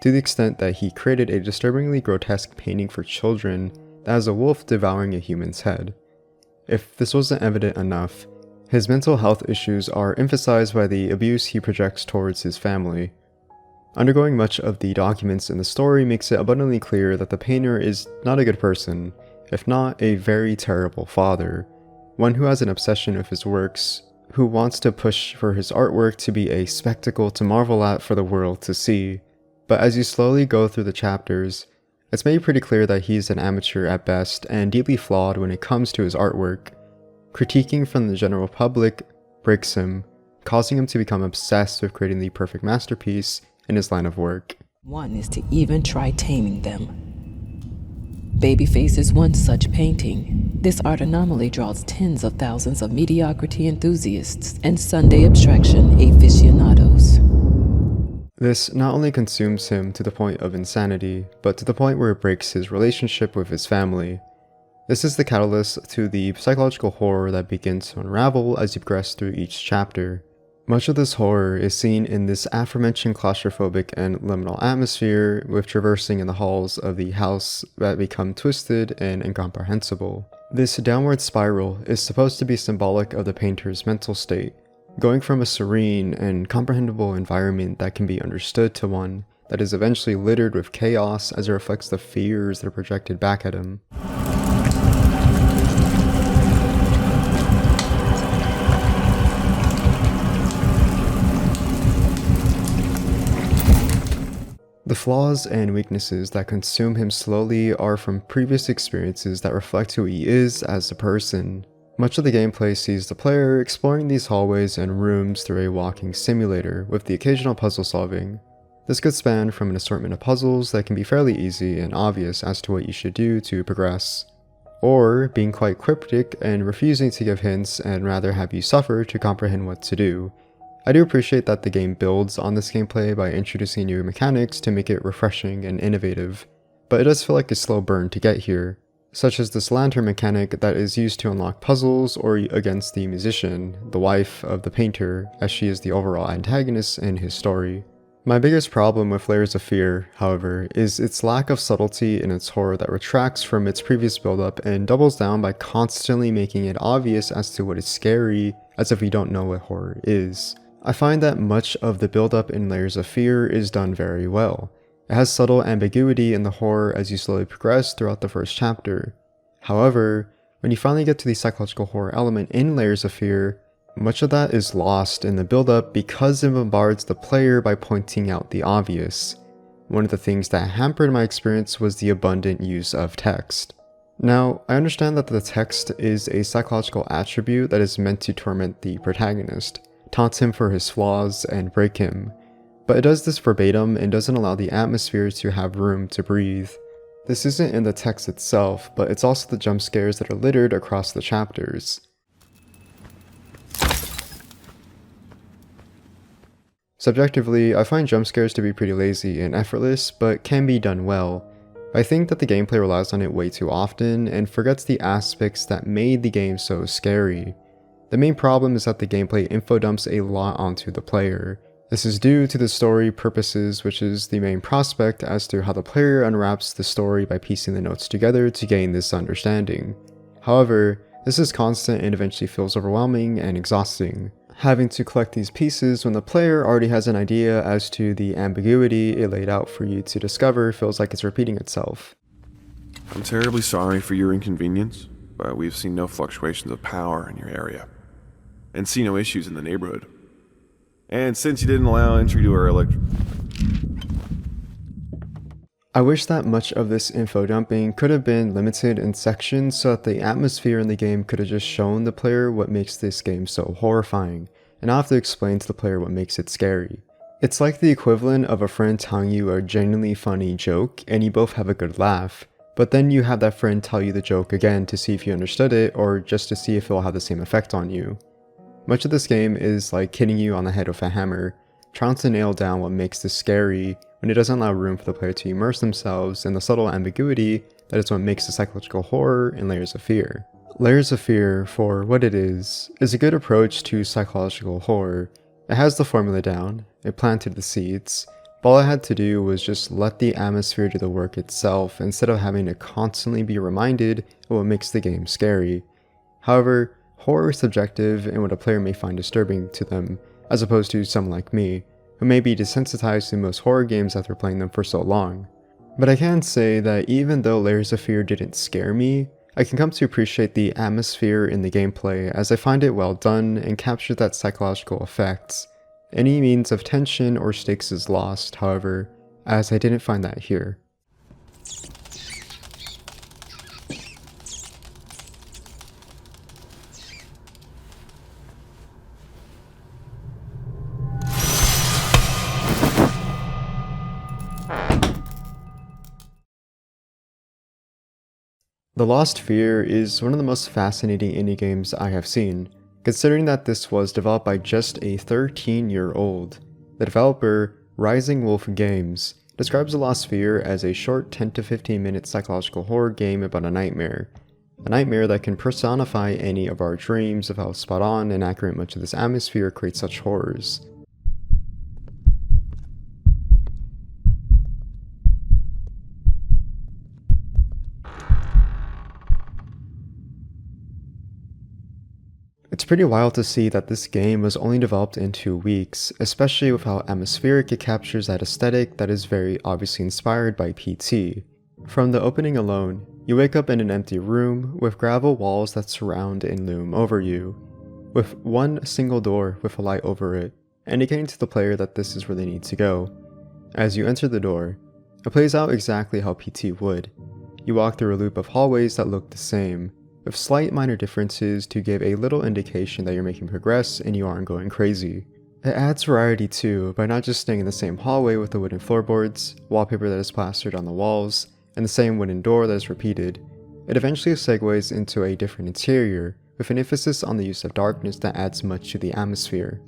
to the extent that he created a disturbingly grotesque painting for children that has a wolf devouring a human's head. If this wasn't evident enough, his mental health issues are emphasized by the abuse he projects towards his family. Undergoing much of the documents in the story makes it abundantly clear that the painter is not a good person, if not a very terrible father, one who has an obsession with his works, who wants to push for his artwork to be a spectacle to marvel at for the world to see. But as you slowly go through the chapters, it's made pretty clear that he's an amateur at best and deeply flawed when it comes to his artwork. Critiquing from the general public breaks him, causing him to become obsessed with creating the perfect masterpiece in his line of work. One is to even try taming them. Babyface is one such painting. This art anomaly draws tens of thousands of mediocrity enthusiasts and Sunday abstraction aficionados. This not only consumes him to the point of insanity, but to the point where it breaks his relationship with his family. This is the catalyst to the psychological horror that begins to unravel as you progress through each chapter. Much of this horror is seen in this aforementioned claustrophobic and liminal atmosphere, with traversing in the halls of the house that become twisted and incomprehensible. This downward spiral is supposed to be symbolic of the painter's mental state, going from a serene and comprehensible environment that can be understood to one that is eventually littered with chaos as it reflects the fears that are projected back at him. The flaws and weaknesses that consume him slowly are from previous experiences that reflect who he is as a person. Much of the gameplay sees the player exploring these hallways and rooms through a walking simulator, with the occasional puzzle solving. This could span from an assortment of puzzles that can be fairly easy and obvious as to what you should do to progress, or being quite cryptic and refusing to give hints and rather have you suffer to comprehend what to do. I do appreciate that the game builds on this gameplay by introducing new mechanics to make it refreshing and innovative, but it does feel like a slow burn to get here, such as this lantern mechanic that is used to unlock puzzles or against the musician, the wife of the painter, as she is the overall antagonist in his story. My biggest problem with Layers of Fear, however, is its lack of subtlety in its horror that retracts from its previous build-up and doubles down by constantly making it obvious as to what is scary, as if we don't know what horror is. I find that much of the build-up in Layers of Fear is done very well. It has subtle ambiguity in the horror as you slowly progress throughout the first chapter. However, when you finally get to the psychological horror element in Layers of Fear, much of that is lost in the build-up because it bombards the player by pointing out the obvious. One of the things that hampered my experience was the abundant use of text. Now, I understand that the text is a psychological attribute that is meant to torment the protagonist, taunt him for his flaws, and break him, but it does this verbatim and doesn't allow the atmosphere to have room to breathe. This isn't in the text itself, but it's also the jump scares that are littered across the chapters. Subjectively, I find jump scares to be pretty lazy and effortless, but can be done well. I think that the gameplay relies on it way too often and forgets the aspects that made the game so scary. The main problem is that the gameplay info dumps a lot onto the player. This is due to the story purposes, which is the main prospect as to how the player unwraps the story by piecing the notes together to gain this understanding. However, this is constant and eventually feels overwhelming and exhausting. Having to collect these pieces when the player already has an idea as to the ambiguity it laid out for you to discover feels like it's repeating itself. I'm terribly sorry for your inconvenience, but we've seen no fluctuations of power in your area, and see no issues in the neighborhood. And since you didn't allow entry to our I wish that much of this info dumping could have been limited in sections so that the atmosphere in the game could have just shown the player what makes this game so horrifying, and not have to explain to the player what makes it scary. It's like the equivalent of a friend telling you a genuinely funny joke and you both have a good laugh, but then you have that friend tell you the joke again to see if you understood it or just to see if it will have the same effect on you. Much of this game is like hitting you on the head with a hammer, trying to nail down what makes this scary when it doesn't allow room for the player to immerse themselves in the subtle ambiguity that is what makes the psychological horror in Layers of Fear. Layers of Fear, for what it is a good approach to psychological horror. It has the formula down, it planted the seeds, but all I had to do was just let the atmosphere do the work itself instead of having to constantly be reminded of what makes the game scary. However, horror is subjective in what a player may find disturbing to them, as opposed to someone like me, who may be desensitized to most horror games after playing them for so long. But I can say that even though Layers of Fear didn't scare me, I can come to appreciate the atmosphere in the gameplay as I find it well done and captures that psychological effect. Any means of tension or stakes is lost, however, as I didn't find that here. The Lost Fear is one of the most fascinating indie games I have seen, considering that this was developed by just a 13-year-old. The developer, Rising Wolf Games, describes The Lost Fear as a short 10 to 15 minute psychological horror game about a nightmare that can personify any of our dreams of how spot on and accurate much of this atmosphere creates such horrors. It's pretty wild to see that this game was only developed in 2 weeks, especially with how atmospheric it captures that aesthetic that is very obviously inspired by PT. From the opening alone, you wake up in an empty room with gravel walls that surround and loom over you, with one single door with a light over it, indicating to the player that this is where they need to go. As you enter the door, it plays out exactly how PT would. You walk through a loop of hallways that look the same, with slight minor differences to give a little indication that you're making progress and you aren't going crazy. It adds variety too, by not just staying in the same hallway with the wooden floorboards, wallpaper that is plastered on the walls, and the same wooden door that is repeated. It eventually segues into a different interior, with an emphasis on the use of darkness that adds much to the atmosphere.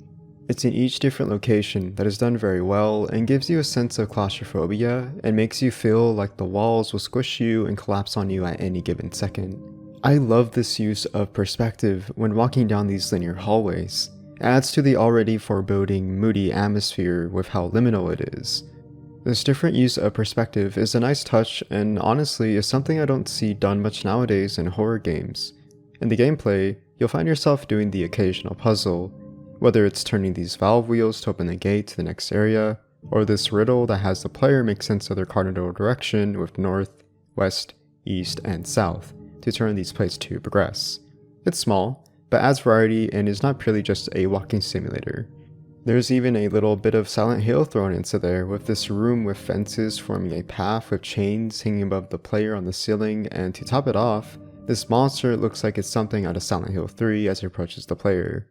It's in each different location that is done very well and gives you a sense of claustrophobia and makes you feel like the walls will squish you and collapse on you at any given second. I love this use of perspective when walking down these linear hallways. It adds to the already foreboding, moody atmosphere with how liminal it is. This different use of perspective is a nice touch and honestly is something I don't see done much nowadays in horror games. In the gameplay, you'll find yourself doing the occasional puzzle, whether it's turning these valve wheels to open the gate to the next area, or this riddle that has the player make sense of their cardinal direction with north, west, east, and south to turn these plates to progress. It's small, but adds variety and is not purely just a walking simulator. There's even a little bit of Silent Hill thrown into there, with this room with fences forming a path with chains hanging above the player on the ceiling, and to top it off, this monster looks like it's something out of Silent Hill 3 as it approaches the player.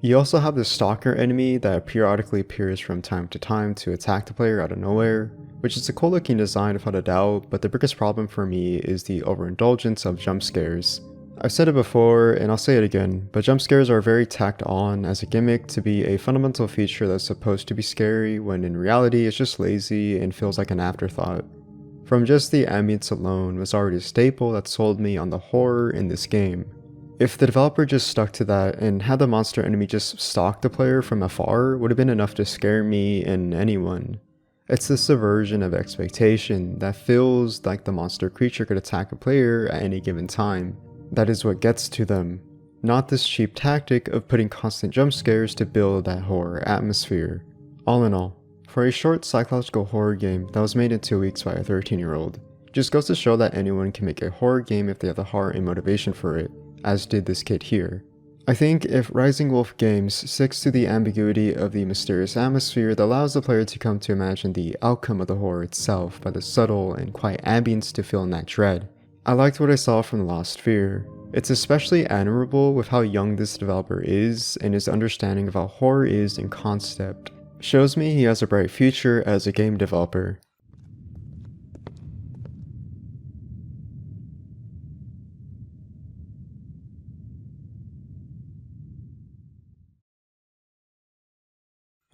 You also have the stalker enemy that periodically appears from time to time to attack the player out of nowhere, which is a cool looking design without a doubt, but the biggest problem for me is the overindulgence of jump scares. I've said it before and I'll say it again, but jump scares are very tacked on as a gimmick to be a fundamental feature that's supposed to be scary when in reality it's just lazy and feels like an afterthought. From just the ambience alone was already a staple that sold me on the horror in this game. If the developer just stuck to that and had the monster enemy just stalk the player from afar, would have been enough to scare me and anyone. It's the subversion of expectation that feels like the monster creature could attack a player at any given time. That is what gets to them, not this cheap tactic of putting constant jump scares to build that horror atmosphere. All in all, for a short psychological horror game that was made in 2 weeks by a 13-year-old, just goes to show that anyone can make a horror game if they have the heart and motivation for it, as did this kid here. I think if Rising Wolf Games sticks to the ambiguity of the mysterious atmosphere that allows the player to come to imagine the outcome of the horror itself by the subtle and quiet ambience to feel in that dread. I liked what I saw from The Lost Fear. It's especially admirable with how young this developer is, and his understanding of how horror is in concept shows me he has a bright future as a game developer.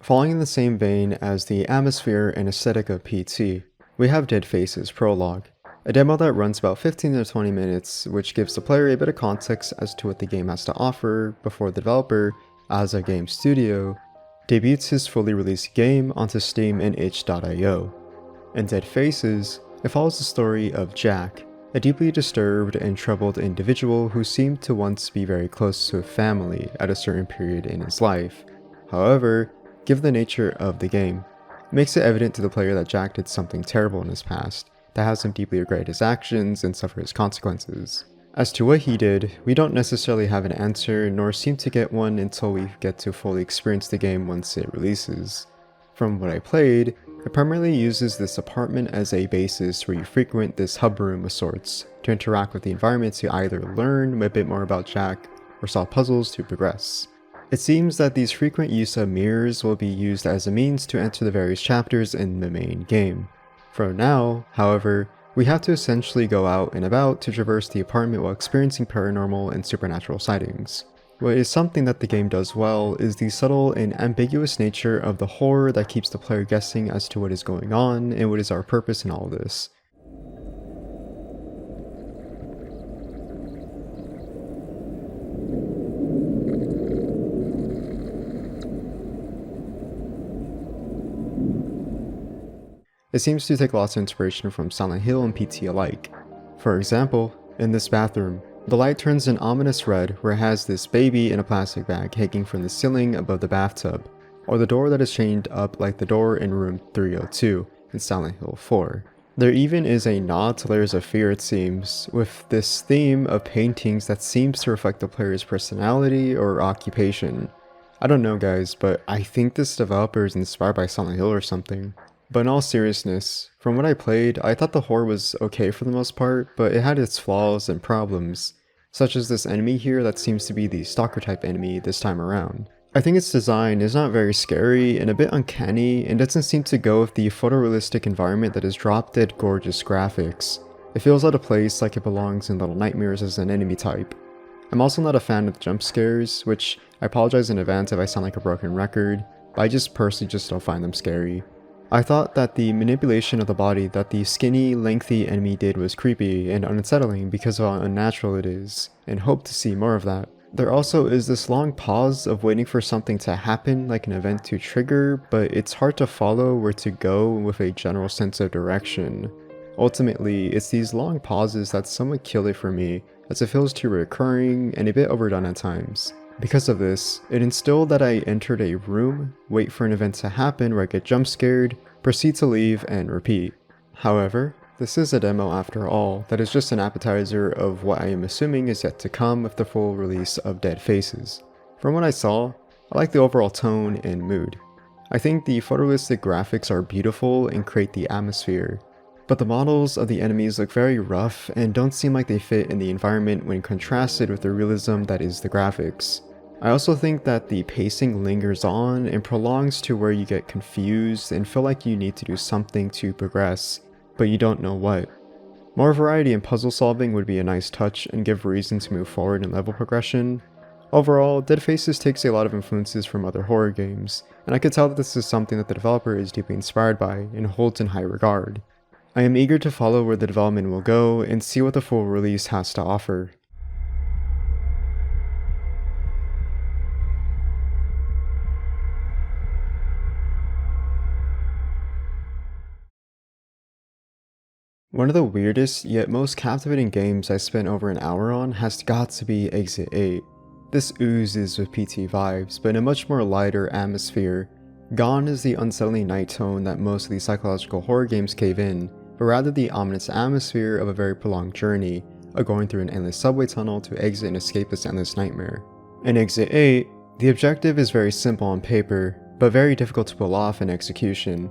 Following in the same vein as the atmosphere and aesthetic of PT, we have Dead Faces Prologue, a demo that runs about 15 to 20 minutes, which gives the player a bit of context as to what the game has to offer before the developer, as a game studio, debuts his fully released game onto Steam and itch.io. In Dead Faces, it follows the story of Jack, a deeply disturbed and troubled individual who seemed to once be very close to a family at a certain period in his life. However, given the nature of the game, it makes it evident to the player that Jack did something terrible in his past that has him deeply regret his actions and suffer his consequences. As to what he did, we don't necessarily have an answer nor seem to get one until we get to fully experience the game once it releases. From what I played, it primarily uses this apartment as a basis where you frequent this hub room of sorts to interact with the environment to either learn a bit more about Jack or solve puzzles to progress. It seems that these frequent use of mirrors will be used as a means to enter the various chapters in the main game. For now, however, we have to essentially go out and about to traverse the apartment while experiencing paranormal and supernatural sightings. What is something that the game does well is the subtle and ambiguous nature of the horror that keeps the player guessing as to what is going on and what is our purpose in all of this. It seems to take lots of inspiration from Silent Hill and PT alike. For example, in this bathroom, the light turns an ominous red where it has this baby in a plastic bag hanging from the ceiling above the bathtub, or the door that is chained up like the door in room 302 in Silent Hill 4. There even is a nod to Layers of Fear, it seems, with this theme of paintings that seems to reflect the player's personality or occupation. I don't know guys, but I think this developer is inspired by Silent Hill or something. But in all seriousness, from what I played, I thought the horror was okay for the most part, but it had its flaws and problems, such as this enemy here that seems to be the stalker type enemy this time around. I think its design is not very scary and a bit uncanny and doesn't seem to go with the photorealistic environment that is drop dead gorgeous graphics. It feels out of place, like it belongs in Little Nightmares as an enemy type. I'm also not a fan of jump scares, which I apologize in advance if I sound like a broken record, but I just personally don't find them scary. I thought that the manipulation of the body that the skinny, lengthy enemy did was creepy and unsettling because of how unnatural it is, and hope to see more of that. There also is this long pause of waiting for something to happen, like an event to trigger, but it's hard to follow where to go with a general sense of direction. Ultimately, it's these long pauses that somewhat kill it for me, as it feels too recurring and a bit overdone at times. Because of this, it instilled that I entered a room, wait for an event to happen where I get jump scared, proceed to leave, and repeat. However, this is a demo after all, that is just an appetizer of what I am assuming is yet to come with the full release of Dead Faces. From what I saw, I like the overall tone and mood. I think the photorealistic graphics are beautiful and create the atmosphere, but the models of the enemies look very rough and don't seem like they fit in the environment when contrasted with the realism that is the graphics. I also think that the pacing lingers on and prolongs to where you get confused and feel like you need to do something to progress, but you don't know what. More variety in puzzle solving would be a nice touch and give reason to move forward in level progression. Overall, Dead Faces takes a lot of influences from other horror games, and I could tell that this is something that the developer is deeply inspired by and holds in high regard. I am eager to follow where the development will go and see what the full release has to offer. One of the weirdest yet most captivating games I spent over an hour on has got to be Exit 8. This oozes with PT vibes, but in a much more lighter atmosphere. Gone is the unsettling night tone that most of these psychological horror games cave in, but rather the ominous atmosphere of a very prolonged journey, of going through an endless subway tunnel to exit and escape this endless nightmare. In Exit 8, the objective is very simple on paper, but very difficult to pull off in execution.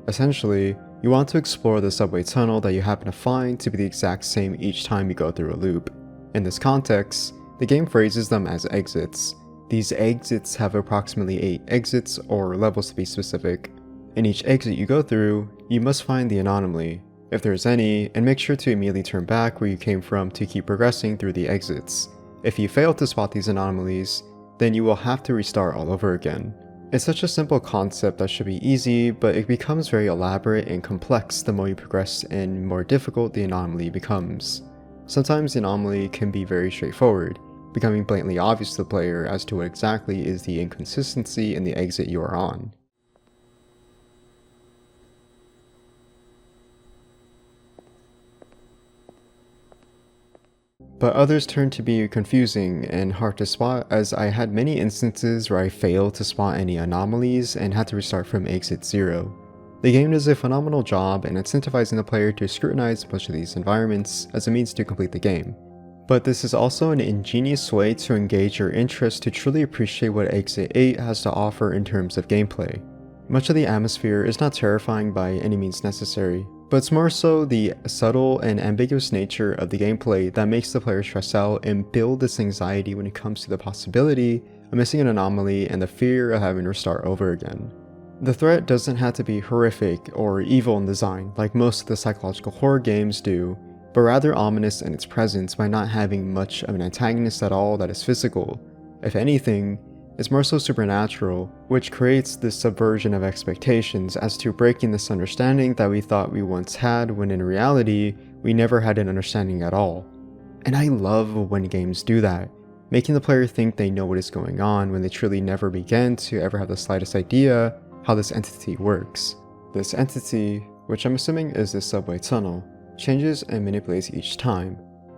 Essentially, you want to explore the subway tunnel that you happen to find to be the exact same each time you go through a loop. In this context, the game phrases them as exits. These exits have approximately 8 exits, or levels to be specific. In each exit you go through, you must find the anomaly, if there is any, and make sure to immediately turn back where you came from to keep progressing through the exits. If you fail to spot these anomalies, then you will have to restart all over again. It's such a simple concept that should be easy, but it becomes very elaborate and complex the more you progress and more difficult the anomaly becomes. Sometimes the anomaly can be very straightforward, becoming blatantly obvious to the player as to what exactly is the inconsistency in the exit you are on. But others turn to be confusing and hard to spot, as I had many instances where I failed to spot any anomalies and had to restart from exit 0. The game does a phenomenal job in incentivizing the player to scrutinize much of these environments as a means to complete the game. But this is also an ingenious way to engage your interest to truly appreciate what Exit 8 has to offer in terms of gameplay. Much of the atmosphere is not terrifying by any means necessary, but it's more so the subtle and ambiguous nature of the gameplay that makes the player stress out and build this anxiety when it comes to the possibility of missing an anomaly and the fear of having to start over again. The threat doesn't have to be horrific or evil in design like most of the psychological horror games do, but rather ominous in its presence by not having much of an antagonist at all that is physical. If anything, it's more so supernatural, which creates this subversion of expectations as to breaking this understanding that we thought we once had when in reality, we never had an understanding at all. And I love when games do that, making the player think they know what is going on when they truly never began to ever have the slightest idea how this entity works. This entity, which I'm assuming is this subway tunnel, changes and manipulates each time.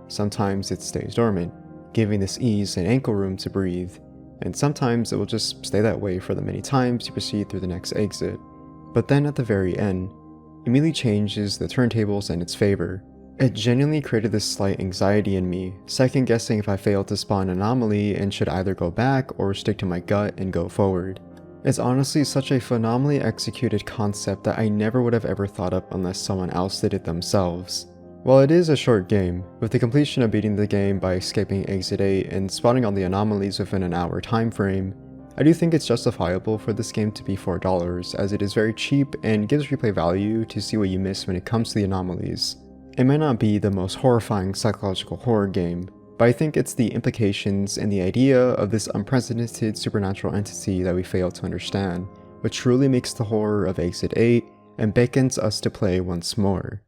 Sometimes it stays dormant, giving this ease and ankle room to breathe, and sometimes it will just stay that way for the many times you proceed through the next exit. But then at the very end, immediately changes the turntables in its favor. It genuinely created this slight anxiety in me, second guessing if I failed to spawn an anomaly and should either go back or stick to my gut and go forward. It's honestly such a phenomenally executed concept that I never would have ever thought up unless someone else did it themselves. While it is a short game, with the completion of beating the game by escaping Exit 8 and spotting all the anomalies within an hour time frame, I do think it's justifiable for this game to be $4, as it is very cheap and gives replay value to see what you miss when it comes to the anomalies. It might not be the most horrifying psychological horror game, but I think it's the implications and the idea of this unprecedented supernatural entity that we fail to understand, which truly makes the horror of Exit 8 and beckons us to play once more.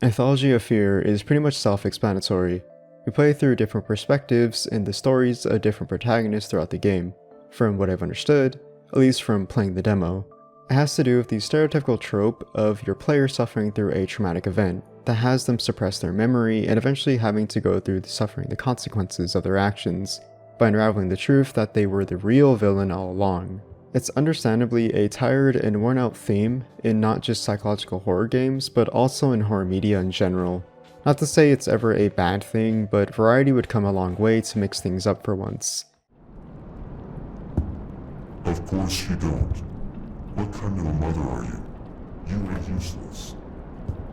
Anthology of Fear is pretty much self-explanatory. We play through different perspectives and the stories of different protagonists throughout the game. From what I've understood, at least from playing the demo, it has to do with the stereotypical trope of your player suffering through a traumatic event that has them suppress their memory and eventually having to go through suffering the consequences of their actions by unraveling the truth that they were the real villain all along. It's understandably a tired and worn out theme in not just psychological horror games, but also in horror media in general. Not to say it's ever a bad thing, but variety would come a long way to mix things up for once. Of course you don't. What kind of a mother are you? You are useless.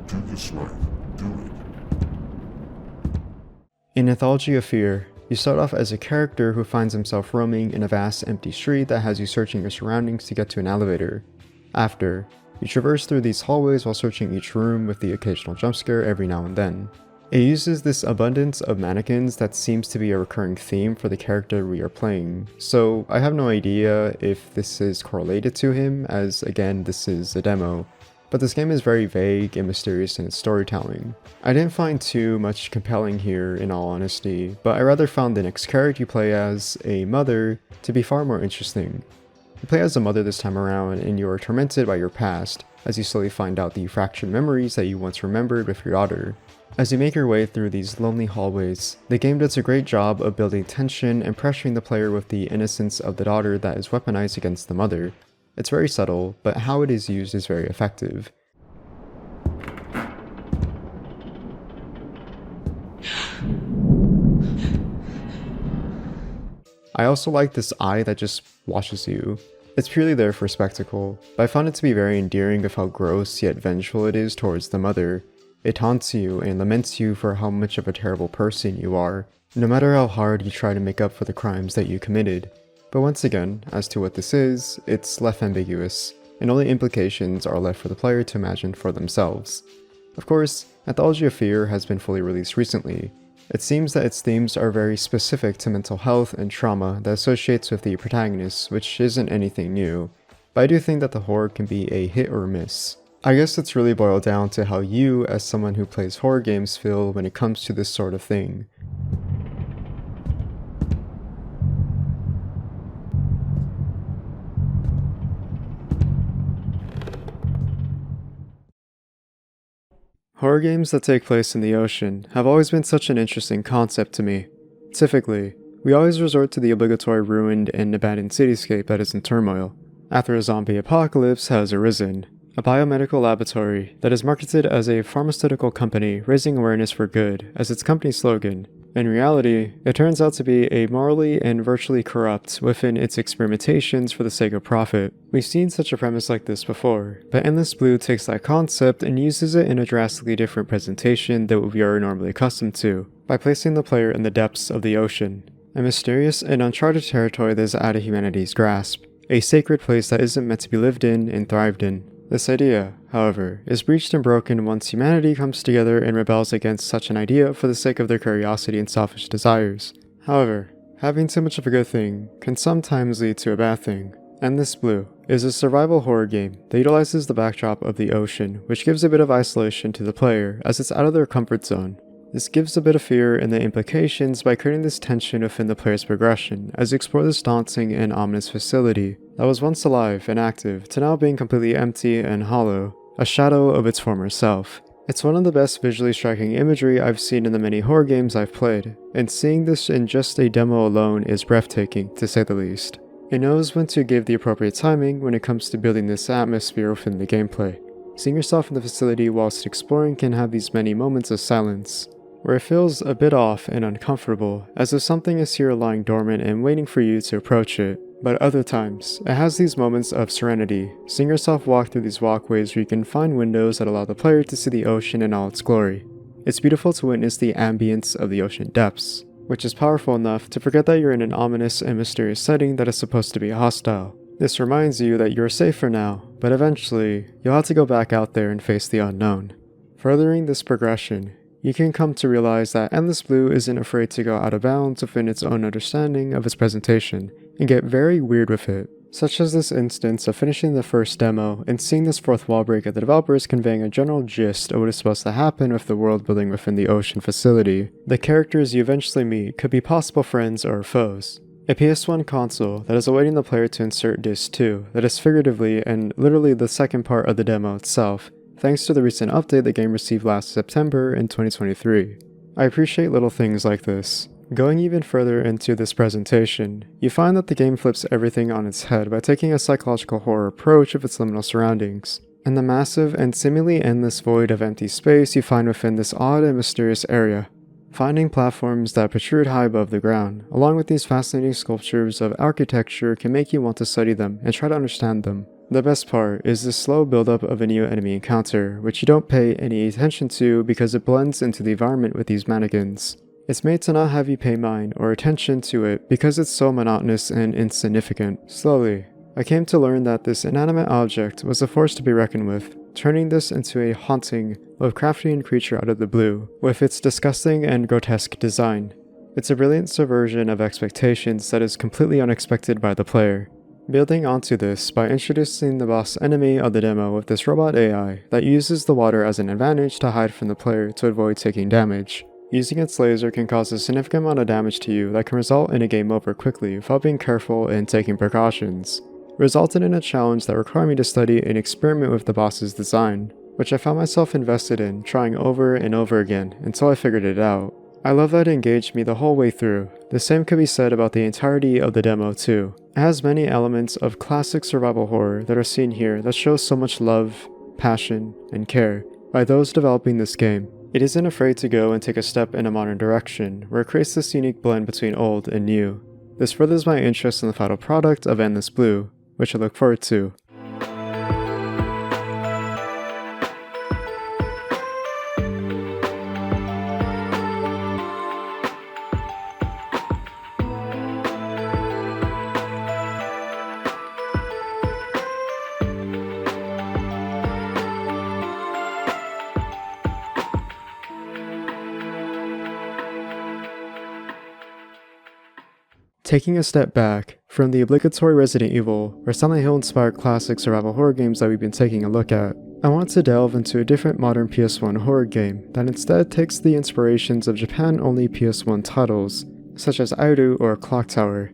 Do this right. Do it. In Anthology of Fear, you start off as a character who finds himself roaming in a vast empty street that has you searching your surroundings to get to an elevator. After, you traverse through these hallways while searching each room with the occasional jump scare every now and then. It uses this abundance of mannequins that seems to be a recurring theme for the character we are playing, so I have no idea if this is correlated to him, as again this is a demo, but this game is very vague and mysterious in its storytelling. I didn't find too much compelling here in all honesty, but I rather found the next character you play as, a mother, to be far more interesting. You play as a mother this time around and you are tormented by your past, as you slowly find out the fractured memories that you once remembered with your daughter. As you make your way through these lonely hallways, the game does a great job of building tension and pressuring the player with the innocence of the daughter that is weaponized against the mother. It's very subtle, but how it is used is very effective. I also like this eye that just watches you. It's purely there for spectacle, but I found it to be very endearing of how gross yet vengeful it is towards the mother. It taunts you and laments you for how much of a terrible person you are, no matter how hard you try to make up for the crimes that you committed. But once again, as to what this is, it's left ambiguous, and only implications are left for the player to imagine for themselves. Of course, Anthology of Fear has been fully released recently. It seems that its themes are very specific to mental health and trauma that associates with the protagonist, which isn't anything new, but I do think that the horror can be a hit or miss. I guess it's really boiled down to how you, as someone who plays horror games, feel when it comes to this sort of thing. Horror games that take place in the ocean have always been such an interesting concept to me. Typically, we always resort to the obligatory ruined and abandoned cityscape that is in turmoil, after a zombie apocalypse has arisen. A biomedical laboratory that is marketed as a pharmaceutical company raising awareness for good as its company slogan. In reality, it turns out to be a morally and virtually corrupt within its experimentations for the sake of profit. We've seen such a premise like this before, but Endless Blue takes that concept and uses it in a drastically different presentation than what we are normally accustomed to, by placing the player in the depths of the ocean, a mysterious and uncharted territory that is out of humanity's grasp, a sacred place that isn't meant to be lived in and thrived in. This idea, however, is breached and broken once humanity comes together and rebels against such an idea for the sake of their curiosity and selfish desires. However, having too much of a good thing can sometimes lead to a bad thing, Endless Blue is a survival horror game that utilizes the backdrop of the ocean, which gives a bit of isolation to the player as it's out of their comfort zone. This gives a bit of fear in the implications by creating this tension within the player's progression as you explore this daunting and ominous facility that was once alive and active to now being completely empty and hollow, a shadow of its former self. It's one of the best visually striking imagery I've seen in the many horror games I've played, and seeing this in just a demo alone is breathtaking, to say the least. It knows when to give the appropriate timing when it comes to building this atmosphere within the gameplay. Seeing yourself in the facility whilst exploring can have these many moments of silence, where it feels a bit off and uncomfortable, as if something is here lying dormant and waiting for you to approach it. But other times, it has these moments of serenity, seeing yourself walk through these walkways where you can find windows that allow the player to see the ocean in all its glory. It's beautiful to witness the ambience of the ocean depths, which is powerful enough to forget that you're in an ominous and mysterious setting that is supposed to be hostile. This reminds you that you're safe for now, but eventually, you'll have to go back out there and face the unknown. Furthering this progression, you can come to realize that Endless Blue isn't afraid to go out of bounds within its own understanding of its presentation, and get very weird with it, such as this instance of finishing the first demo and seeing this fourth wall break of the developers conveying a general gist of what is supposed to happen with the world building within the ocean facility. The characters you eventually meet could be possible friends or foes. A PS1 console that is awaiting the player to insert Disc 2, that is figuratively and literally the second part of the demo itself, thanks to the recent update the game received last September in 2023. I appreciate little things like this. Going even further into this presentation, you find that the game flips everything on its head by taking a psychological horror approach of its liminal surroundings, and the massive and seemingly endless void of empty space you find within this odd and mysterious area. Finding platforms that protrude high above the ground, along with these fascinating sculptures of architecture, can make you want to study them and try to understand them. The best part is the slow buildup of a new enemy encounter, which you don't pay any attention to because it blends into the environment with these mannequins. It's made to not have you pay mind or attention to it because it's so monotonous and insignificant. Slowly, I came to learn that this inanimate object was a force to be reckoned with, turning this into a haunting, Lovecraftian creature out of the blue, with its disgusting and grotesque design. It's a brilliant subversion of expectations that is completely unexpected by the player. Building onto this by introducing the boss enemy of the demo with this robot AI that uses the water as an advantage to hide from the player to avoid taking damage. Using its laser can cause a significant amount of damage to you that can result in a game over quickly without being careful and taking precautions. Resulted in a challenge that required me to study and experiment with the boss's design, which I found myself invested in, trying over and over again until I figured it out. I love that it engaged me the whole way through. The same could be said about the entirety of the demo too. It has many elements of classic survival horror that are seen here that show so much love, passion, and care by those developing this game. It isn't afraid to go and take a step in a modern direction, where it creates this unique blend between old and new. This furthers my interest in the final product of Endless Blue, which I look forward to. Taking a step back from the obligatory Resident Evil or Silent Hill inspired classic survival horror games that we've been taking a look at, I want to delve into a different modern PS1 horror game that instead takes the inspirations of Japan-only PS1 titles, such as Airu or Clock Tower.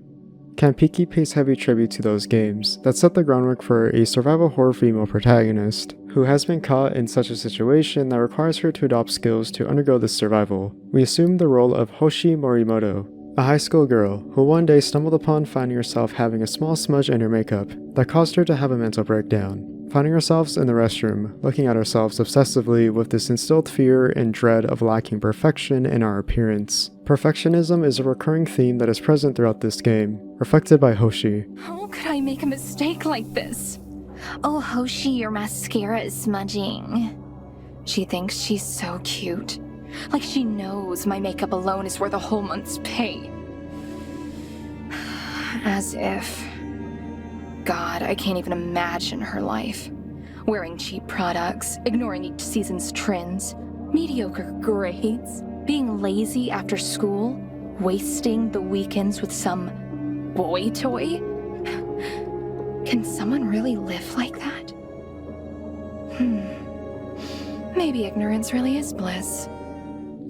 Kanpeki pays heavy tribute to those games that set the groundwork for a survival horror female protagonist, who has been caught in such a situation that requires her to adopt skills to undergo this survival. We assume the role of Hoshi Morimoto, a high school girl who one day stumbled upon finding herself having a small smudge in her makeup that caused her to have a mental breakdown. Finding ourselves in the restroom, looking at ourselves obsessively with this instilled fear and dread of lacking perfection in our appearance. Perfectionism is a recurring theme that is present throughout this game, reflected by Hoshi. How could I make a mistake like this? Oh, Hoshi, your mascara is smudging. She thinks she's so cute. Like she knows my makeup alone is worth a whole month's pay. As if. God, I can't even imagine her life. Wearing cheap products, ignoring each season's trends, mediocre grades, being lazy after school, wasting the weekends with some boy toy. Can someone really live like that? Maybe ignorance really is bliss.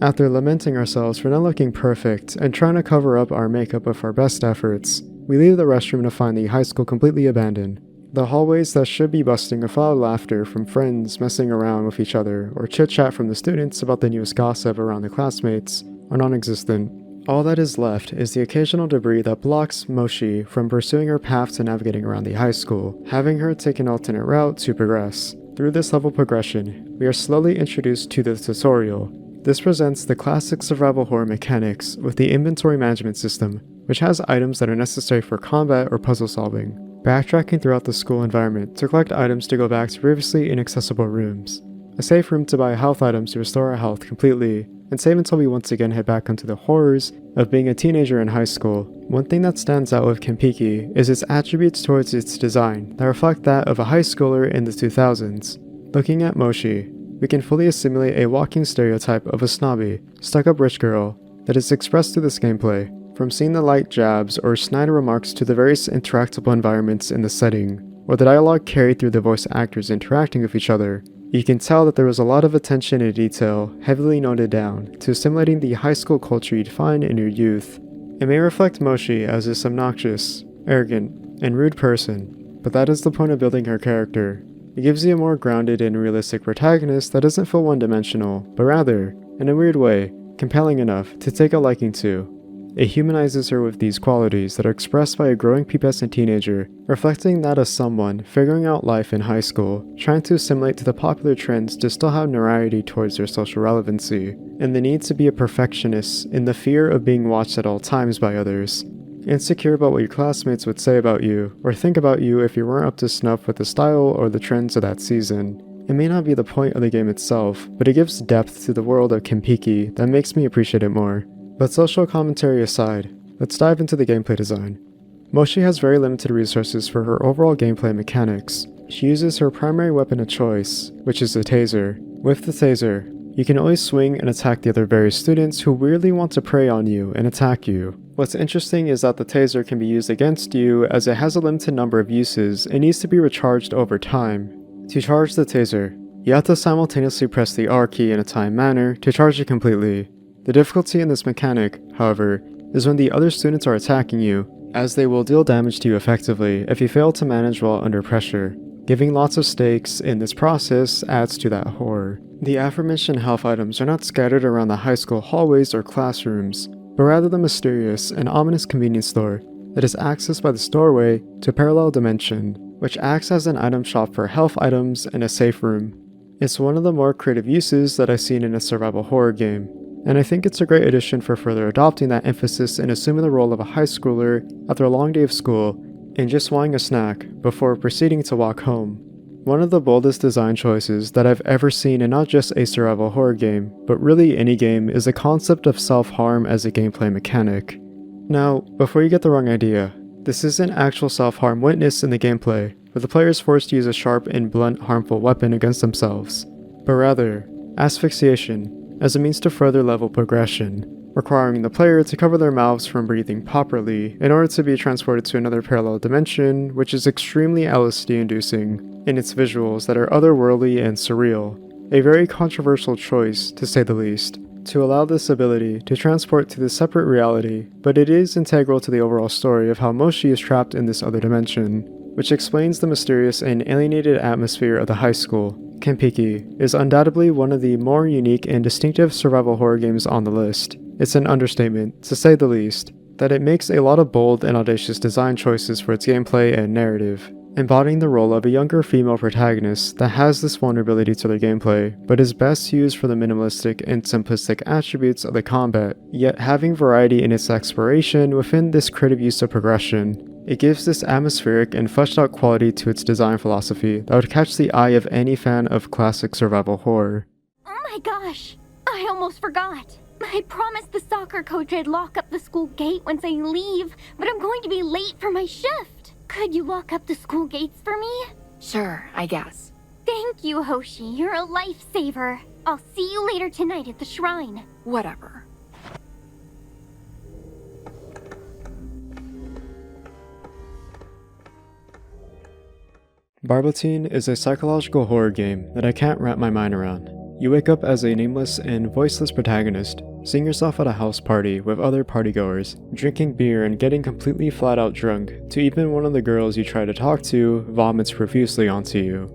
After lamenting ourselves for not looking perfect and trying to cover up our makeup with our best efforts, we leave the restroom to find the high school completely abandoned. The hallways that should be busting with loud laughter from friends messing around with each other or chit-chat from the students about the newest gossip around the classmates are non-existent. All that is left is the occasional debris that blocks Moshi from pursuing her path to navigating around the high school, having her take an alternate route to progress. Through this level progression, we are slowly introduced to the tutorial. This presents the classic survival horror mechanics with the inventory management system, which has items that are necessary for combat or puzzle solving. Backtracking throughout the school environment to collect items to go back to previously inaccessible rooms. A safe room to buy health items to restore our health completely, and save until we once again head back onto the horrors of being a teenager in high school. One thing that stands out with Kanpeki is its attributes towards its design that reflect that of a high schooler in the 2000s. Looking at Moshi, we can fully assimilate a walking stereotype of a snobby, stuck-up rich girl that is expressed through this gameplay, from seeing the light jabs or snide remarks to the various interactable environments in the setting, or the dialogue carried through the voice actors interacting with each other. You can tell that there was a lot of attention to detail, heavily noted down, to assimilating the high school culture you'd find in your youth. It may reflect Moshi as this obnoxious, arrogant, and rude person, but that is the point of building her character. It gives you a more grounded and realistic protagonist that doesn't feel one-dimensional, but rather, in a weird way, compelling enough to take a liking to. It humanizes her with these qualities that are expressed by a growing pubescent teenager, reflecting that of someone figuring out life in high school, trying to assimilate to the popular trends to still have notoriety towards their social relevancy, and the need to be a perfectionist in the fear of being watched at all times by others. Insecure about what your classmates would say about you, or think about you if you weren't up to snuff with the style or the trends of that season. It may not be the point of the game itself, but it gives depth to the world of Kanpeki that makes me appreciate it more. But social commentary aside, let's dive into the gameplay design. Moshi has very limited resources for her overall gameplay mechanics. She uses her primary weapon of choice, which is the taser. With the taser, you can always swing and attack the other various students who weirdly want to prey on you and attack you. What's interesting is that the taser can be used against you as it has a limited number of uses and needs to be recharged over time. To charge the taser, you have to simultaneously press the R key in a timed manner to charge it completely. The difficulty in this mechanic, however, is when the other students are attacking you, as they will deal damage to you effectively if you fail to manage while under pressure. Giving lots of stakes in this process adds to that horror. The aforementioned health items are not scattered around the high school hallways or classrooms, but rather the mysterious and ominous convenience store that is accessed by the doorway to a parallel dimension, which acts as an item shop for health items and a safe room. It's one of the more creative uses that I've seen in a survival horror game, and I think it's a great addition for further adopting that emphasis and assuming the role of a high schooler after a long day of school and just wanting a snack before proceeding to walk home. One of the boldest design choices that I've ever seen in not just a survival horror game, but really any game, is the concept of self-harm as a gameplay mechanic. Now, before you get the wrong idea, this isn't actual self-harm witnessed in the gameplay, where the player is forced to use a sharp and blunt harmful weapon against themselves, but rather, asphyxiation, as a means to further level progression, requiring the player to cover their mouths from breathing properly in order to be transported to another parallel dimension, which is extremely LSD-inducing in its visuals that are otherworldly and surreal. A very controversial choice, to say the least, to allow this ability to transport to this separate reality, but it is integral to the overall story of how Moshi is trapped in this other dimension, which explains the mysterious and alienated atmosphere of the high school. Kanpeki is undoubtedly one of the more unique and distinctive survival horror games on the list. It's an understatement, to say the least, that it makes a lot of bold and audacious design choices for its gameplay and narrative, embodying the role of a younger female protagonist that has this vulnerability to their gameplay, but is best used for the minimalistic and simplistic attributes of the combat, yet having variety in its exploration within this creative use of progression. It gives this atmospheric and fleshed out quality to its design philosophy that would catch the eye of any fan of classic survival horror. Oh my gosh! I almost forgot! I promised the soccer coach I'd lock up the school gate once I leave, but I'm going to be late for my shift. Could you lock up the school gates for me? Sure, I guess. Thank you, Hoshi. You're a lifesaver. I'll see you later tonight at the shrine. Whatever. Barbotine is a psychological horror game that I can't wrap my mind around. You wake up as a nameless and voiceless protagonist, seeing yourself at a house party with other partygoers, drinking beer and getting completely flat out drunk, to even one of the girls you try to talk to vomits profusely onto you.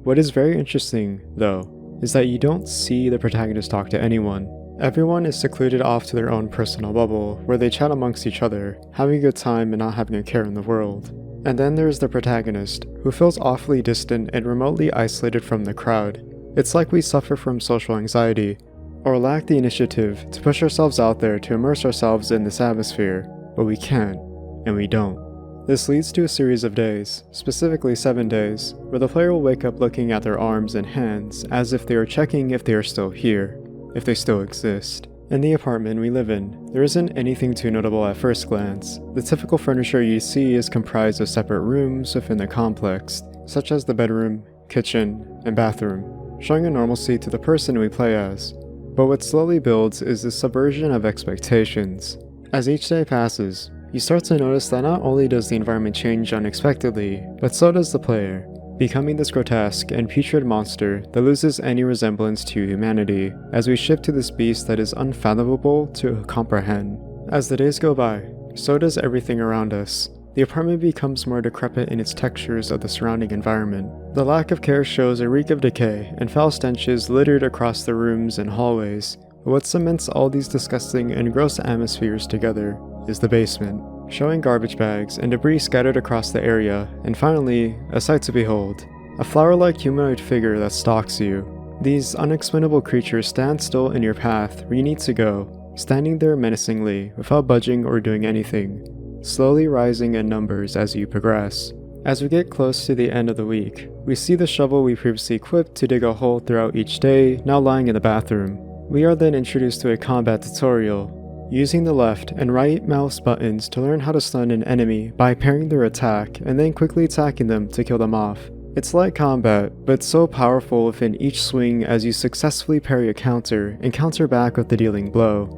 What is very interesting, though, is that you don't see the protagonist talk to anyone. Everyone is secluded off to their own personal bubble, where they chat amongst each other, having a good time and not having a care in the world. And then there's the protagonist, who feels awfully distant and remotely isolated from the crowd. It's like we suffer from social anxiety, or lack the initiative to push ourselves out there to immerse ourselves in this atmosphere, but we can't, and we don't. This leads to a series of days, specifically 7 days, where the player will wake up looking at their arms and hands as if they are checking if they are still here, if they still exist. In the apartment we live in, there isn't anything too notable at first glance. The typical furniture you see is comprised of separate rooms within the complex, such as the bedroom, kitchen, and bathroom, showing a normalcy to the person we play as. But what slowly builds is the subversion of expectations. As each day passes, you start to notice that not only does the environment change unexpectedly, but so does the player, becoming this grotesque and putrid monster that loses any resemblance to humanity, as we shift to this beast that is unfathomable to comprehend. As the days go by, so does everything around us. The apartment becomes more decrepit in its textures of the surrounding environment. The lack of care shows a reek of decay and foul stenches littered across the rooms and hallways. But what cements all these disgusting and gross atmospheres together is the basement, showing garbage bags and debris scattered across the area, and finally, a sight to behold, a flower-like humanoid figure that stalks you. These unexplainable creatures stand still in your path where you need to go, standing there menacingly without budging or doing anything, slowly rising in numbers as you progress. As we get close to the end of the week, we see the shovel we previously equipped to dig a hole throughout each day now lying in the bathroom. We are then introduced to a combat tutorial, using the left and right mouse buttons to learn how to stun an enemy by pairing their attack and then quickly attacking them to kill them off. It's like combat, but so powerful within each swing as you successfully parry a counter and counter back with the dealing blow.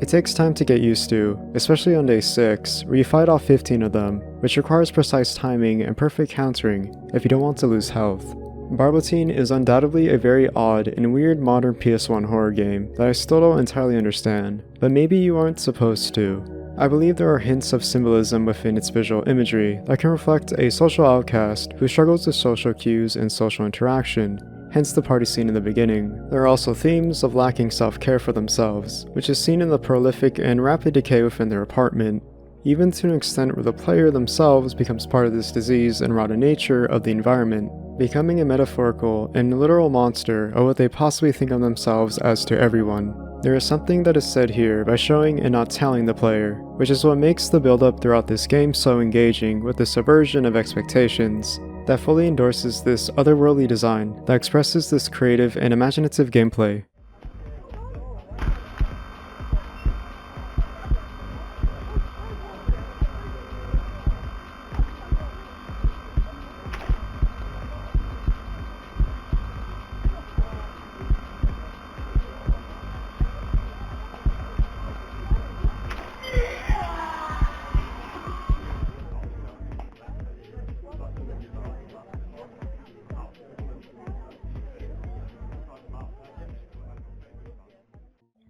It takes time to get used to, especially on day 6, where you fight off 15 of them, which requires precise timing and perfect countering if you don't want to lose health. Barbotine is undoubtedly a very odd and weird modern PS1 horror game that I still don't entirely understand, but maybe you aren't supposed to. I believe there are hints of symbolism within its visual imagery that can reflect a social outcast who struggles with social cues and social interaction, hence the party scene in the beginning. There are also themes of lacking self-care for themselves, which is seen in the prolific and rapid decay within their apartment, even to an extent where the player themselves becomes part of this disease and rotten nature of the environment, becoming a metaphorical and literal monster of what they possibly think of themselves as to everyone. There is something that is said here by showing and not telling the player, which is what makes the build-up throughout this game so engaging with the subversion of expectations, that fully endorses this otherworldly design that expresses this creative and imaginative gameplay.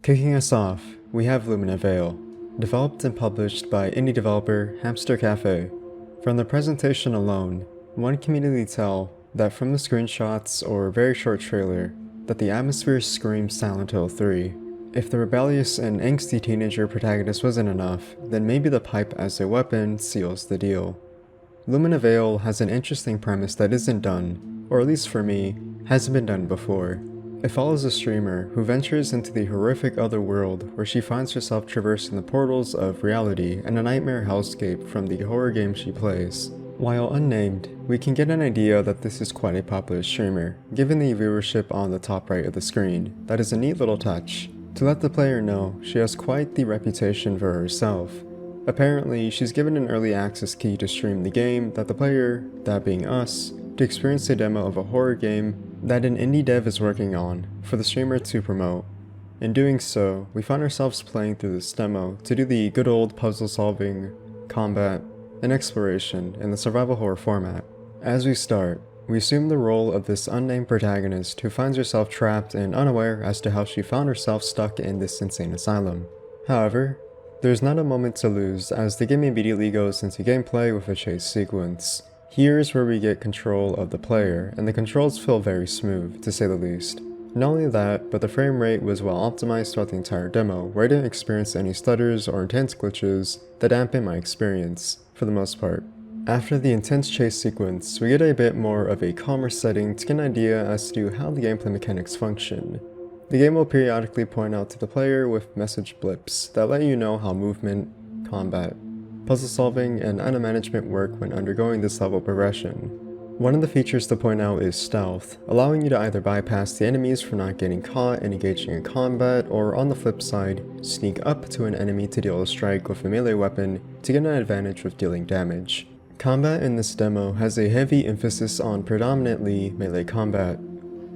Kicking us off, we have Lumina Veil, developed and published by indie developer Hamster Cafe. From the presentation alone, one can immediately tell that from the screenshots or very short trailer, that the atmosphere screams Silent Hill 3. If the rebellious and angsty teenager protagonist wasn't enough, then maybe the pipe as a weapon seals the deal. Lumina Veil has an interesting premise that isn't done, or at least for me, hasn't been done before. It follows a streamer who ventures into the horrific other world where she finds herself traversing the portals of reality and a nightmare hellscape from the horror game she plays. While unnamed, we can get an idea that this is quite a popular streamer, given the viewership on the top right of the screen. That is a neat little touch, to let the player know she has quite the reputation for herself. Apparently, she's given an early access key to stream the game that the player, that being us, to experience a demo of a horror game that an indie dev is working on for the streamer to promote. In doing so, we find ourselves playing through this demo to do the good old puzzle solving, combat, and exploration in the survival horror format. As we start, we assume the role of this unnamed protagonist who finds herself trapped and unaware as to how she found herself stuck in this insane asylum. However, there's not a moment to lose as the game immediately goes into gameplay with a chase sequence. Here's where we get control of the player, and the controls feel very smooth, to say the least. Not only that, but the frame rate was well optimized throughout the entire demo, where I didn't experience any stutters or intense glitches that dampened my experience, for the most part. After the intense chase sequence, we get a bit more of a calmer setting to get an idea as to how the gameplay mechanics function. The game will periodically point out to the player with message blips that let you know how movement, combat, puzzle solving, and item management work when undergoing this level progression. One of the features to point out is stealth, allowing you to either bypass the enemies for not getting caught and engaging in combat, or on the flip side, sneak up to an enemy to deal a strike with a melee weapon to get an advantage with dealing damage. Combat in this demo has a heavy emphasis on predominantly melee combat.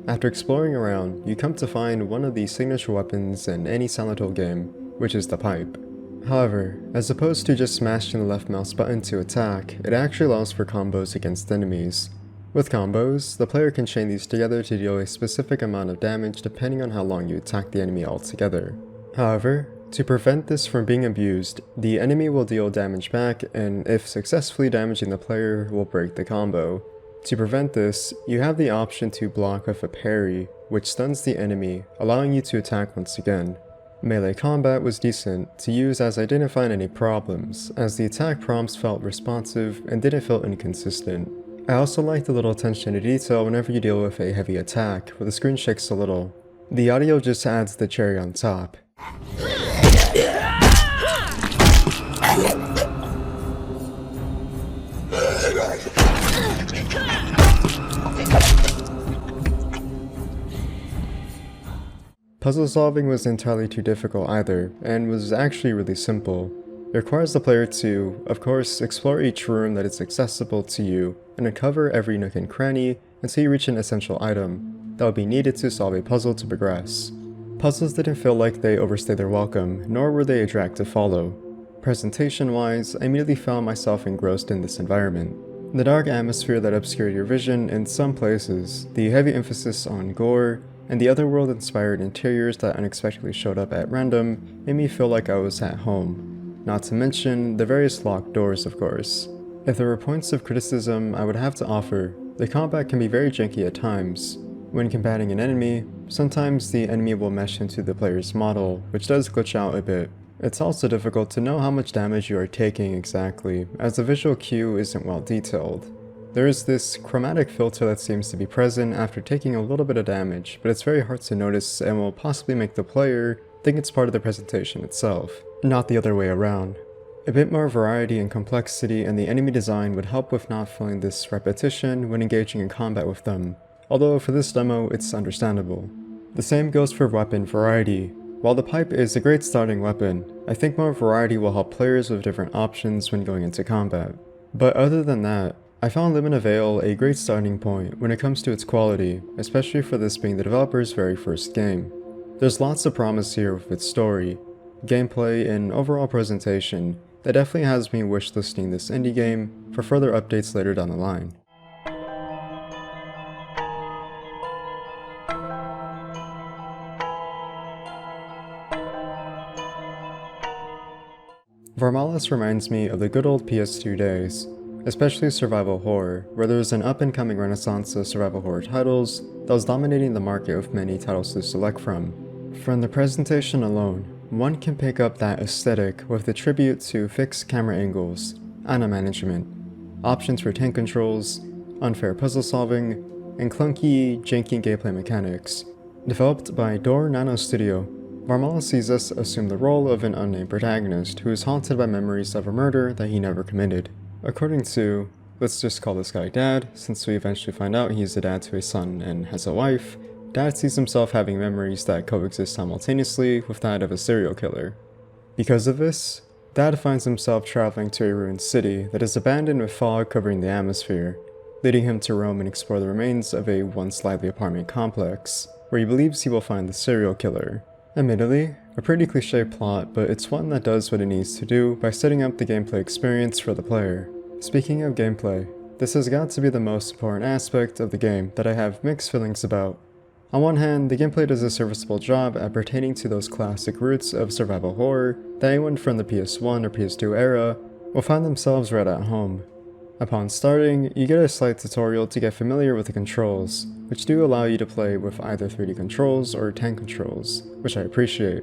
After exploring around, you come to find one of the signature weapons in any Silent Hill game, which is the pipe. However, as opposed to just smashing the left mouse button to attack, it actually allows for combos against enemies. With combos, the player can chain these together to deal a specific amount of damage depending on how long you attack the enemy altogether. However, to prevent this from being abused, the enemy will deal damage back, and if successfully damaging the player, will break the combo. To prevent this, you have the option to block with a parry, which stuns the enemy, allowing you to attack once again. Melee combat was decent to use as I didn't find any problems, as the attack prompts felt responsive and didn't feel inconsistent. I also liked the little attention to detail whenever you deal with a heavy attack, where the screen shakes a little. The audio just adds the cherry on top. Puzzle solving was entirely too difficult either, and was actually really simple. It requires the player to, of course, explore each room that is accessible to you, and uncover every nook and cranny until you reach an essential item that will be needed to solve a puzzle to progress. Puzzles didn't feel like they overstayed their welcome, nor were they a drag to follow. Presentation-wise, I immediately found myself engrossed in this environment. The dark atmosphere that obscured your vision in some places, the heavy emphasis on gore, and the otherworld-inspired interiors that unexpectedly showed up at random made me feel like I was at home. Not to mention the various locked doors, of course. If there were points of criticism I would have to offer, the combat can be very janky at times. When combating an enemy, sometimes the enemy will mesh into the player's model, which does glitch out a bit. It's also difficult to know how much damage you are taking exactly, as the visual cue isn't well detailed. There is this chromatic filter that seems to be present after taking a little bit of damage, but it's very hard to notice and will possibly make the player think it's part of the presentation itself, not the other way around. A bit more variety and complexity in the enemy design would help with not feeling this repetition when engaging in combat with them, although for this demo it's understandable. The same goes for weapon variety. While the pipe is a great starting weapon, I think more variety will help players with different options when going into combat. But other than that, I found Lumina Veil a great starting point when it comes to its quality, especially for this being the developer's very first game. There's lots of promise here with its story, gameplay, and overall presentation that definitely has me wishlisting this indie game for further updates later down the line. Varmalis reminds me of the good old PS2 days, especially survival horror, where there was an up-and-coming renaissance of survival horror titles that was dominating the market with many titles to select from. From the presentation alone, one can pick up that aesthetic with the tribute to fixed camera angles, item management, options for tank controls, unfair puzzle solving, and clunky, janky gameplay mechanics. Developed by Door Nano Studio, Varmalis sees us assume the role of an unnamed protagonist who is haunted by memories of a murder that he never committed. According to, let's just call this guy Dad, since we eventually find out he's a dad to a son and has a wife, Dad sees himself having memories that coexist simultaneously with that of a serial killer. Because of this, Dad finds himself traveling to a ruined city that is abandoned with fog covering the atmosphere, leading him to roam and explore the remains of a once lively apartment complex, where he believes he will find the serial killer. Admittedly, a pretty cliche plot, but it's one that does what it needs to do by setting up the gameplay experience for the player. Speaking of gameplay, this has got to be the most important aspect of the game that I have mixed feelings about. On one hand, the gameplay does a serviceable job at pertaining to those classic roots of survival horror that anyone from the PS1 or PS2 era will find themselves right at home. Upon starting, you get a slight tutorial to get familiar with the controls, which do allow you to play with either 3D controls or tank controls, which I appreciate.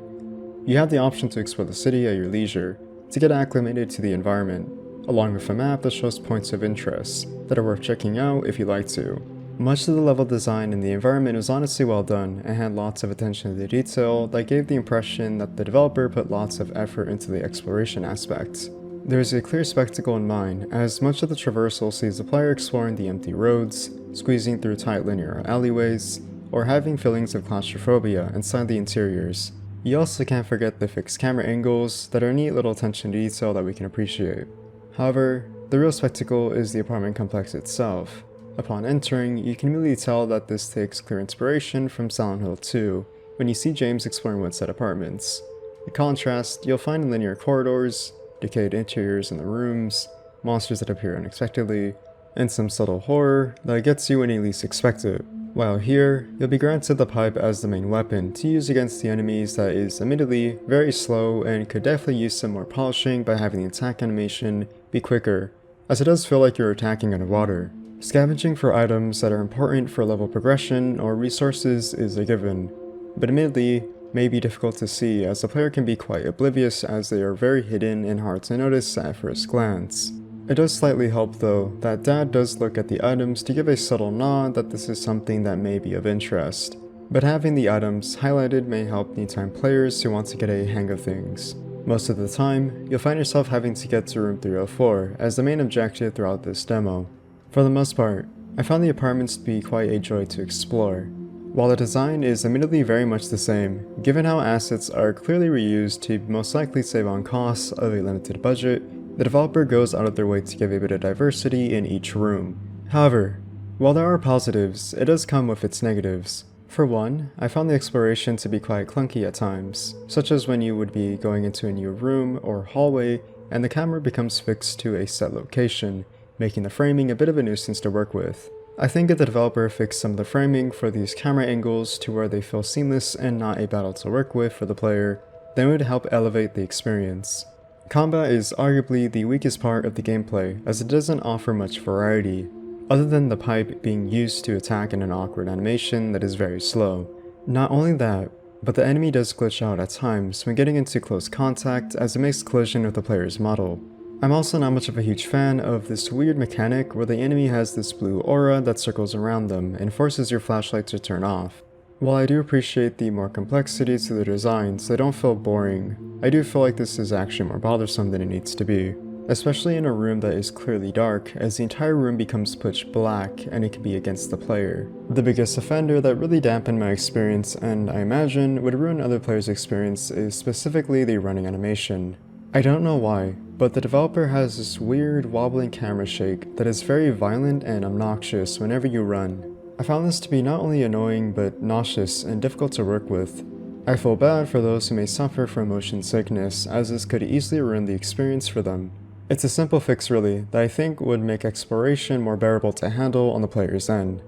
You have the option to explore the city at your leisure, to get acclimated to the environment, along with a map that shows points of interest that are worth checking out if you like to. Much of the level design in the environment was honestly well done and had lots of attention to detail that gave the impression that the developer put lots of effort into the exploration aspect. There is a clear spectacle in mind, as much of the traversal sees the player exploring the empty roads, squeezing through tight linear alleyways, or having feelings of claustrophobia inside the interiors. You also can't forget the fixed camera angles that are a neat little attention to detail that we can appreciate. However, the real spectacle is the apartment complex itself. Upon entering, you can immediately tell that this takes clear inspiration from Silent Hill 2 when you see James exploring Woodset apartments. In contrast, you'll find linear corridors, decayed interiors in the rooms, monsters that appear unexpectedly, and some subtle horror that gets you when you least expect it. While here, you'll be granted the pipe as the main weapon to use against the enemies that is admittedly very slow and could definitely use some more polishing by having the attack animation be quicker, as it does feel like you're attacking underwater. Scavenging for items that are important for level progression or resources is a given, but admittedly may be difficult to see as the player can be quite oblivious as they are very hidden and hard to notice at first glance. It does slightly help though that Dad does look at the items to give a subtle nod that this is something that may be of interest, but having the items highlighted may help new-time players who want to get a hang of things. Most of the time, you'll find yourself having to get to room 304 as the main objective throughout this demo. For the most part, I found the apartments to be quite a joy to explore. While the design is admittedly very much the same, given how assets are clearly reused to most likely save on costs of a limited budget, the developer goes out of their way to give a bit of diversity in each room. However, while there are positives, it does come with its negatives. For one, I found the exploration to be quite clunky at times, such as when you would be going into a new room or hallway and the camera becomes fixed to a set location, making the framing a bit of a nuisance to work with. I think if the developer fixed some of the framing for these camera angles to where they feel seamless and not a battle to work with for the player, then it would help elevate the experience. Combat is arguably the weakest part of the gameplay as it doesn't offer much variety, other than the pipe being used to attack in an awkward animation that is very slow. Not only that, but the enemy does glitch out at times when getting into close contact as it makes collision with the player's model. I'm also not much of a huge fan of this weird mechanic where the enemy has this blue aura that circles around them and forces your flashlight to turn off. While I do appreciate the more complexity to the designs, they don't feel boring. I do feel like this is actually more bothersome than it needs to be, especially in a room that is clearly dark as the entire room becomes pitch black and it can be against the player. The biggest offender that really dampened my experience and I imagine would ruin other players' experience is specifically the running animation. I don't know why, but the developer has this weird wobbling camera shake that is very violent and obnoxious whenever you run. I found this to be not only annoying but nauseous and difficult to work with. I feel bad for those who may suffer from motion sickness as this could easily ruin the experience for them. It's a simple fix really that I think would make exploration more bearable to handle on the player's end.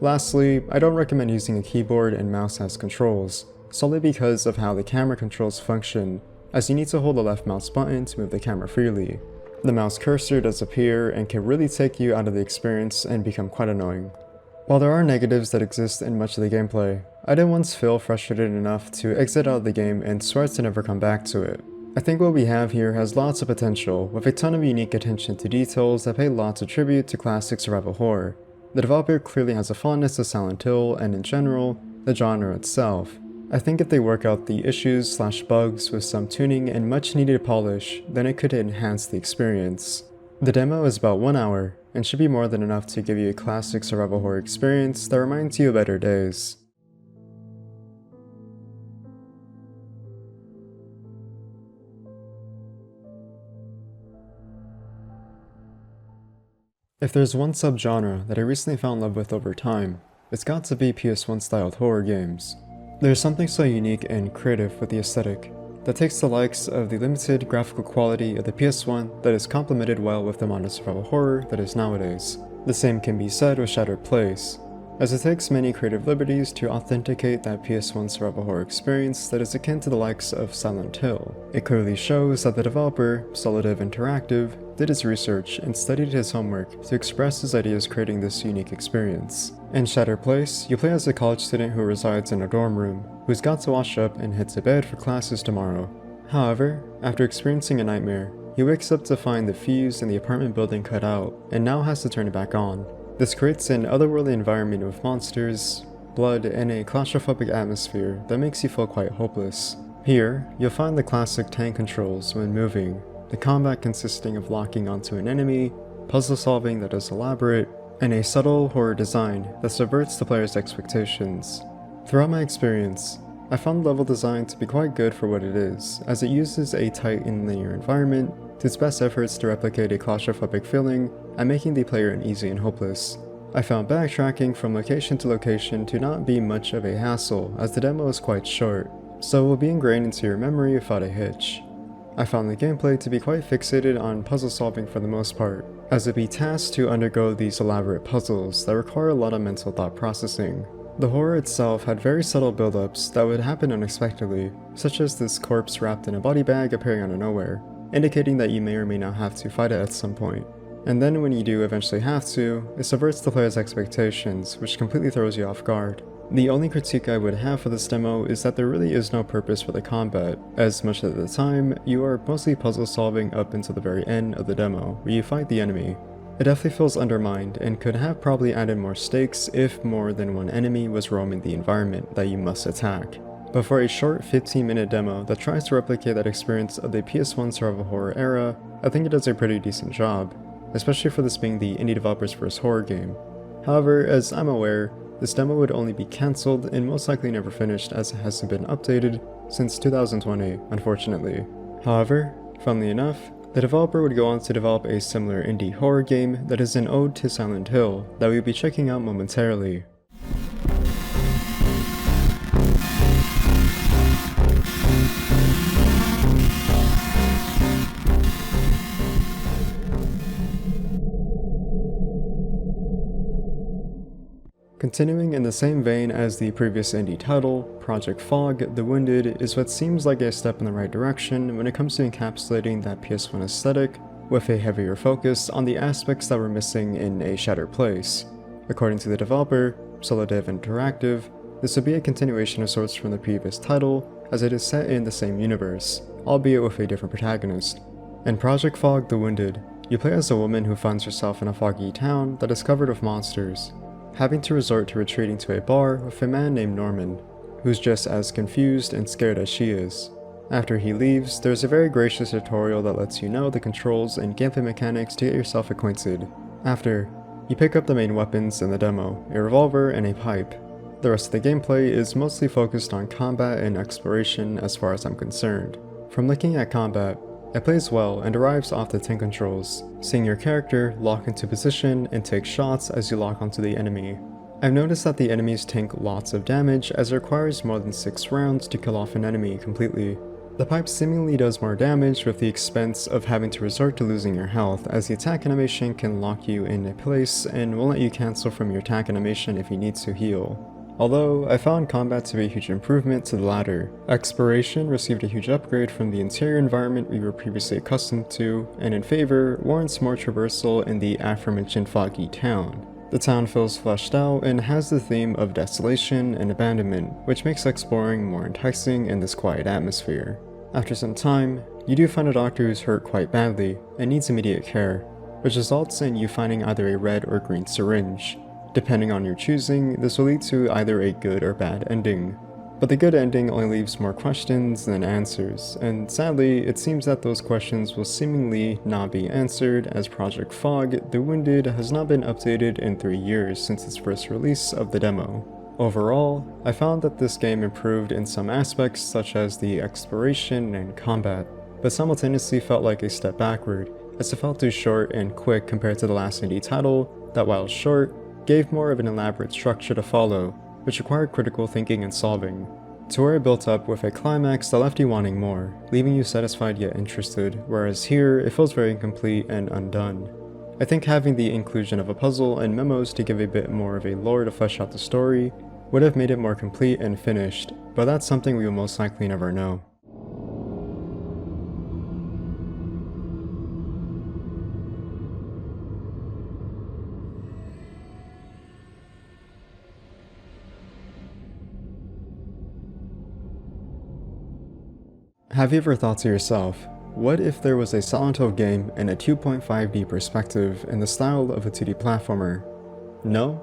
Lastly, I don't recommend using a keyboard and mouse as controls, solely because of how the camera controls function, as you need to hold the left mouse button to move the camera freely. The mouse cursor does appear and can really take you out of the experience and become quite annoying. While there are negatives that exist in much of the gameplay, I did once feel frustrated enough to exit out of the game and swear to never come back to it. I think what we have here has lots of potential, with a ton of unique attention to details that pay lots of tribute to classic survival horror. The developer clearly has a fondness to Silent Hill and in general, the genre itself. I think if they work out the issues/bugs with some tuning and much needed polish, then it could enhance the experience. The demo is about 1 hour, and should be more than enough to give you a classic survival horror experience that reminds you of better days. If there's one subgenre that I recently fell in love with over time, it's got to be PS1 styled horror games. There's something so unique and creative with the aesthetic that takes the likes of the limited graphical quality of the PS1 that is complemented well with the modern survival horror that is nowadays. The same can be said with Shattered Place, as it takes many creative liberties to authenticate that PS1 survival horror experience that is akin to the likes of Silent Hill. It clearly shows that the developer, Insomniac Interactive, did his research and studied his homework to express his ideas creating this unique experience. In Shattered Place, you play as a college student who resides in a dorm room, who's got to wash up and head to bed for classes tomorrow. However, after experiencing a nightmare, he wakes up to find the fuse in the apartment building cut out, and now has to turn it back on. This creates an otherworldly environment with monsters, blood, and a claustrophobic atmosphere that makes you feel quite hopeless. Here, you'll find the classic tank controls when moving, the combat consisting of locking onto an enemy, puzzle solving that is elaborate, and a subtle horror design that subverts the player's expectations. Throughout my experience, I found the level design to be quite good for what it is, as it uses a tight and linear environment to its best efforts to replicate a claustrophobic feeling and making the player uneasy and hopeless. I found backtracking from location to location to not be much of a hassle, as the demo is quite short, so it will be ingrained into your memory without a hitch. I found the gameplay to be quite fixated on puzzle solving for the most part, as it be tasked to undergo these elaborate puzzles that require a lot of mental thought processing. The horror itself had very subtle build-ups that would happen unexpectedly, such as this corpse wrapped in a body bag appearing out of nowhere, indicating that you may or may not have to fight it at some point. And then when you do eventually have to, it subverts the player's expectations, which completely throws you off guard. The only critique I would have for this demo is that there really is no purpose for the combat, as much at the time, you are mostly puzzle solving up until the very end of the demo, where you fight the enemy. It definitely feels undermined, and could have probably added more stakes if more than one enemy was roaming the environment that you must attack. But for a short 15-minute demo that tries to replicate that experience of the PS1 survival horror era, I think it does a pretty decent job, especially for this being the indie developer's first horror game. However, as I'm aware, this demo would only be cancelled and most likely never finished, as it hasn't been updated since 2020, unfortunately. However, funnily enough, the developer would go on to develop a similar indie horror game that is an ode to Silent Hill that we'll be checking out momentarily. Continuing in the same vein as the previous indie title, Project Fog: The Wounded is what seems like a step in the right direction when it comes to encapsulating that PS1 aesthetic, with a heavier focus on the aspects that were missing in A Shattered Place. According to the developer, Insomniac Interactive, this would be a continuation of sorts from the previous title, as it is set in the same universe, albeit with a different protagonist. In Project Fog: The Wounded, you play as a woman who finds herself in a foggy town that is covered with monsters, having to resort to retreating to a bar with a man named Norman, who's just as confused and scared as she is. After he leaves, there's a very gracious tutorial that lets you know the controls and gameplay mechanics to get yourself acquainted. After, you pick up the main weapons in the demo, a revolver and a pipe. The rest of the gameplay is mostly focused on combat and exploration as far as I'm concerned. From looking at combat, it plays well and derives off the tank controls, seeing your character lock into position and take shots as you lock onto the enemy. I've noticed that the enemies tank lots of damage, as it requires more than 6 rounds to kill off an enemy completely. The pipe seemingly does more damage with the expense of having to resort to losing your health, as the attack animation can lock you in a place and won't let you cancel from your attack animation if you need to heal. Although, I found combat to be a huge improvement to the latter. Exploration received a huge upgrade from the interior environment we were previously accustomed to, and in favor, warrants more traversal in the aforementioned foggy town. The town feels fleshed out and has the theme of desolation and abandonment, which makes exploring more enticing in this quiet atmosphere. After some time, you do find a doctor who's hurt quite badly and needs immediate care, which results in you finding either a red or green syringe. Depending on your choosing, this will lead to either a good or bad ending. But the good ending only leaves more questions than answers, and sadly, it seems that those questions will seemingly not be answered, as Project Fog: The Wounded has not been updated in 3 years since its first release of the demo. Overall, I found that this game improved in some aspects such as the exploration and combat, but simultaneously felt like a step backward, as it felt too short and quick compared to the last indie title that, while short, gave more of an elaborate structure to follow, which required critical thinking and solving, to where it built up with a climax that left you wanting more, leaving you satisfied yet interested, whereas here it feels very incomplete and undone. I think having the inclusion of a puzzle and memos to give a bit more of a lore to flesh out the story would have made it more complete and finished, but that's something we will most likely never know. Have you ever thought to yourself, what if there was a Silent Hill game in a 2.5D perspective in the style of a 2D platformer? No?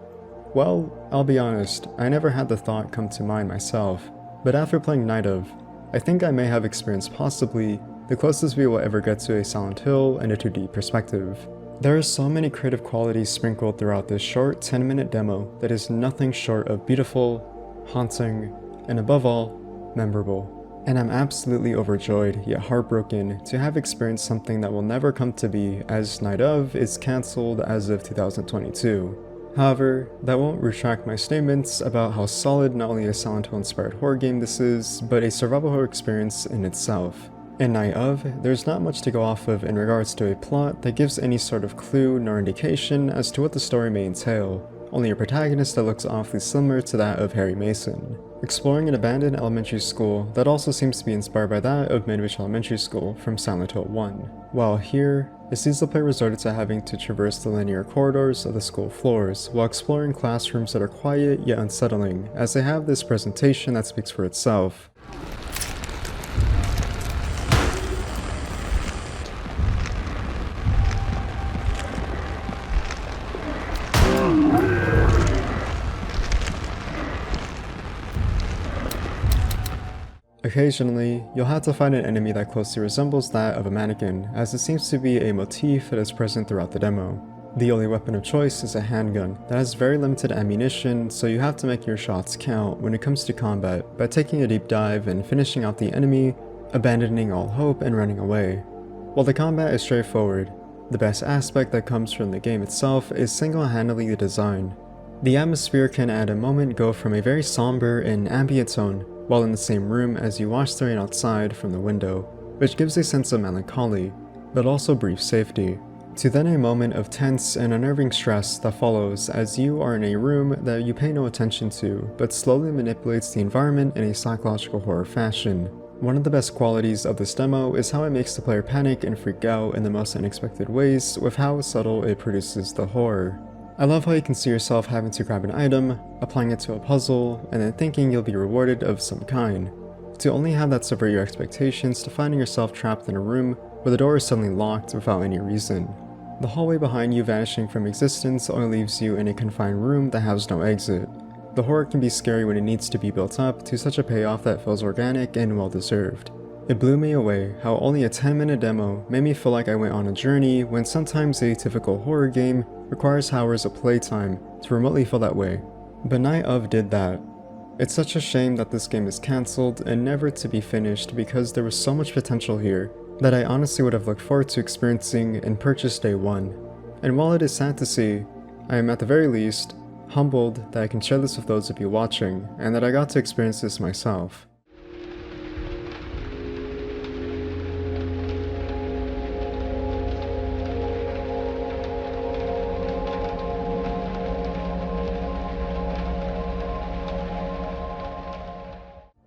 Well, I'll be honest, I never had the thought come to mind myself, but after playing Night of, I think I may have experienced possibly the closest we will ever get to a Silent Hill in a 2D perspective. There are so many creative qualities sprinkled throughout this short 10-minute demo that is nothing short of beautiful, haunting, and above all, memorable. And I'm absolutely overjoyed yet heartbroken to have experienced something that will never come to be, as Night of is cancelled as of 2022. However, that won't retract my statements about how solid not only a Silent Hill inspired horror game this is, but a survival horror experience in itself. In Night of, there's not much to go off of in regards to a plot that gives any sort of clue nor indication as to what the story may entail, only a protagonist that looks awfully similar to that of Harry Mason, exploring an abandoned elementary school that also seems to be inspired by that of Midwich Elementary School from Silent Hill 1. While here, it sees the player resorted to having to traverse the linear corridors of the school floors while exploring classrooms that are quiet yet unsettling, as they have this presentation that speaks for itself. Occasionally, you'll have to find an enemy that closely resembles that of a mannequin, as it seems to be a motif that is present throughout the demo. The only weapon of choice is a handgun that has very limited ammunition, so you have to make your shots count when it comes to combat by taking a deep dive and finishing out the enemy, abandoning all hope and running away. While the combat is straightforward, the best aspect that comes from the game itself is single-handedly the design. The atmosphere can at a moment go from a very somber and ambient tone while in the same room as you watch the rain outside from the window, which gives a sense of melancholy, but also brief safety, to then a moment of tense and unnerving stress that follows as you are in a room that you pay no attention to, but slowly manipulates the environment in a psychological horror fashion. One of the best qualities of this demo is how it makes the player panic and freak out in the most unexpected ways with how subtle it produces the horror. I love how you can see yourself having to grab an item, applying it to a puzzle, and then thinking you'll be rewarded of some kind, to only have that subvert your expectations to finding yourself trapped in a room where the door is suddenly locked without any reason. The hallway behind you vanishing from existence only leaves you in a confined room that has no exit. The horror can be scary when it needs to be built up to such a payoff that feels organic and well-deserved. It blew me away how only a 10-minute demo made me feel like I went on a journey when sometimes a typical horror game requires hours of playtime to remotely feel that way. But Night of did that. It's such a shame that this game is cancelled and never to be finished because there was so much potential here that I honestly would have looked forward to experiencing and purchased day one. And while it is sad to see, I am at the very least humbled that I can share this with those of you watching and that I got to experience this myself.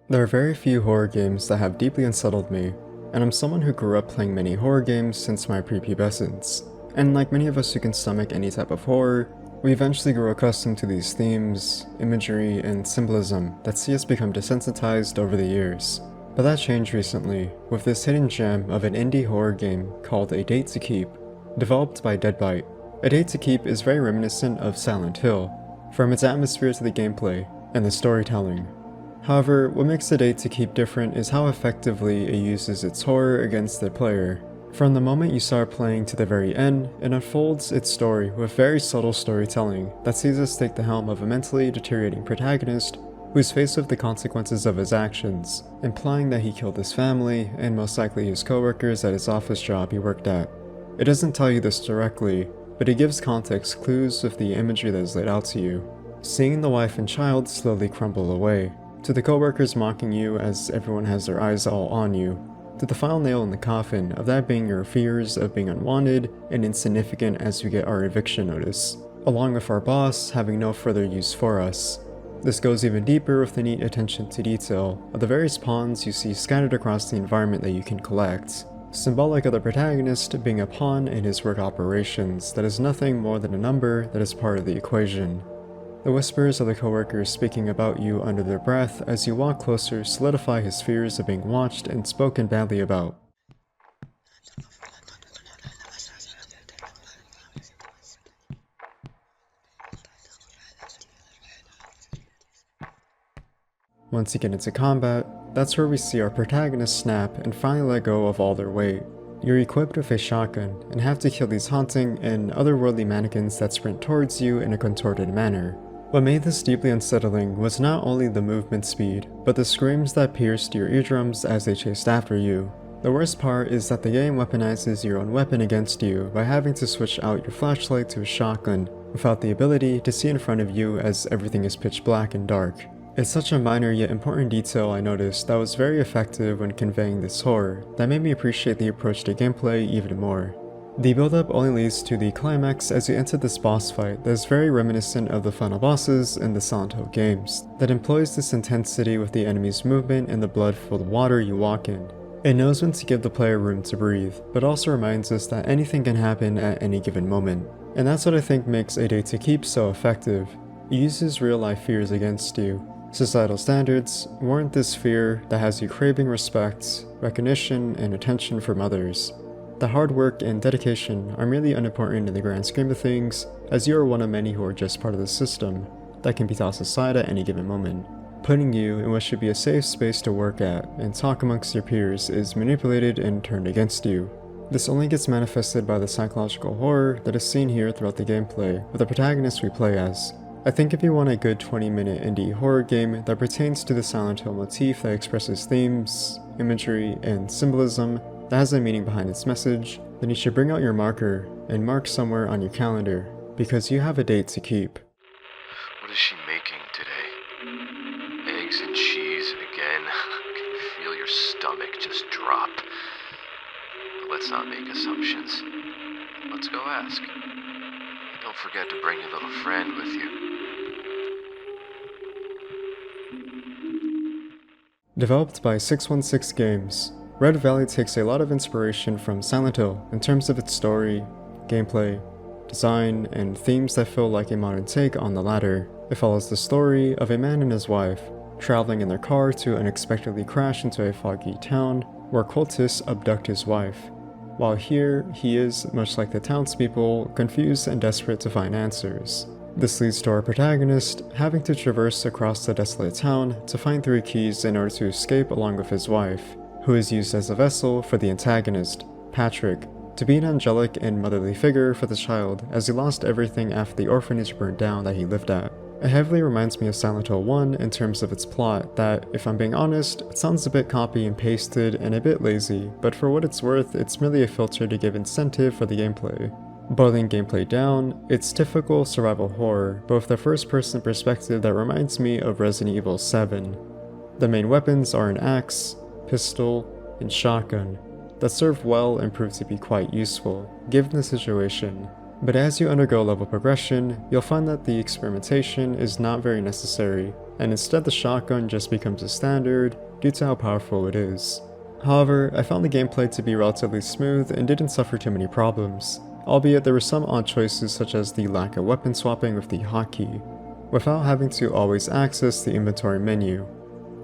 There are very few horror games that have deeply unsettled me, and I'm someone who grew up playing many horror games since my prepubescence. And like many of us who can stomach any type of horror, we eventually grew accustomed to these themes, imagery, and symbolism that see us become desensitized over the years. But that changed recently, with this hidden gem of an indie horror game called A Date to Keep, developed by Deadbite. A Date to Keep is very reminiscent of Silent Hill, from its atmosphere to the gameplay, and the storytelling. However, what makes A Date to Keep different is how effectively it uses its horror against the player. From the moment you start playing to the very end, it unfolds its story with very subtle storytelling that sees us take the helm of a mentally deteriorating protagonist who is faced with the consequences of his actions, implying that he killed his family and most likely his coworkers at his office job he worked at. It doesn't tell you this directly, but it gives context clues with the imagery that is laid out to you. Seeing the wife and child slowly crumble away, to the coworkers mocking you as everyone has their eyes all on you, to the final nail in the coffin of that being your fears of being unwanted and insignificant as we get our eviction notice, along with our boss having no further use for us. This goes even deeper with the neat attention to detail of the various pawns you see scattered across the environment that you can collect, symbolic of the protagonist being a pawn in his work operations that is nothing more than a number that is part of the equation. The whispers of the coworkers speaking about you under their breath as you walk closer solidify his fears of being watched and spoken badly about. Once you get into combat, that's where we see our protagonists snap and finally let go of all their weight. You're equipped with a shotgun and have to kill these haunting and otherworldly mannequins that sprint towards you in a contorted manner. What made this deeply unsettling was not only the movement speed, but the screams that pierced your eardrums as they chased after you. The worst part is that the game weaponizes your own weapon against you by having to switch out your flashlight to a shotgun, without the ability to see in front of you as everything is pitch black and dark. It's such a minor yet important detail I noticed that was very effective when conveying this horror that made me appreciate the approach to gameplay even more. The build-up only leads to the climax as you enter this boss fight that is very reminiscent of the final bosses in the Silent Hill games, that employs this intensity with the enemy's movement and the blood-filled water you walk in. It knows when to give the player room to breathe, but also reminds us that anything can happen at any given moment. And that's what I think makes A Day to Keep so effective. It uses real-life fears against you. Societal standards warrant this fear that has you craving respect, recognition, and attention from others. The hard work and dedication are merely unimportant in the grand scheme of things, as you are one of many who are just part of the system that can be tossed aside at any given moment. Putting you in what should be a safe space to work at and talk amongst your peers is manipulated and turned against you. This only gets manifested by the psychological horror that is seen here throughout the gameplay with the protagonist we play as. I think if you want a good 20-minute indie horror game that pertains to the Silent Hill motif that expresses themes, imagery, and symbolism that has a meaning behind its message, then you should bring out your marker and mark somewhere on your calendar, because you have a date to keep. What is she making today? Eggs and cheese again? I can feel your stomach just drop. But let's not make assumptions. Let's go ask. And don't forget to bring your little friend with you. Developed by 616 Games, Red Valley takes a lot of inspiration from Silent Hill in terms of its story, gameplay, design, and themes that feel like a modern take on the latter. It follows the story of a man and his wife, traveling in their car to unexpectedly crash into a foggy town where cultists abduct his wife. While here, he is, much like the townspeople, confused and desperate to find answers. This leads to our protagonist having to traverse across the desolate town to find 3 keys in order to escape along with his wife, who is used as a vessel for the antagonist, Patrick, to be an angelic and motherly figure for the child as he lost everything after the orphanage burned down that he lived at. It heavily reminds me of Silent Hill 1 in terms of its plot that, if I'm being honest, it sounds a bit copy and pasted and a bit lazy, but for what it's worth, it's merely a filter to give incentive for the gameplay. Boiling gameplay down, it's typical survival horror, but with a first-person perspective that reminds me of Resident Evil 7. The main weapons are an axe, pistol, and shotgun that serve well and prove to be quite useful, given the situation. But as you undergo level progression, you'll find that the experimentation is not very necessary, and instead the shotgun just becomes a standard due to how powerful it is. However, I found the gameplay to be relatively smooth and didn't suffer too many problems, albeit there were some odd choices such as the lack of weapon swapping with the hotkey, without having to always access the inventory menu.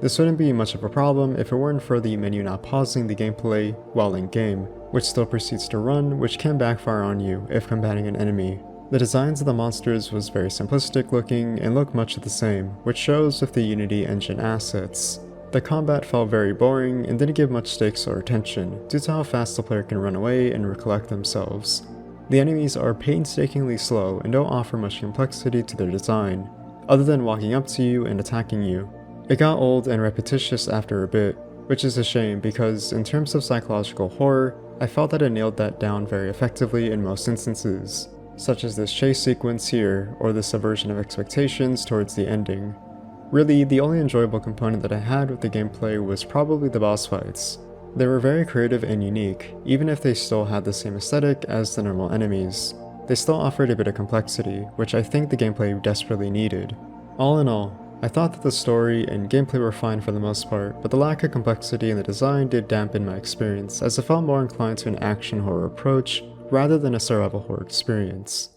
This wouldn't be much of a problem if it weren't for the menu not pausing the gameplay while in game, which still proceeds to run, which can backfire on you if combating an enemy. The designs of the monsters was very simplistic looking and looked much the same, which shows with the Unity engine assets. The combat felt very boring and didn't give much stakes or attention due to how fast the player can run away and recollect themselves. The enemies are painstakingly slow and don't offer much complexity to their design, other than walking up to you and attacking you. It got old and repetitious after a bit, which is a shame because in terms of psychological horror, I felt that it nailed that down very effectively in most instances, such as this chase sequence here, or the subversion of expectations towards the ending. Really, the only enjoyable component that I had with the gameplay was probably the boss fights. They were very creative and unique, even if they still had the same aesthetic as the normal enemies. They still offered a bit of complexity, which I think the gameplay desperately needed. All in all, I thought that the story and gameplay were fine for the most part, but the lack of complexity in the design did dampen my experience, as it felt more inclined to an action horror approach rather than a survival horror experience.